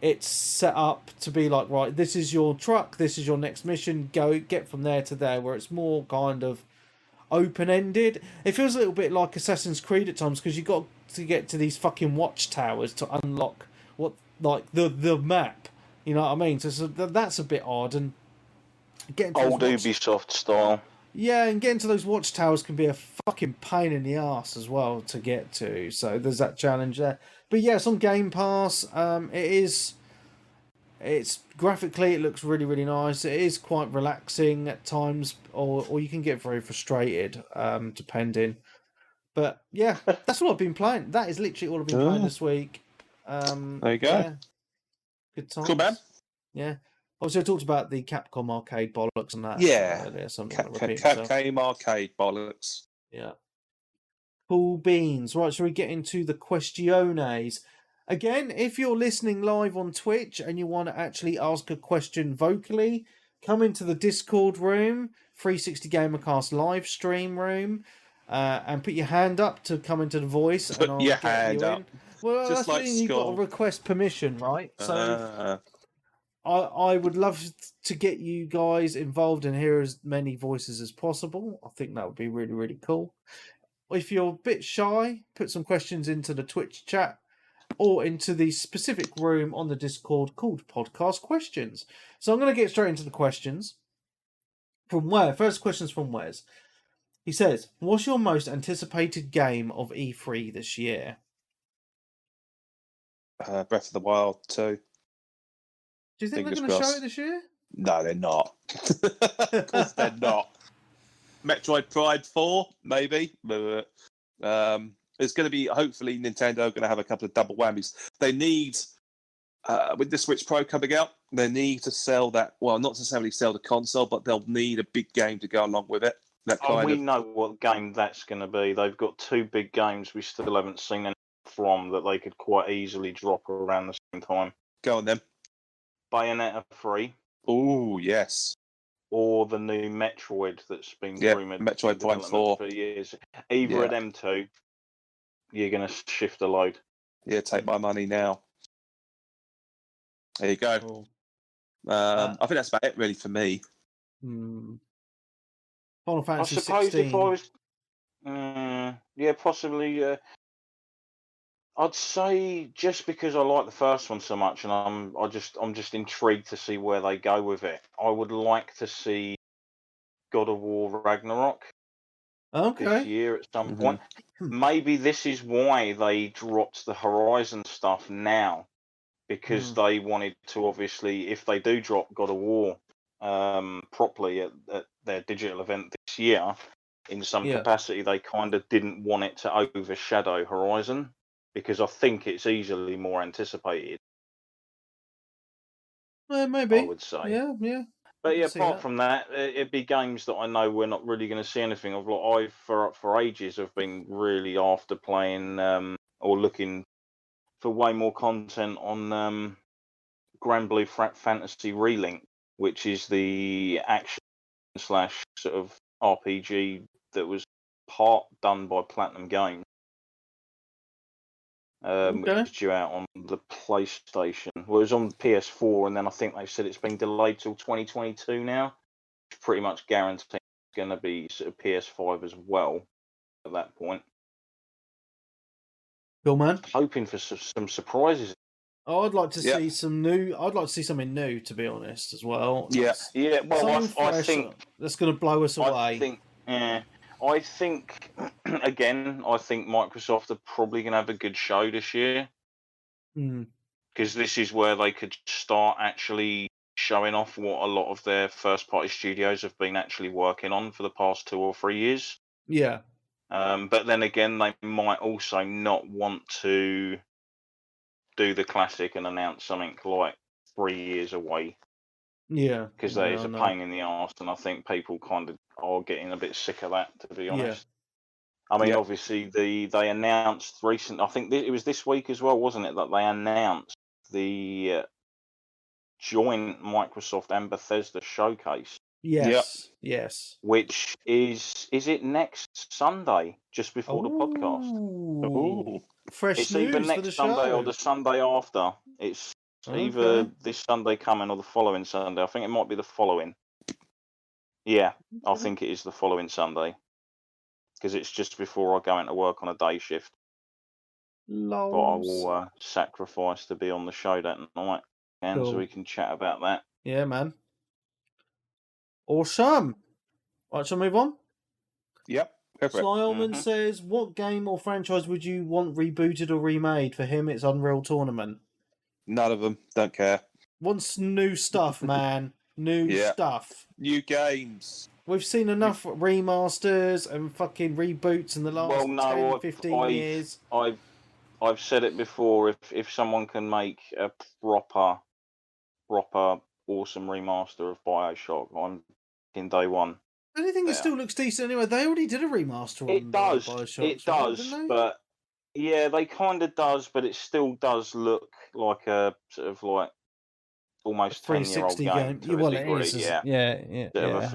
it's set up to be like, right, this is your truck, this is your next mission, go get from there to there, where it's more kind of open-ended. It feels a little bit like Assassin's Creed at times, because you got to get to these fucking watchtowers to unlock the map. You know what I mean? So that's a bit odd. And getting to old Ubisoft style. Yeah, and getting to those watchtowers can be a fucking pain in the ass as well to get to. So there's that challenge there. But yeah, it's on Game Pass. It's graphically, it looks really, really nice. It is quite relaxing at times, or you can get very frustrated, depending. But yeah, that's what I've been playing. That is literally all I've been playing this week. There you go. Yeah. Good times. Cool, man. Yeah. Obviously, I talked about the Capcom arcade bollocks and that. Yeah. Earlier, so Capcom arcade bollocks. Yeah. Cool beans. Right, so we get into the questiones. Again, if you're listening live on Twitch and you want to actually ask a question vocally, come into the Discord room, 360 Gamercast live stream room, and put your hand up to come into the voice. Put and I'll your get hand you up. in. Well, Just that's like you've got to Skull. request permission, right? So I would love to get you guys involved and hear as many voices as possible. I think that would be really, really cool. If you're a bit shy, put some questions into the Twitch chat or into the specific room on the Discord called Podcast Questions. So I'm going to get straight into the questions. From where? First question's from Wes. He says, what's your most anticipated game of E3 this year? Breath of the Wild 2. Do you think Fingers they're going to show crossed. it this year? No, they're not. Of course they're not. Metroid Prime 4, maybe. But, it's going to be, hopefully, Nintendo are going to have a couple of double whammies. They need, with the Switch Pro coming out, they need to sell that, well, not necessarily sell the console, but they'll need a big game to go along with it. We know what game that's going to be. They've got two big games we still haven't seen anything from that they could quite easily drop around the same time. Go on then. Bayonetta 3. Oh, yes. Or the new Metroid that's been rumoured Metroid Prime 4 for years. Either of them two, you're going to shift a load. Yeah, take my money now. There you go. Cool. I think that's about it, really, for me. Final Fantasy I suppose 16. if I was, possibly. I'd say just because I like the first one so much, and I'm just intrigued to see where they go with it. I would like to see God of War Ragnarok this year at some point. Maybe this is why they dropped the Horizon stuff now, because they wanted to, obviously, if they do drop God of War properly at their digital event this year, in some capacity, they kind of didn't want it to overshadow Horizon, because I think it's easily more anticipated. Maybe. I would say. Yeah. But yeah, apart from that, it'd be games that I know we're not really going to see anything of. Like, for ages, have been really after playing or looking for way more content on Grand Blue Fantasy Relink, which is the action / sort of RPG that was part done by Platinum Games. Which is due out on the PlayStation. Well, it was on PS4, and then I think they said it's been delayed till 2022 now. It's pretty much guaranteed it's going to be sort of PS5 as well at that point. Cool, man. Hoping for some surprises. Oh, I'd like to see some new. I'd like to see something new, to be honest, as well. Yeah. Well, I think that's going to blow us away. I think, again, Microsoft are probably going to have a good show this year. Because this is where they could start actually showing off what a lot of their first-party studios have been actually working on for the past 2 or 3 years. Yeah. But then again, they might also not want to do the classic and announce something like 3 years away. Yeah. Because that is a pain in the arse, and I think people kind of are getting a bit sick of that, to be honest. I mean, obviously, they announced recent. I think it was this week as well, wasn't it? That they announced the joint Microsoft and Bethesda showcase. Yes. Yes. Which is it next Sunday, just before the podcast? Ooh. Fresh it's news either for next the Sunday show. or the Sunday after. It's either this Sunday coming or the following Sunday. I think it might be the following. Yeah, I think it is the following Sunday. Because it's just before I go into work on a day shift. Lols. But I will sacrifice to be on the show that night, and so we can chat about that. Yeah, man. Awesome. Right, shall I move on? Yep. Sly Ullman says, what game or franchise would you want rebooted or remade? For him, it's Unreal Tournament. None of them. Don't care. Wants new stuff, man. New stuff. New games. We've seen enough remasters and fucking reboots in the last 10, 15 years. I've said it before. If someone can make a proper awesome remaster of BioShock, I'm in day one. I don't think it still looks decent anyway. They already did a remaster on BioShock. It does, but yeah, they kind of does, but it still does look like a sort of like almost 10-year-old game. Well, it is. Yeah.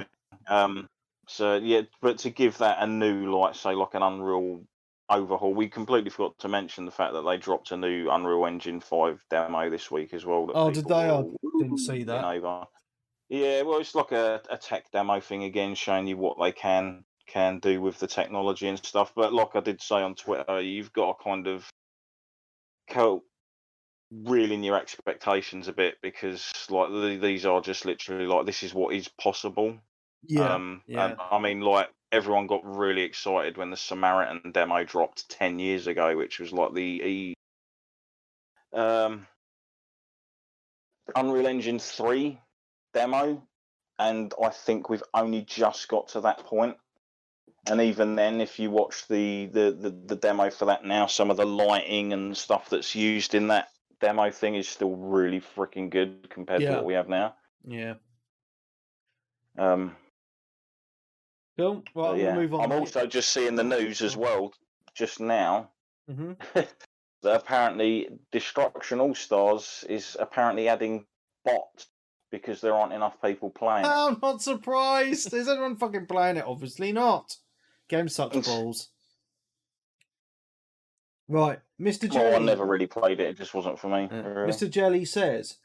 So yeah, but to give that a new, like say, like an Unreal overhaul, we completely forgot to mention the fact that they dropped a new Unreal Engine 5 demo this week as well. Did they? I didn't see that. Over. Yeah, well, it's like a tech demo thing again, showing you what they can do with the technology and stuff. But like I did say on Twitter, you've got to kind of reel in your expectations a bit, because like these are just literally like, this is what is possible. And I mean, like, everyone got really excited when the Samaritan demo dropped 10 years ago, which was like the Unreal Engine 3 demo, and I think we've only just got to that point. And even then, if you watch the demo for that now, some of the lighting and stuff that's used in that demo thing is still really freaking good compared to what we have now. Yeah. Cool. Well, we'll move on. I'm also just seeing the news as well just now. That apparently Destruction All Stars is apparently adding bots because there aren't enough people playing it. I'm not surprised. Is anyone fucking playing it? Obviously not. Game sucks balls. Right, Mr. Jelly. Well, I never really played it. It just wasn't for me. Really. Mr. Jelly says,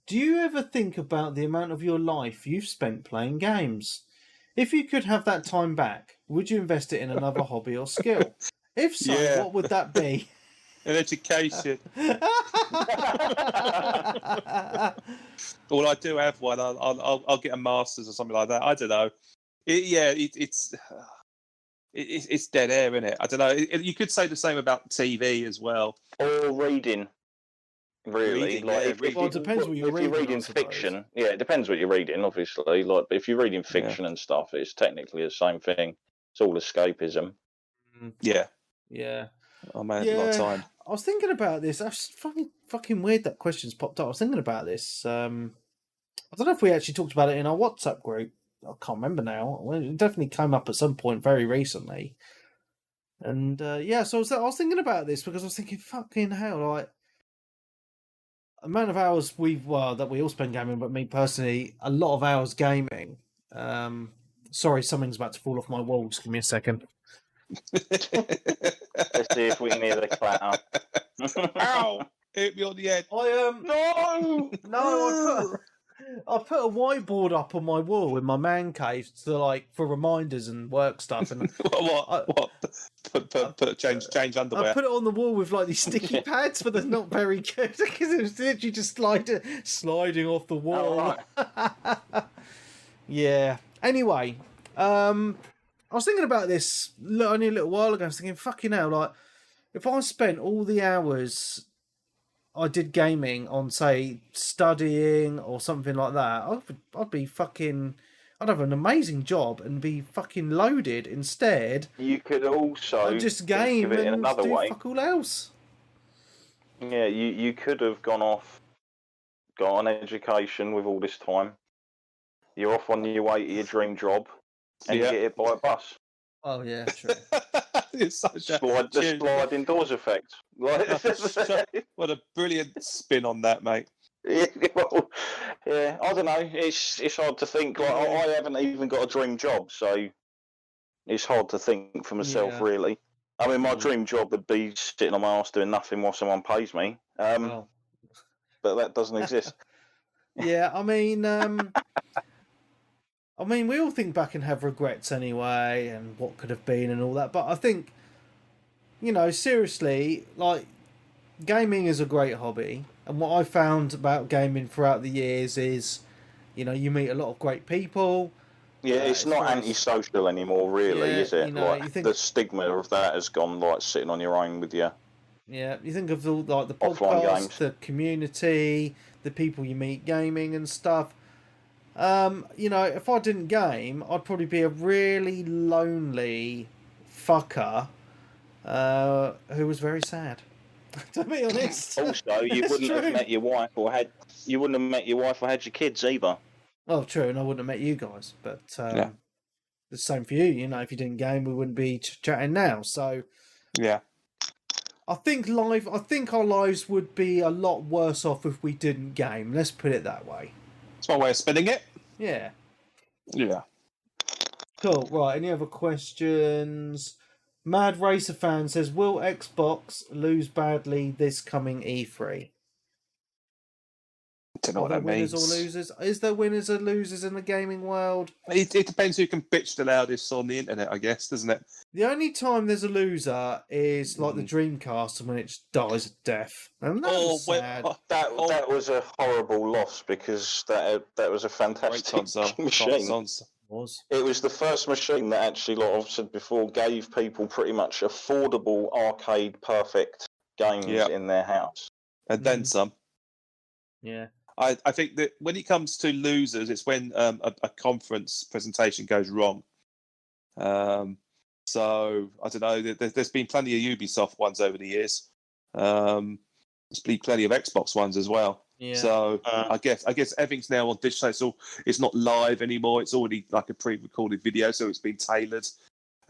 do you ever think about the amount of your life you've spent playing games? If you could have that time back, would you invest it in another hobby or skill? If so, what would that be? An education. Well, I do have one. I'll get a master's or something like that. I don't know. It's dead air, isn't it? I don't know. You could say the same about TV as well. Or reading. Really, it depends what you're reading. If you're reading fiction, it depends what you're reading. Obviously, like if you're reading fiction and stuff, it's technically the same thing. It's all escapism. Yeah. I made a lot of time. I was thinking about this. That's fucking weird that question's popped up. I was thinking about this. I don't know if we actually talked about it in our WhatsApp group. I can't remember now. It definitely came up at some point very recently. And so I was thinking about this because I was thinking, fucking hell, like, amount of hours that we all spend gaming, but me personally, a lot of hours gaming. Sorry, something's about to fall off my wall. Just give me a second. Let's see if we can hear the clatter. Ow! Hit me on the head. I put a whiteboard up on my wall in my man cave for reminders and work stuff. And what? Put change underwear. I put it on the wall with like these sticky pads, but they're not very good because it was literally just sliding off the wall. Oh, right. Yeah. Anyway, I was thinking about this only a little while ago. I was thinking, fucking hell, like, if I spent all the hours I did gaming on, say, studying or something like that, I'd be fucking... I'd have an amazing job and be fucking loaded instead. You could also just game it in and another do way. fuck all else. Yeah, you could have gone off, got an education with all this time. You're off on your way to your dream job, and you get hit by a bus. Oh yeah, true. It's such The sliding doors effect. what a brilliant spin on that, mate. Yeah, well, yeah, I don't know. It's hard to think. Like I haven't even got a dream job, so it's hard to think for myself, really. I mean, my dream job would be sitting on my ass doing nothing while someone pays me. But that doesn't exist. Yeah, I mean, we all think back and have regrets anyway, and what could have been and all that. But I think, seriously, like, gaming is a great hobby. And what I found about gaming throughout the years is, you meet a lot of great people. Yeah, it's not antisocial anymore, really, is it? The stigma of that has gone, like sitting on your own with you. Yeah, you think of the podcast, the community, the people you meet gaming and stuff. If I didn't game, I'd probably be a really lonely fucker who was very sad. To be honest. Also, you wouldn't have met your wife or had your kids either. Oh, true, and I wouldn't have met you guys. But the same for you. If you didn't game, we wouldn't be chatting now. So yeah, I think our lives would be a lot worse off if we didn't game. Let's put it that way. That's my way of spinning it. Yeah. Yeah. Cool. Right. Any other questions? Mad Racer fan says, will Xbox lose badly this coming E3? Don't know what that means. Winners or losers? Is there winners or losers in the gaming world? It depends who can bitch the loudest on the internet, I guess, doesn't it? The only time there's a loser is like the Dreamcast, and when it just dies a death. And that was sad. That was a horrible loss because that was a fantastic machine. It was the first machine that actually, like I've said before, gave people pretty much affordable, arcade perfect games in their house. And then some. Yeah. I think that when it comes to losers, it's when a conference presentation goes wrong. So, I don't know, there's been plenty of Ubisoft ones over the years. There's been plenty of Xbox ones as well. Yeah. So I guess everything's now on digital. It's not live anymore. It's already like a pre-recorded video, so it's been tailored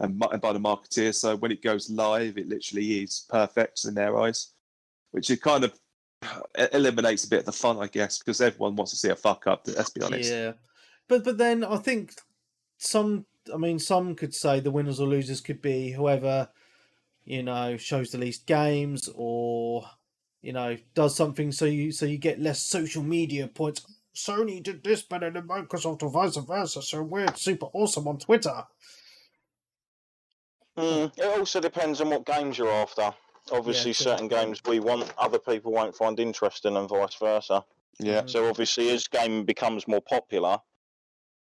and by the marketeer. So when it goes live, it literally is perfect in their eyes, which it kind of eliminates a bit of the fun, I guess, because everyone wants to see a fuck up. Let's be honest. Yeah, but then I think some could say the winners or losers could be whoever shows the least games or does something so you get less social media points. Sony did this better than Microsoft or vice versa, so we're super awesome on Twitter. It also depends on what games you're after. Obviously, certain games we want, other people won't find interesting, and vice versa. Yeah. So obviously, as gaming becomes more popular,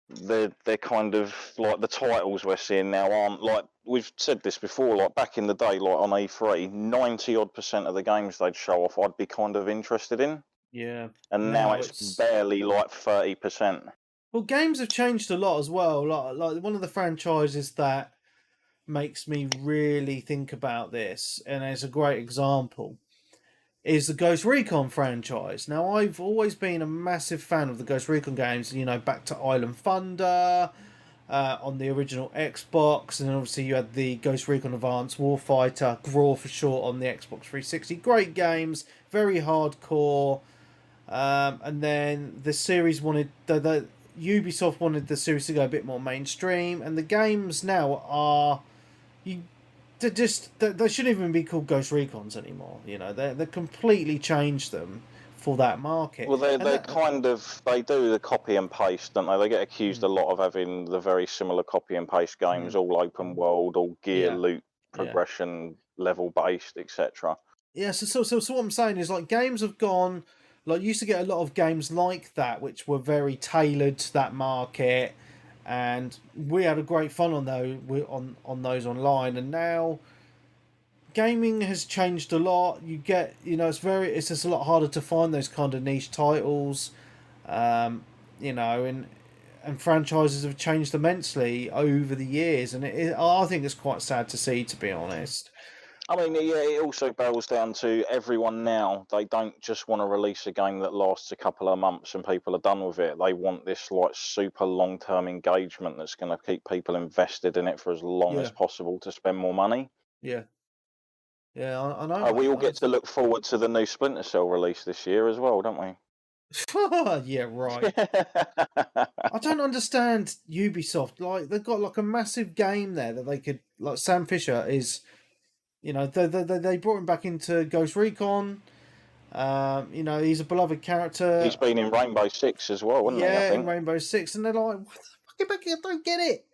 they're kind of like the titles we're seeing now aren't like we've said this before. Like back in the day, like on E3, 90% of the games they'd show off, I'd be kind of interested in. Yeah. And now it's barely like 30%. Well, games have changed a lot as well. Like one of the franchises that makes me really think about this, and it's a great example, is the Ghost Recon franchise. Now, I've always been a massive fan of the Ghost Recon games, back to Island Thunder, on the original Xbox, and then obviously you had the Ghost Recon Advanced Warfighter, GRAW for short, on the Xbox 360. Great games, very hardcore, and then the series wanted, the Ubisoft wanted the series to go a bit more mainstream, and the games now are... they shouldn't even be called Ghost Recons anymore. They completely changed them for that market. Well, they do the copy and paste, don't they? They get accused a lot of having the very similar copy and paste games, all open world, all gear loot progression level based, etc. Yeah. So what I'm saying is, like, games have gone. Like, you used to get a lot of games like that, which were very tailored to that market. And we had a great fun on those online, and now gaming has changed a lot. You get, it's just a lot harder to find those kind of niche titles, and franchises have changed immensely over the years, and I think it's quite sad to see, to be honest. I mean, yeah, it also boils down to everyone now. They don't just want to release a game that lasts a couple of months and people are done with it. They want this like super long-term engagement that's going to keep people invested in it for as long as possible to spend more money. Yeah. Yeah, I know. We all mate, get to look forward to the new Splinter Cell release this year as well, don't we? yeah, right. I don't understand Ubisoft. Like, they've got like a massive game there that they could, like, Sam Fisher is, you know, they brought him back into Ghost Recon. You know, he's a beloved character. He's been in Rainbow Six as well, hasn't he? I in think. Rainbow Six, and they're like, what the fuck? I don't get it.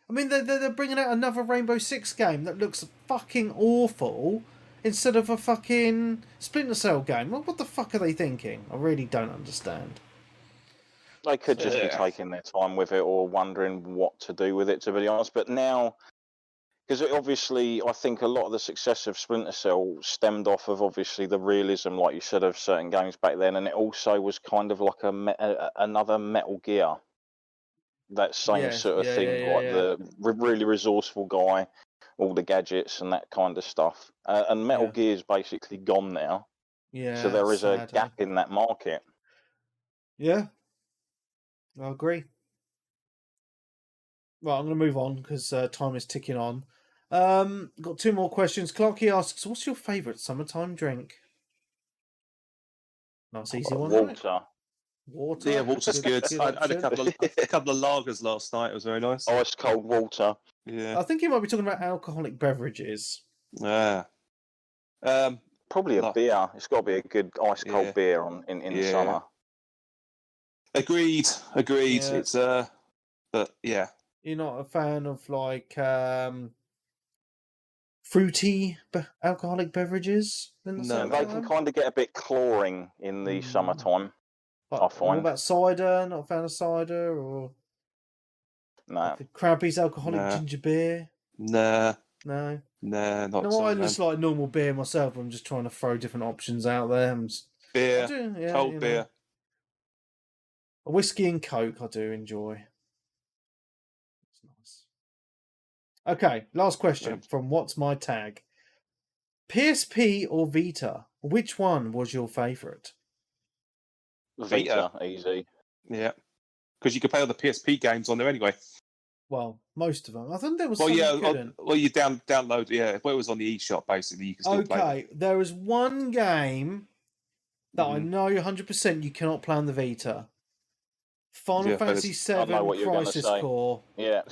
I mean, they're bringing out another Rainbow Six game that looks fucking awful instead of a fucking Splinter Cell game. What the fuck are they thinking? I really don't understand. They could just be taking their time with it or wondering what to do with it, to be honest. But now, because obviously, I think a lot of the success of Splinter Cell stemmed off of obviously the realism, like you said, of certain games back then, and it also was kind of like another Metal Gear. That same sort of thing, the really resourceful guy, all the gadgets and that kind of stuff. And Metal Gear's basically gone now. Yeah. So there is a gap in that market. Yeah. I agree. Right, I'm going to move on because time is ticking on. Got two more questions. Clarky asks, what's your favourite summertime drink? Nice, easy one. Water. Right? Water. Yeah, water's good. I had a couple of lagers last night. It was very nice. Ice cold water. Yeah. I think you might be talking about alcoholic beverages. Yeah. Probably a beer. It's got to be a good ice cold beer in the summer. Agreed. Yeah. It's but yeah. You're not a fan of like fruity alcoholic beverages? No, they can kind of get a bit cloying in the summertime. I find. What about cider? Not a fan of cider, or no. Like Krabby's alcoholic ginger beer? No, not. No, I just like normal beer myself. I'm just trying to throw different options out there. Beer, cold beer. A whiskey and Coke, I do enjoy. It's nice. Okay, last question from What's My Tag? PSP or Vita? Which one was your favourite? Vita, easy. Yeah, because you could play all the PSP games on there anyway. Well, most of them. I think there was some you couldn't. Well, you download. Yeah, well, it was on the eShop basically. You can still play. Okay, there is one game that I know 100% you cannot play on the Vita. Final Fantasy VII Crisis Core. Yeah.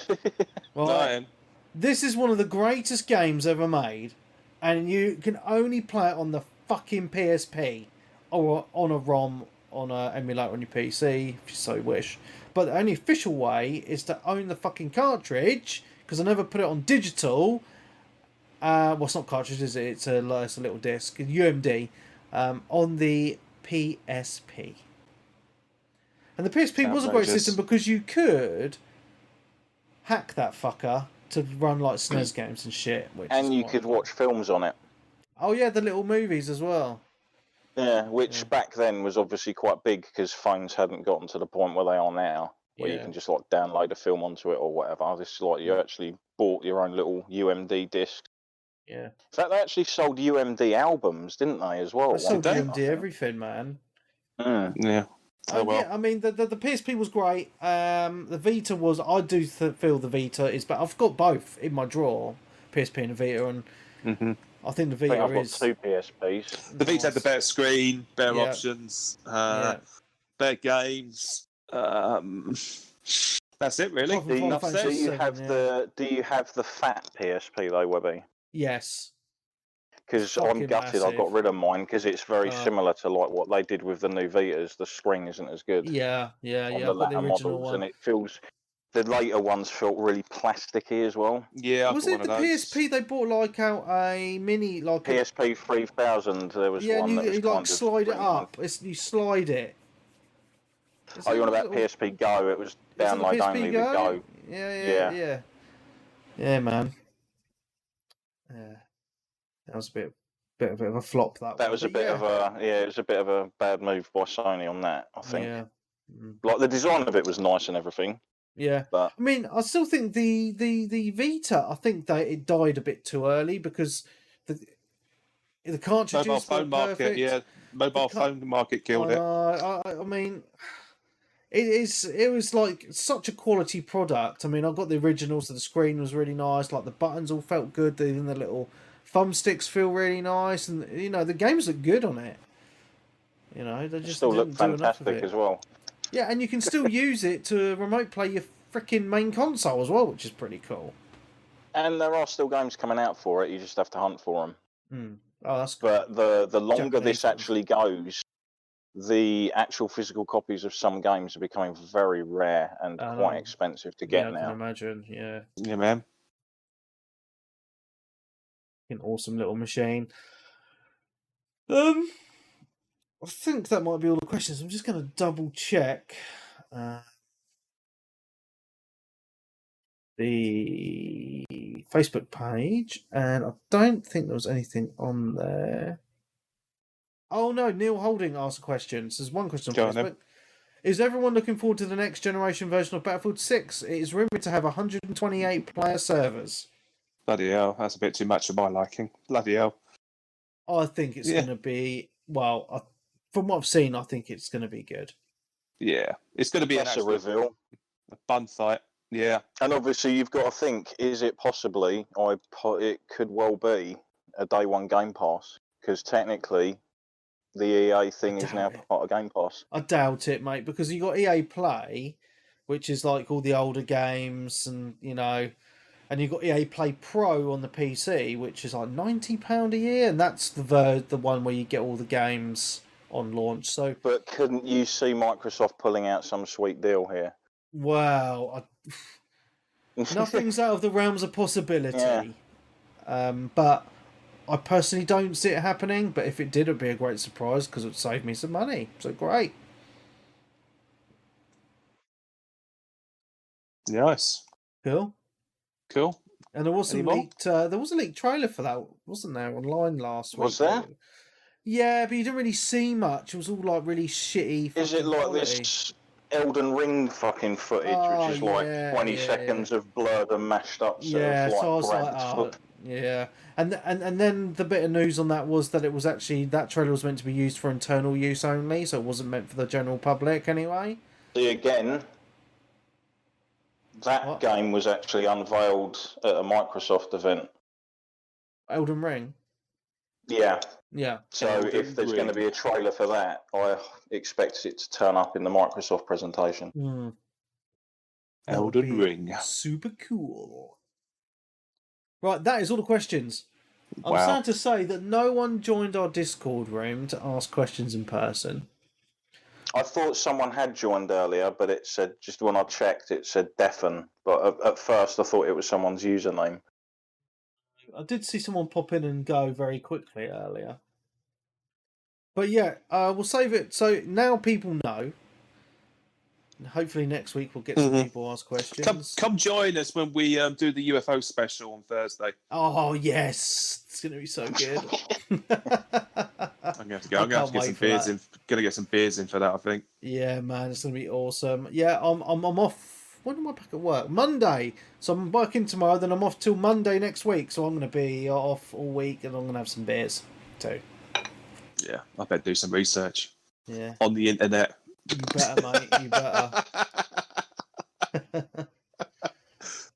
Right. This is one of the greatest games ever made, and you can only play it on the fucking PSP or on a ROM on an emulator on your PC if you so wish. But the only official way is to own the fucking cartridge, because I never put it on digital. Well, it's not cartridge, is it? It's a little disc, UMD, on the PSP. And the PSP was a great system because you could hack that fucker to run like SNES games and shit. And you could watch films on it. Oh yeah, the little movies as well. Yeah, which back then was obviously quite big because phones hadn't gotten to the point where they are now, where you can just like download a film onto it or whatever. This is like you actually bought your own little UMD disc. Yeah. In fact, they actually sold UMD albums, didn't they, as well? They sold UMD everything, man. Yeah. Yeah, I mean, the PSP was great. The Vita was... I do feel the Vita is... But I've got both in my drawer, PSP and the Vita, and I think the Vita I've got two PSPs. The Vita had the better screen, better options, better games. That's it, really. Do you have the fat PSP, though, Webby? Yes. Because I'm gutted I got rid of mine because it's very similar to like what they did with the new Vitas. The screen isn't as good. Yeah. On the latter models, and it feels the later ones felt really plasticky as well. Yeah, was it the PSP they bought like out a mini like PSP 3000? There was one that was you like slide it up. You slide it. You want about PSP Go? It was download only with Go. Yeah, man. Yeah. That was a bit of a flop. That was a bit of a it was a bit of a bad move by Sony on that. I think. Yeah. Like the design of it was nice and everything. Yeah, but I mean, I still think the Vita. I think that it died a bit too early because The cartridges Mobile phone were market, perfect. yeah. Mobile phone market killed it. I mean, it was like such a quality product. I mean, I got the original, so the screen was really nice. Like the buttons all felt good. Even the little thumbsticks feel really nice, and the games look good on it. They just Still look didn't do enough of fantastic it. as well. Yeah, and you can still use it to remote play your freaking main console as well, which is pretty cool. And there are still games coming out for it. You just have to hunt for them. Oh, that's cool. But the longer Japanese this ones. actually goes, the actual physical copies of some games are becoming very rare and quite expensive to get I now. can imagine. Yeah. Yeah, man. An awesome little machine. I think that might be all the questions. I'm just going to double check the Facebook page, and I don't think there was anything on there. Oh no, Neil Holding asked a question. So there's one question on Facebook. Is everyone looking forward to the next generation version of Battlefield 6? It is rumoured to have 128 player servers. Bloody hell, that's a bit too much of my liking. Bloody hell. I think it's going to be, from what I've seen, I think it's going to be good. Yeah, it's going to be a reveal. A fun site, yeah. And obviously you've got to think, is it possibly, it could well be a day one Game Pass, because technically the EA thing is now part of Game Pass. I doubt it, mate, because you got EA Play, which is like all the older games, and and you've got EA Play Pro on the PC, which is like £90 a year, and that's the one where you get all the games on launch. So, but couldn't you see Microsoft pulling out some sweet deal here? Wow, nothing's out of the realms of possibility. Yeah. But I personally don't see it happening. But if it did, it'd be a great surprise because it would save me some money. So great. Nice. Cool. And there was some leaked. There was a leaked trailer for that, wasn't there, online last week? Was there? Yeah, but you didn't really see much. It was all like really shitty. Is it like quality. This Elden Ring fucking footage, which is like 20 seconds of blurred and mashed up? So I was like, yeah. And then the bit of news on that was that it was actually that trailer was meant to be used for internal use only, so it wasn't meant for the general public anyway. See again. That game was actually unveiled at a Microsoft event. Elden Ring? Yeah. Yeah. So if there's going to be a trailer for that, I expect it to turn up in the Microsoft presentation. Elden Ring. Super cool. Right, that is all the questions. I'm sad to say that no one joined our Discord room to ask questions in person. I thought someone had joined earlier, but it said, just when I checked, it said deafen. But at first I thought it was someone's username. I did see someone pop in and go very quickly earlier. But yeah, we'll save it. So now people know. And hopefully next week we'll get some people ask questions. Come join us when we do the UFO special on Thursday. Oh, yes. It's going to be so good. I'm going to have to go. I'm going to have to get some beers in. Going to get some beers in for that, I think. Yeah, man. It's going to be awesome. Yeah, I'm off. When am I back at work? Monday. So I'm working tomorrow, then I'm off till Monday next week. So I'm going to be off all week and I'm going to have some beers too. Yeah, I better do some research. Yeah. On the internet. You better, mate. You better.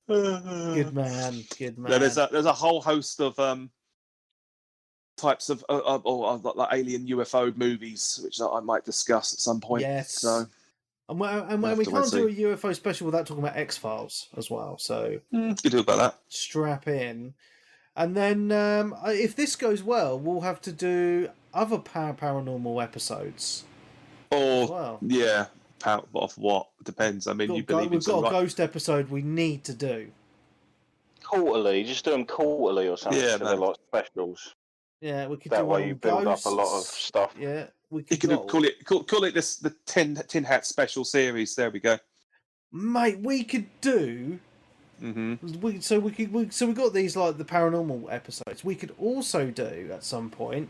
Good man. No, there's a whole host of types of like alien UFO movies, which I might discuss at some point. Yes. So, and we can't do a UFO special without talking about X-Files as well. So you do about that. Strap in. And then if this goes well, we'll have to do other paranormal episodes. Or yeah, of what depends. I mean, we've got a ghost episode we need to do quarterly. Just do them quarterly or something. Yeah, they're like specials. Yeah, we could. That do way you build up a lot of stuff. Yeah, we could. You could call it this the Tin Hat special series. There we go, mate. We could do. Mm-hmm. So we got these like the paranormal episodes. We could also do at some point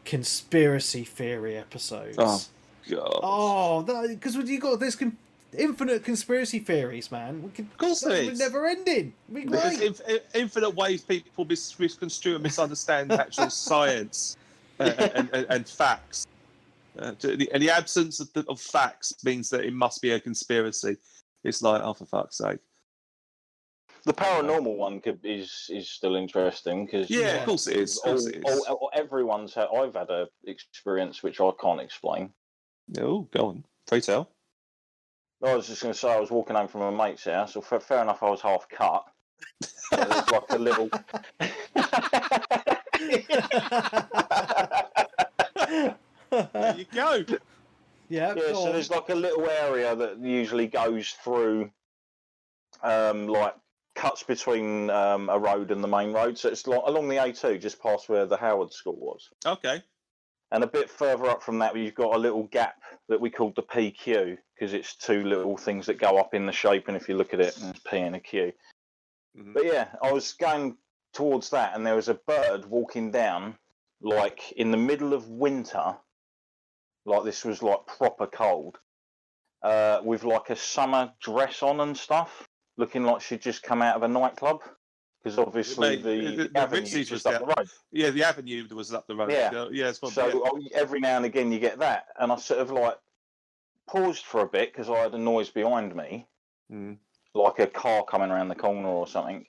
conspiracy theory episodes. Oh God! Oh, because you got this infinite conspiracy theories, man. Of course there is. Never ending. It'd be great. There's infinite ways people misconstrue and misunderstand actual science and facts. And the absence of facts means that it must be a conspiracy. It's like, oh, for fuck's sake. The paranormal one is still interesting because of course it is. Everyone's had. I've had a experience which I can't explain. Oh, go on, pray tell. I was just going to say I was walking home from a mate's house. So fair enough, I was half cut. There's like a little. There you go. Yeah. So there's like a little area that usually goes through, like cuts between a road and the main road. So it's like along the A2, just past where the Howard School was. Okay. And a bit further up from that, you've got a little gap that we called the PQ because it's two little things that go up in the shape, and if you look at it, it's P and a Q. Mm-hmm. But yeah, I was going towards that, and there was a bird walking down, like in the middle of winter, like this was like proper cold, with like a summer dress on and stuff, looking like she'd just come out of a nightclub. Because obviously the avenue was just up the road. Yeah, the avenue was up the road. Yeah. So every now and again you get that, and I sort of like paused for a bit because I had a noise behind me, like a car coming around the corner or something.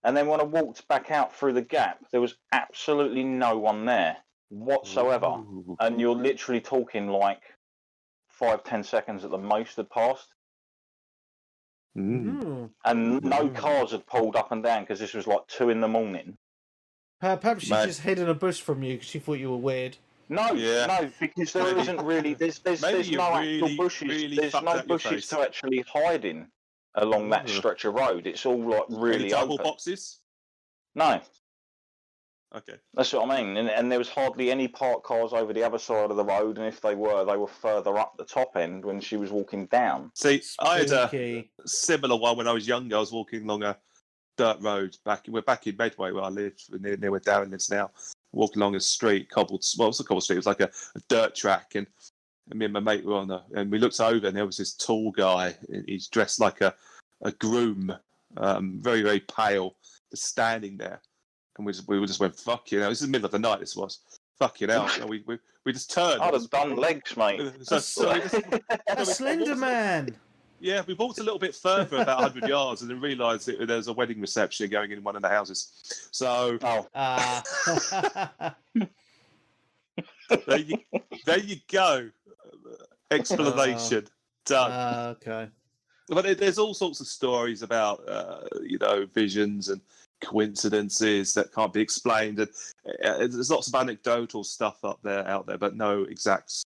And then when I walked back out through the gap, there was absolutely no one there whatsoever. Ooh. And you're literally talking like 5-10 seconds at the most had passed. And no cars had pulled up and down because this was like 2 a.m. Perhaps she just hid in a bush from you because she thought you were weird. No, because there isn't really. There's no actual bushes. There's no bushes to actually hide in along that stretch of road. It's all like really double open. Boxes. No. Okay. That's what I mean. And there was hardly any parked cars over the other side of the road, and if they were further up the top end when she was walking down. See, I had a similar one when I was younger. I was walking along a dirt road we're back in Medway where I lived, near where Darren lives now. Walking along a street, it was a cobbled street. It was like a dirt track, and me and my mate were on and we looked over, and there was this tall guy. He's dressed like a groom, very, very pale, just standing there. And we just went, fuck you know. This is the middle of the night, this was. Fuck you know. And we just turned. I'd have done legs, mate. A slender man. Yeah, we walked a little bit further, about 100 yards, and then realised that there was a wedding reception going in one of the houses. So there you go. Explanation done. Okay. But there's all sorts of stories about visions and coincidences that can't be explained, and there's lots of anecdotal stuff out there, but no exact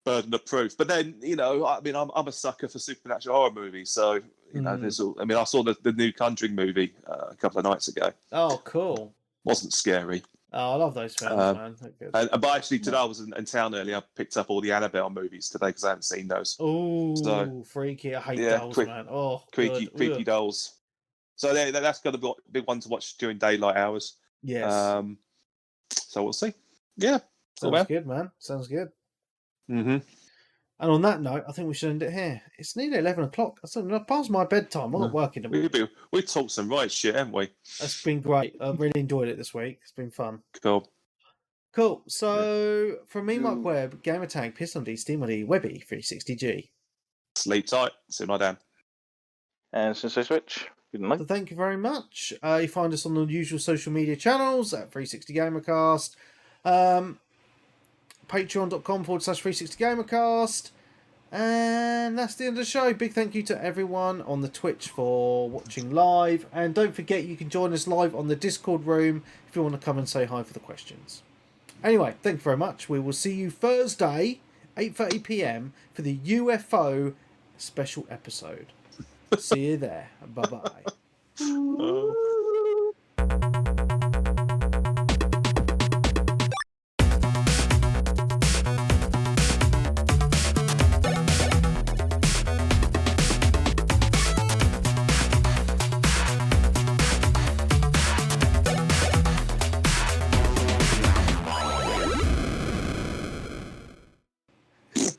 burden of proof. But then, I'm a sucker for supernatural horror movies, so there's all. I mean, I saw the new Conjuring movie a couple of nights ago. Oh, cool! Wasn't scary. Oh, I love those films, man. But actually, today I was in town earlier. I picked up all the Annabelle movies today because I haven't seen those. Oh, freaky! I hate dolls, man. Oh, creaky dolls. So that's got to be a big one to watch during daylight hours. Yes. So we'll see. Yeah. Sounds good, man. Sounds good. Mm-hmm. And on that note, I think we should end it here. It's nearly 11 o'clock. It's past my bedtime. I'm not working. We talked some right shit, haven't we? It's been great. I've really enjoyed it this week. It's been fun. Cool. So, from me, Mark Webb, Gamertag, Piss on D, Steam on D, Webby, 360G. Sleep tight. See my damn. And since I switch, good night. So thank you very much. You find us on the usual social media channels at 360gamercast. Patreon.com/360gamercast. And that's the end of the show. Big thank you to everyone on the Twitch for watching live. And don't forget, you can join us live on the Discord room if you want to come and say hi for the questions. Anyway, thank you very much. We will see you Thursday, 8:30 p.m. for the UFO special episode. See you there. Bye-bye.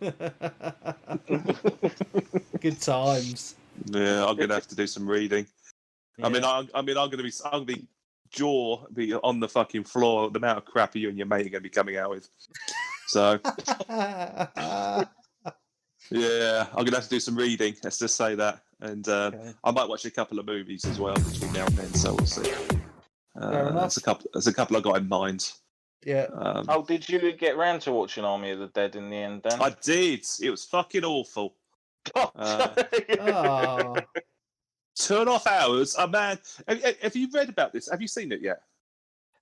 Ha ha ha ha. Good times. Yeah, I'm gonna have to do some reading. Yeah. I'm gonna be be on the fucking floor. The amount of crap you and your mate are gonna be coming out with. So yeah, I'm gonna have to do some reading. Let's just say that, and I might watch a couple of movies as well between now and then. So we'll see. Fair enough. There's a couple I got in mind. Yeah. Did you get round to watching Army of the Dead in the end, Dan? I did. It was fucking awful. 2.5 hours. Oh man, have you read about this? Have you seen it yet?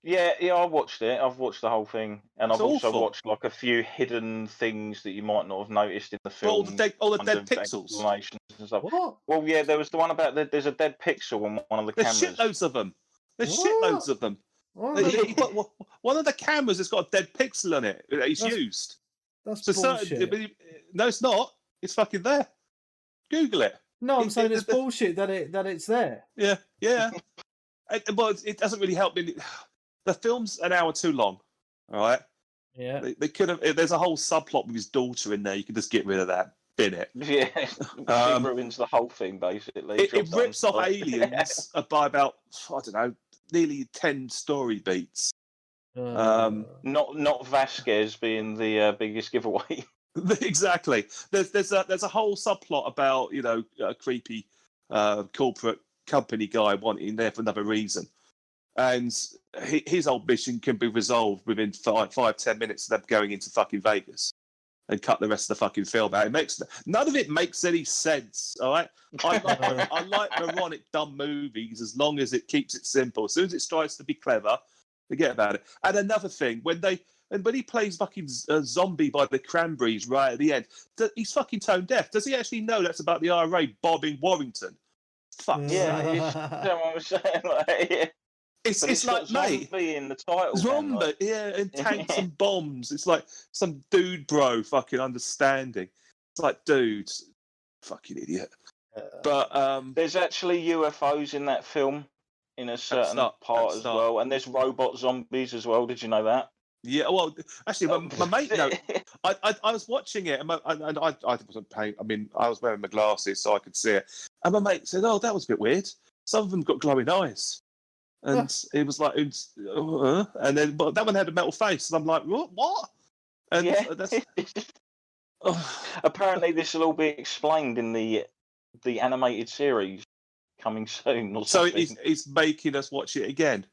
Yeah, I watched it. I've watched the whole thing, and It's I've also awful. watched like a few hidden things that you might not have noticed in the film. All the kind dead of pixels. explanations and stuff. What? Well, yeah, there was the one about there's a dead pixel on one of the There's cameras. shitloads of them. There's What? shitloads of them. One of the cameras has got a dead pixel on it that he's used. That's So bullshit. no, it's not. It's fucking there. Google it. No, I'm saying it's bullshit that it's there. Yeah. It doesn't really help me. The film's an hour too long. All right. Yeah. They could have. There's a whole subplot with his daughter in there. You could just get rid of that. Bin it. Yeah, she ruins the whole thing basically. It rips off Aliens by about, I don't know, nearly 10 story beats. Not Vasquez being the biggest giveaway. Exactly. There's a whole subplot about a creepy corporate company guy wanting there for another reason, and his old mission can be resolved within 5-10 minutes of them going into fucking Vegas and cut the rest of the fucking film out. None of it makes any sense. All right, I like moronic dumb movies as long as it keeps it simple. As soon as it tries to be clever, forget about it. And another thing, when he plays fucking zombie by the Cranberries right at the end, he's fucking tone deaf. Does he actually know that's about the IRA bombing Warrington? Fuck. Yeah, you know what I'm saying? Like, it's like, mate, zombie in the title. Zombie, and tanks and bombs. It's like some dude bro fucking understanding. It's like, dude, fucking idiot. But there's actually UFOs in that film in a certain part as well, and there's robot zombies as well. Did you know that? Yeah, well, actually, my mate. No, I was watching it, and I wasn't paying. I mean, I was wearing my glasses so I could see it, and my mate said, "Oh, that was a bit weird. Some of them got glowing eyes." And it was like, and then but that one had a metal face, and I'm like, what? And that's apparently this will all be explained in the animated series coming soon. Or so something. he's making us watch it again.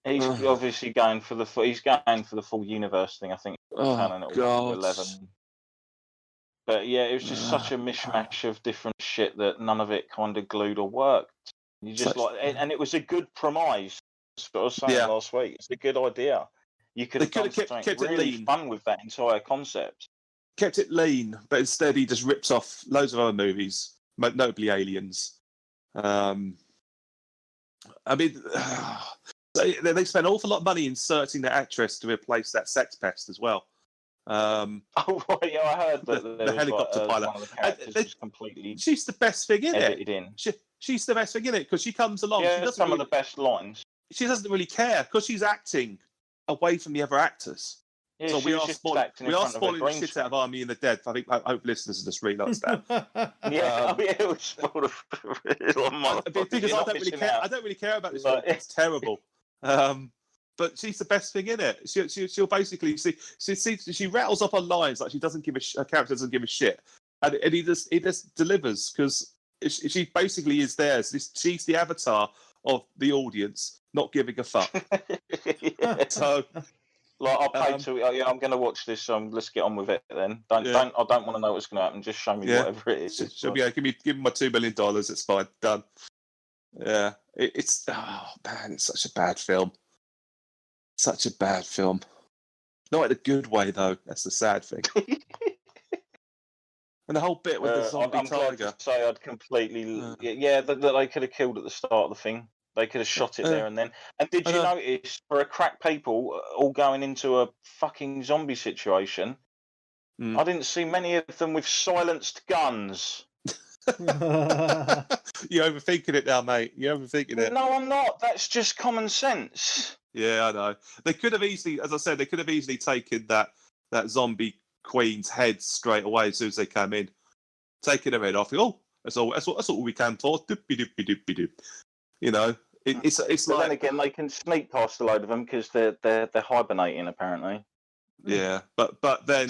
He's obviously going for the full universe thing. I think. Oh God. 11. But yeah, it was just such a mishmash of different shit that none of it kind of glued or worked. You just and it was a good premise. That's what I was saying last week. It's a good idea. You could have done something really lean. Fun with that entire concept. Kept it lean, but instead he just rips off loads of other movies, notably Aliens. I mean, they spent an awful lot of money inserting the actress to replace that sex pest as well. Oh right, yeah, I heard that the helicopter pilot. One of the characters was completely. She's the best thing in edited it. In. She's the best thing in it because she comes along. Yeah, she doesn't some of the best lines. She doesn't really care because she's acting away from the other actors. Yeah, so we are spoiling the shit out of Army of the Dead. I hope listeners just realised that. It was spoiled because I don't really care. I don't really care about this film. It's terrible. But she's the best thing in it. She'll basically she rattles up on lines like she doesn't give her character doesn't give a shit, and he just delivers because she basically is there. She's the avatar of the audience, not giving a fuck. So, like, I'll pay to. I'm going to watch this. So let's get on with it then. I don't want to know what's going to happen. Just show me whatever it is. She'll be give me my $2 million. It's fine. Done. Yeah, it's it's such a bad film. Such a bad film. Not in a good way though. That's the sad thing. And the whole bit with the zombie tiger. Glad to say I'd completely. That they could have killed at the start of the thing. They could have shot it there and then. And did you notice, for a crack people all going into a fucking zombie situation, I didn't see many of them with silenced guns. You're overthinking it now, mate. You're overthinking it. No, I'm not. That's just common sense. Yeah, I know. They could have easily, as I said, taken that zombie queen's head straight away as soon as they came in. taking her head off. Oh, that's all we can for. Doopy. You know, it's but like. Then again, they can sneak past a load of them because they're hibernating apparently. Yeah, but then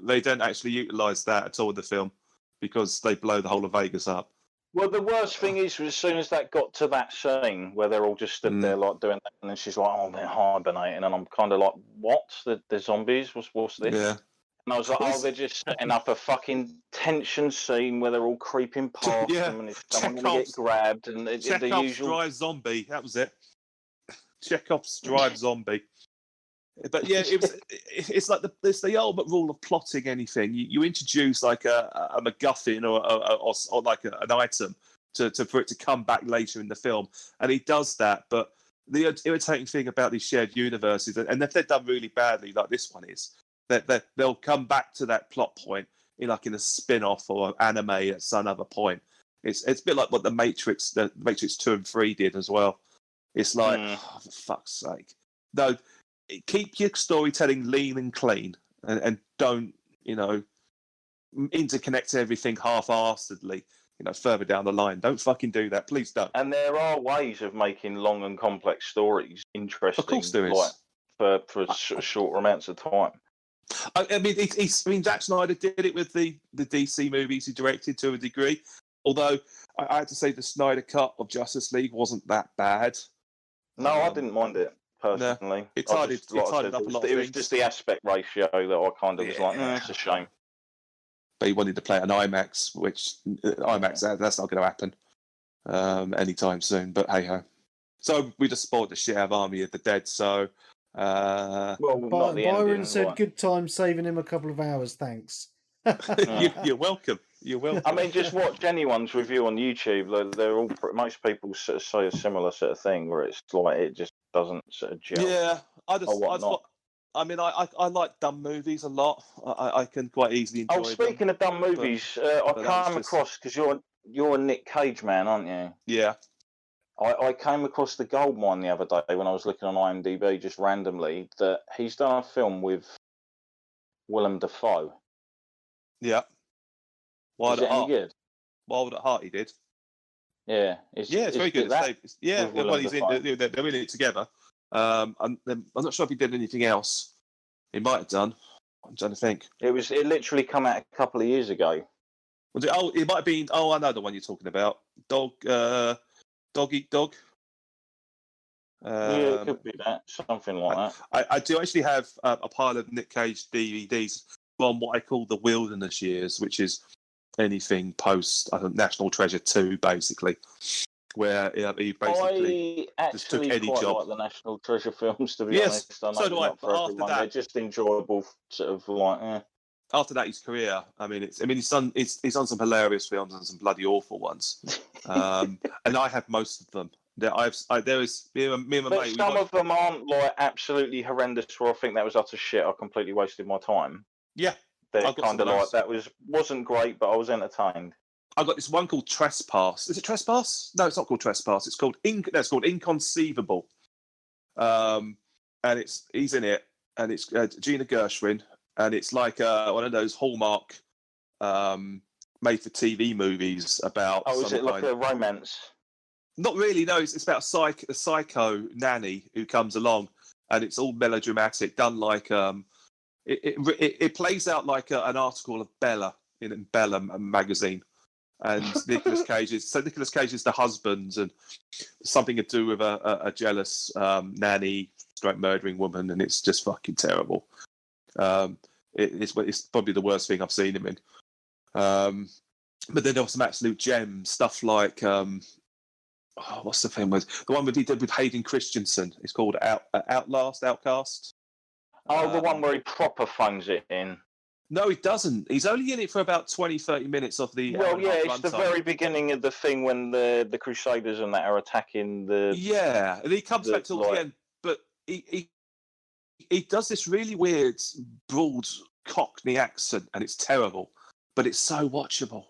they don't actually utilise that at all in the film because they blow the whole of Vegas up. Well, the worst thing is, as soon as that got to that scene where they're all just stood there like doing that, and then she's like, "Oh, they're hibernating," and I'm kind of like, "What? The zombies? What's this?" Yeah. And I was like, "Oh, they're just setting up a fucking tension scene where they're all creeping past them, and it's someone going to get grabbed, and the Chekhov's usual." drive zombie. That was it. Chekhov's drive zombie. But yeah, it's like it's the ultimate rule of plotting anything. You introduce like a MacGuffin or like an item for it to come back later in the film, and he does that. But the irritating thing about these shared universes, and if they're done really badly, like this one is, that they'll come back to that plot point in a spin-off or an anime at some other point. It's a bit like what the Matrix 2 and 3 did as well. It's like, oh, for fuck's sake, no. Keep your storytelling lean and clean, and don't interconnect everything half-assedly. Further down the line, don't fucking do that. Please don't. And there are ways of making long and complex stories interesting. Of course, there is. Like, for shorter amounts of time. I mean, Zack Snyder did it with the DC movies he directed to a degree. Although I have to say the Snyder cut of Justice League wasn't that bad. No, I didn't mind it. Personally, no, it tidied up a lot of things. It was just the aspect ratio that I kind of was like, it's a shame. But he wanted to play an IMAX, which that's not going to happen anytime soon. But hey ho. So we just spoiled the shit out of Army of the Dead. So Byron said, "Good time saving him a couple of hours. Thanks." You're welcome. You're welcome. I mean, just watch anyone's review on YouTube. They're all most people sort of say a similar sort of thing where it's like it just doesn't sort of gel. Yeah, I like dumb movies a lot. I can quite easily enjoy them. Oh, speaking of dumb movies, I came across, because you're a Nick Cage man, aren't you? Yeah. I came across The Goldmine the other day when I was looking on IMDb just randomly that he's done a film with Willem Dafoe. Yeah. Is it any good? Wild at Heart, he did. Yeah. It's very good. They're in it together. I'm not sure if he did anything else. He might have done. I'm trying to think. It literally come out a couple of years ago. Was it? Oh, it might have been. Oh, I know the one you're talking about. Dog Eat Dog. Yeah, it could be that. Something like that. I do actually have a pile of Nick Cage DVDs from what I call the wilderness years, which is anything post National Treasure 2, basically, where he basically just took any job. Like the National Treasure films, to be honest. So do I. But after that, they're just enjoyable, sort of like. After that, his career. He's done some hilarious films and some bloody awful ones, and I have most of them. There is me and my but mate. Some of them aren't like absolutely horrendous, where I think that was utter shit. I completely wasted my time. Yeah. They're kind of like that wasn't great, but I was entertained. I got this one called Trespass. Is it Trespass? No, it's not called Trespass. It's called Inconceivable. And he's in it, and it's Gina Gershwin, and it's like one of those Hallmark made-for-TV movies about. Oh, is it like a romance? Not really. No, it's about a psycho nanny who comes along, and it's all melodramatic, done like It plays out like an article of Bella in Bella magazine, and Nicolas Cage is the husband, and something to do with a jealous nanny, murdering woman, and it's just fucking terrible. It's probably the worst thing I've seen him in. But then there was some absolute gems, stuff like what's the film with the one he did with Hayden Christensen? It's called Outcast. Oh, the one where he proper phones it in. No, he doesn't. He's only in it for about 20-30 minutes of the. Well, yeah, it's the very beginning of the thing when the Crusaders and that are attacking the. Yeah, and he comes back till the end, but he does this really weird, broad Cockney accent, and it's terrible, but it's so watchable.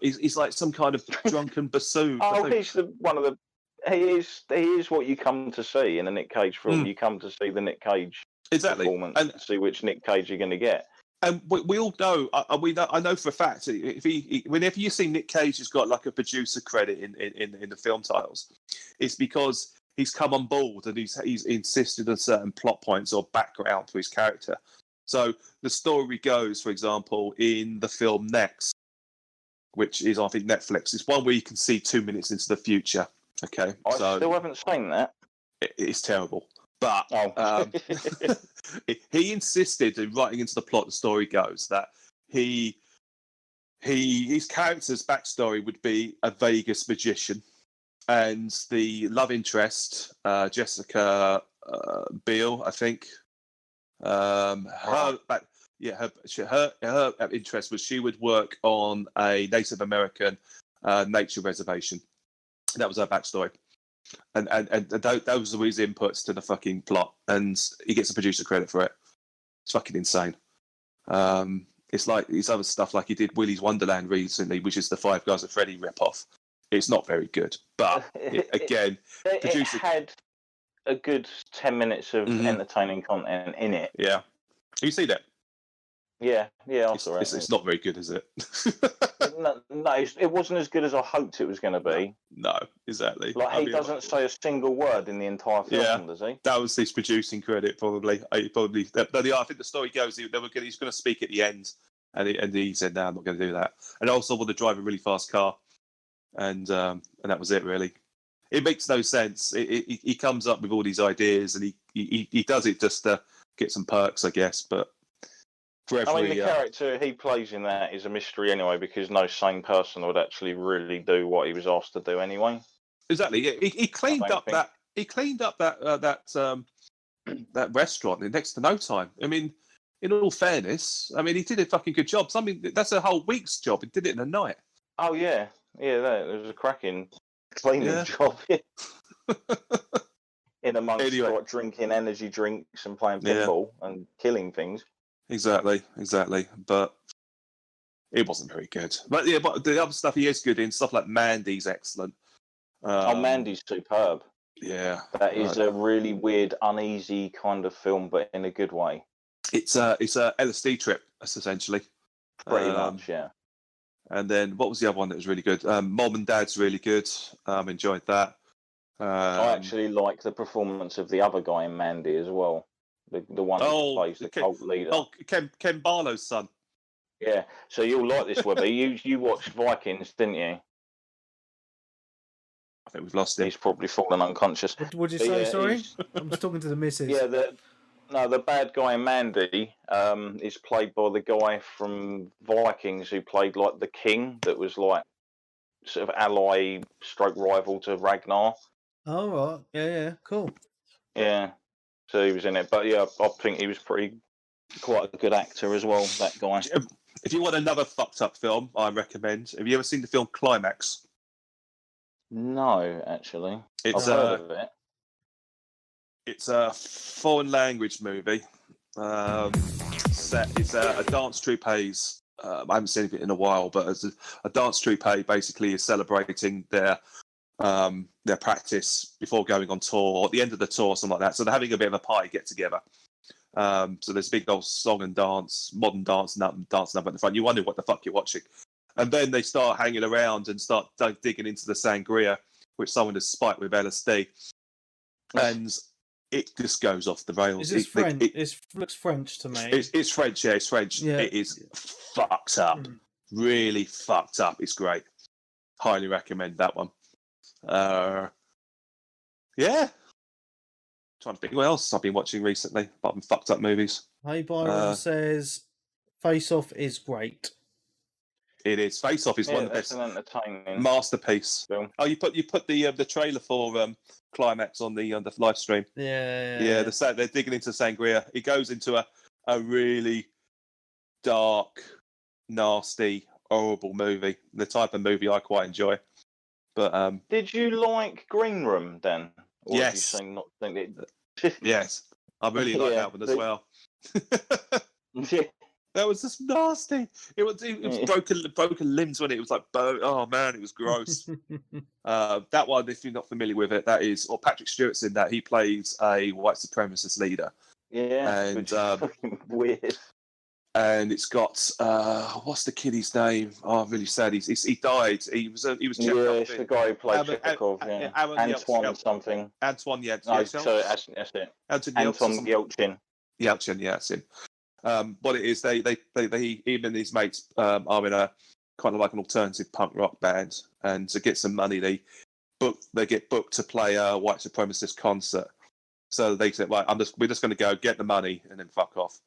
He's like some kind of drunken bassoon. Oh, he's He is what you come to see in a Nick Cage film. You come to see the Nick Cage performance, and see which Nick Cage you're going to get. And we all know, I know for a fact, whenever you see Nick Cage has got like a producer credit in the film titles, it's because he's come on board and he's insisted on certain plot points or background to his character. So the story goes, for example, in the film Next, which is, I think, Netflix. It's one where you can see 2 minutes into the future. Okay, I still haven't seen that. It's terrible. But he insisted in writing into the plot, the story goes, that his character's backstory would be a Vegas magician, and the love interest, Jessica Biel, I think, her interest was she would work on a Native American nature reservation. That was her backstory. And those were his inputs to the fucking plot, and he gets a producer credit for it. It's fucking insane. It's like his other stuff, like he did Willy's Wonderland recently, which is the Five Guys at Freddy ripoff. It's not very good, but again, it had a good 10 minutes of entertaining content in it. Yeah, have you seen it? Yeah, I saw it. It's not very good, is it? No, it wasn't as good as I hoped it was going to be. No, exactly. Like he doesn't say a single word in the entire film, does he? That was his producing credit, probably. I think the story goes he's going to speak at the end, and he said, "No, I'm not going to do that." And also want to drive a really fast car, and that was it, really. It makes no sense. He comes up with all these ideas, and he does it just to get some perks, I guess, but. The character he plays in that is a mystery anyway, because no sane person would actually really do what he was asked to do anyway. Exactly. He cleaned up that restaurant in next to no time. I mean, in all fairness, I mean he did a fucking good job. That's a whole week's job. He did it in a night. Oh yeah, that was a cracking cleaning job. In amongst like drinking energy drinks and playing pinball and killing things. Exactly. But it wasn't very good. But the other stuff he is good in, stuff like Mandy's excellent. Mandy's superb. Yeah. That is a really weird, uneasy kind of film, but in a good way. It's a LSD trip, essentially. Pretty much, yeah. And then what was the other one that was really good? Mom and Dad's really good. Enjoyed that. I actually like the performance of the other guy in Mandy as well. The one who plays the cult leader. Oh, Ken Barlow's son. Yeah, so you'll like this, Webby. You watched Vikings, didn't you? I think we've lost him. He's probably fallen unconscious. What did you say, sorry? I'm just talking to the missus. Yeah, the bad guy in Mandy is played by the guy from Vikings who played like the king that was like sort of ally / rival to Ragnar. Oh, right. Yeah, cool. Yeah. So he was in it, but yeah, I think he was quite a good actor as well. That guy. If you want another fucked up film, I recommend. Have you ever seen the film Climax? No, actually. I've heard of it. It's a foreign language movie. It's a dance troupe. I haven't seen it in a while, but as a dance troupe basically is celebrating their practice before going on tour, or at the end of the tour, something like that. So they're having a bit of a party get together. So there's a big old song and dance, modern dance, and dancing up at the front. You wonder what the fuck you're watching. And then they start hanging around and start digging into the sangria, which someone has spiked with LSD. And it just goes off the rails. Is this French? It looks French to me. It's French, yeah, it's French. Yeah. It is fucked up. Really fucked up. It's great. Highly recommend that one. Yeah. Trying to think what else I've been watching recently, apart from fucked up movies. Hey Byron says Face Off is great. It is. Face Off is one of the best. An entertaining masterpiece. Film. Oh, you put the trailer for Climax on the live stream. Yeah. They're digging into sangria. It goes into a really dark, nasty, horrible movie. The type of movie I quite enjoy. But did you like Green Room then? Or yes. Did you not think it? Yes, I really like that one as well. Yeah. That was just nasty. It was broken limbs when it was like oh man, it was gross. That one, if you're not familiar with it, that is, or Patrick Stewart's in that. He plays a white supremacist leader. Yeah, and which is fucking weird. and it's got what's the kiddie's name? Oh, I'm really sad. He died. He was checked Yeah, off it's the in guy who played Chekhov, yeah. Antoine something. Antoine No, Yelchin. so that's it. Anton Yelchin. Yelchin, yeah, that's him. What it is, they him and his mates are in a kind of like an alternative punk rock band, and to get some money, they get booked to play a white supremacist concert. So they said, right, we're just going to go get the money and then fuck off.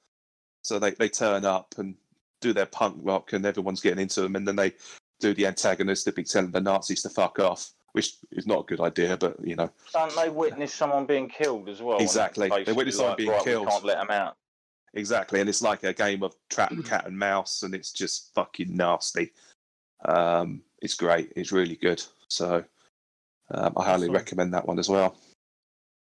So they turn up and do their punk rock, and everyone's getting into them, and then they do the antagonistic telling the Nazis to fuck off, which is not a good idea, but you know. Don't they witness someone being killed as well? Exactly, they witness someone being killed. We can't let them out. Exactly, and it's like a game of trap cat and mouse, and it's just fucking nasty. It's great. It's really good. So I highly recommend that one as well.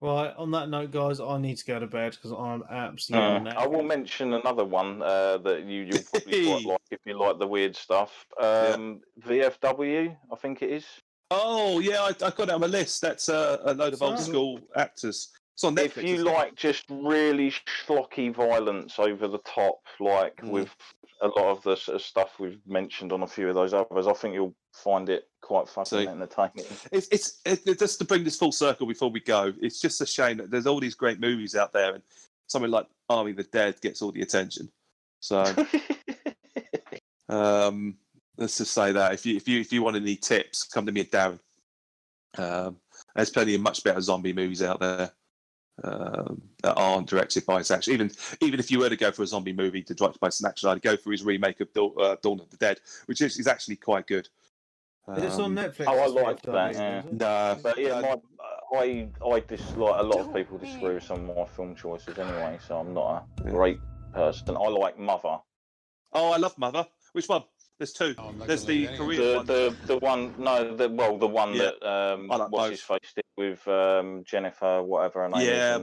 Right, on that note, guys, I need to go to bed because I'm absolutely I will mention another one that you'll probably quite like if you like the weird stuff. VFW, I think it is. Oh, yeah, I got it on my list. That's a load of old school actors. It's on Netflix. If you like just really schlocky violence over the top, like with a lot of the sort of stuff we've mentioned on a few of those others, I think you'll find it quite fucking entertaining. It's just to bring this full circle before we go. It's just a shame that there's all these great movies out there, and something like Army of the Dead gets all the attention. So let's just say that if you want any tips, come to me at Darren. There's plenty of much better zombie movies out there that aren't directed by Zack. Even if you were to go for a zombie movie to direct by Zack Snyder, I'd go for his remake of Dawn of the Dead, which is actually quite good. It's on Netflix. Oh, I like that. Yeah. No, but yeah, I dislike a lot of people disagree with some of my film choices anyway, so I'm not a great person. I like Mother. Oh, I love Mother. Which one? There's two. There's the Korean one. The one. No, the one that what's his face did with Jennifer, whatever her name is. Yeah,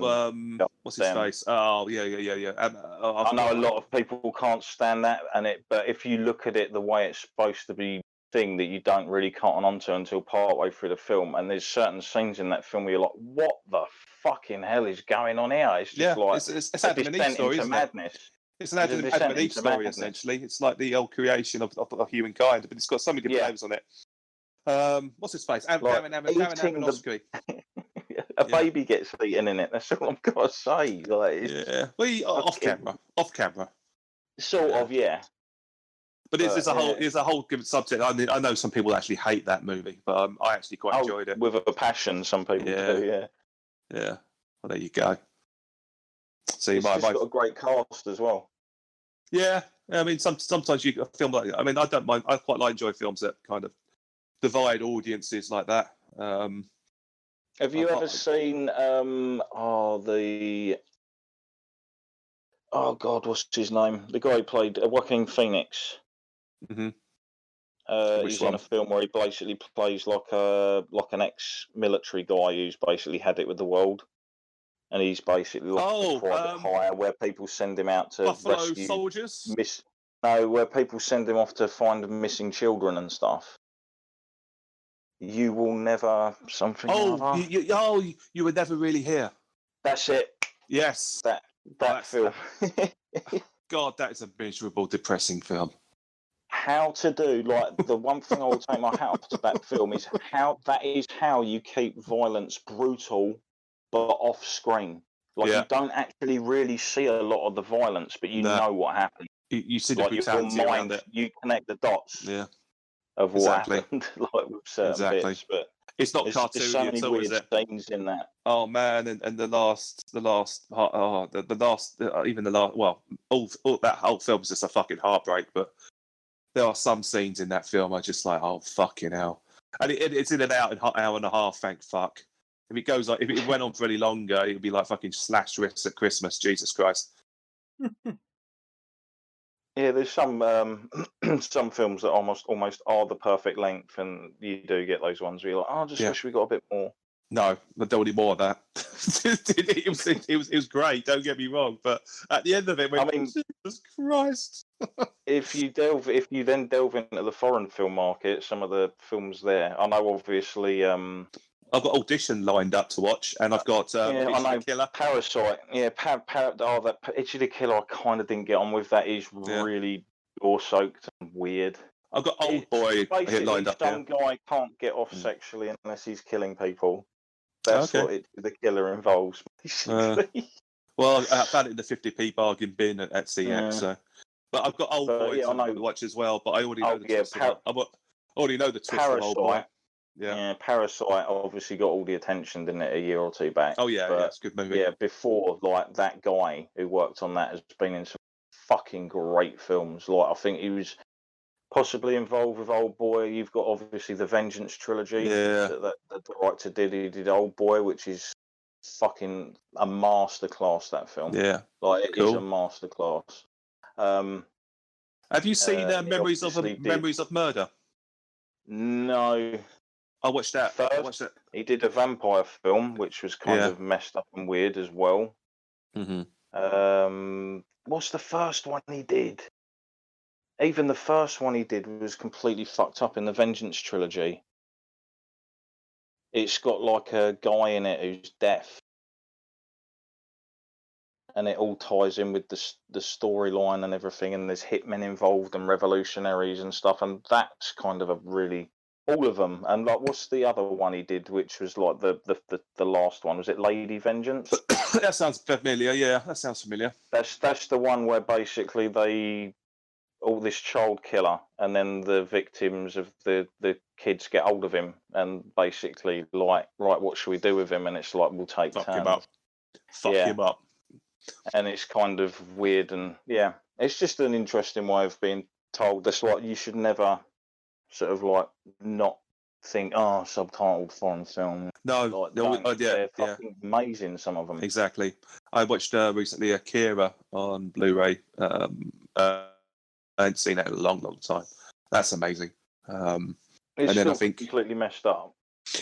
what's his face? Oh, yeah. I know a lot of people can't stand that, but if you look at it the way it's supposed to be, thing that you don't really cotton onto until partway through the film, and there's certain scenes in that film where you're like, what the fucking hell is going on here? It's just like it's Adam and Eve story, isn't madness. It's an Adam and Eve story, essentially. It's like the old creation of humankind, but it's got so many different flavors on it. What's his face? Darren Aronofsky. A baby gets eaten in it. That's all I've got to say. Like, off camera. Sort of, yeah. But it's a whole good subject. I know some people actually hate that movie, but I actually quite enjoyed it. With a passion, some people do, yeah. Yeah. Well, there you go. So it's got a great cast as well. Yeah. I mean, sometimes you film like that. I mean, I don't mind. I quite enjoy films that kind of divide audiences like that. Have you ever seen what's his name? The guy who played Joaquin Phoenix. Mm-hmm. He's in a film where he basically plays like an ex-military guy who's basically had it with the world, and he's basically like a private hire where people send him out to Buffalo rescue Soldiers. where people send him off to find missing children and stuff. You will never something. You were never really here. That's it. Yes, that film. God, that is a miserable, depressing film. How to do the one thing I will take my hat off to that film is how you keep violence brutal but off screen. You don't actually really see a lot of the violence, but you know what happened. You see the brutality around it. You connect the dots. Yeah. Of what happened, with certain bits, but it's not cartoony so many at all, weird is it? Things in that. Oh man, and the last, that whole film is just a fucking heartbreak. But there are some scenes in that film I just like, oh fucking hell, and it's in and out in an hour and a half. Thank fuck. If it went on for any longer, it would be like fucking slashed wrists at Christmas. Jesus Christ. Yeah, there's some some films that almost are the perfect length, and you do get those ones where you're like, I just wish we got a bit more. No, I don't need more of that. it was great. Don't get me wrong, but at the end of it, Jesus Christ. if you then delve into the foreign film market, some of the films there, I know obviously I've got Audition lined up to watch, and I've got I Itchy know. the Killer. Parasite. Yeah, that Itchy the Killer. I kind of didn't get on with. That is really gore-soaked and weird. I've got Old Boy basically lined up some here. guy can't get off sexually unless he's killing people. That's what the killer involves, basically. Well, I found it in the 50p bargain bin at CX. So, but I've got Old Boy to watch as well. But I already know the twist. I already know the twist of Old Boy. Yeah, Parasite obviously got all the attention, didn't it, a year or two back? Oh yeah, it's a good movie. Yeah, before that guy who worked on that has been in some fucking great films. Like I think he was possibly involved with Old Boy. You've got obviously the Vengeance trilogy that the director did. He did Old Boy, which is fucking a masterclass. That film, like it is a masterclass. Have you seen Memories of Murder? No. I watched that. First, he did a vampire film, which was kind of messed up and weird as well. Mm-hmm. What's the first one he did? Even the first one he did was completely fucked up in the Vengeance trilogy. It's got like a guy in it who's deaf. And it all ties in with the storyline and everything, and there's hitmen involved and revolutionaries and stuff, and that's kind of a really... All of them. And like, what's the other one he did, which was like the last one? Was it Lady Vengeance? That sounds familiar. Yeah, that sounds familiar. That's the one where basically all this child killer, and then the victims of the kids get hold of him, and basically like, right, what should we do with him? And it's like, we'll take Fuck turns. him up. Fuck him up. And it's kind of weird, and it's just an interesting way of being told. That's like, you should never sort of like not think, subtitled foreign film. No, they're fucking amazing, some of them. Exactly. I watched recently Akira on Blu-ray. I hadn't seen that in a long, long time. That's amazing. It's and then I think completely messed up.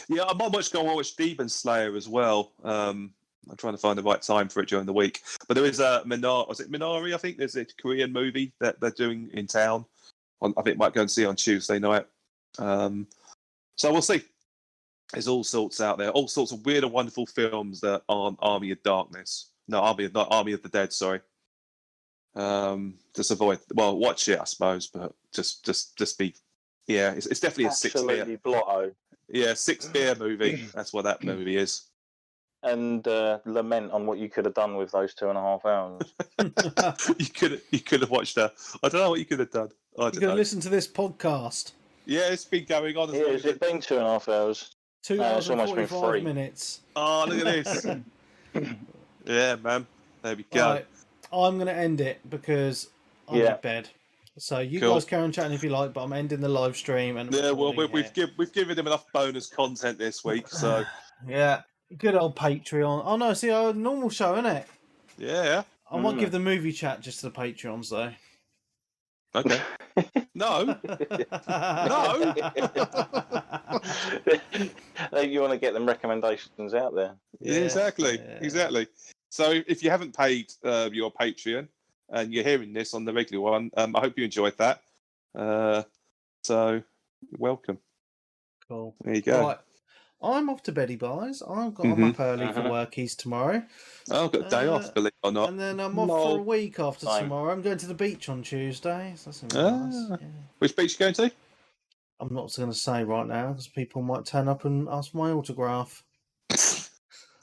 Yeah, I might go and watch Demon Slayer as well. I'm trying to find the right time for it during the week. But there is a Minari? I think there's a Korean movie that they're doing in town. I think might go and see on Tuesday night. So we'll see. There's all sorts out there, all sorts of weird and wonderful films that aren't Army of Darkness. No, Army of the Dead. Sorry. Just avoid. Well, watch it, I suppose, but just be. Yeah, it's definitely absolutely a 6 beer. Blotto. Yeah, 6 beer movie. That's what that movie is. And lament on what you could have done with those 2.5 hours. You could have watched that. I don't know what you could have done. You could have listened to this podcast. Yeah, it's been going on. Has it been 2.5 hours? 2 hours and 45 been 3 minutes. Oh, look at this. Yeah, man. There we go. Right, I'm going to end it because I'm in bed. So you guys carry on chatting if you like, but I'm ending the live stream. And well, we've given him enough bonus content this week, so yeah, good old Patreon. Oh no, see, our normal show, isn't it? Yeah. I might give the movie chat just to the Patreons though. Okay. No. You want to get them recommendations out there. Yeah, exactly. So if you haven't paid your Patreon and you're hearing this on the regular one, I hope you enjoyed that. So welcome. Cool. There you go. Right. I'm off to beddy, guys. I'm up early for workies tomorrow. I've got a day off, believe it or not. And then I'm off for a week after tomorrow. I'm going to the beach on Tuesday. So that's nice. Yeah. Which beach are you going to? I'm not going to say right now because people might turn up and ask for my autograph.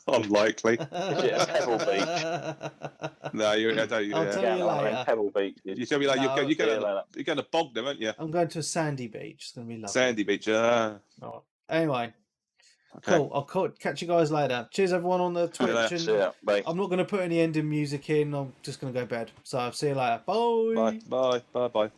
Unlikely. Is it a Pebble Beach? No, I'll tell you later. Pebble Beach. You tell me like you're going to Bognor, aren't you? I'm going to a sandy beach. It's going to be lovely. Sandy beach. Right. Anyway. Okay. Cool. I'll catch you guys later. Cheers, everyone on the Twitch. And I'm not going to put any ending music in. I'm just going to go to bed. So, see you later. Bye. Bye.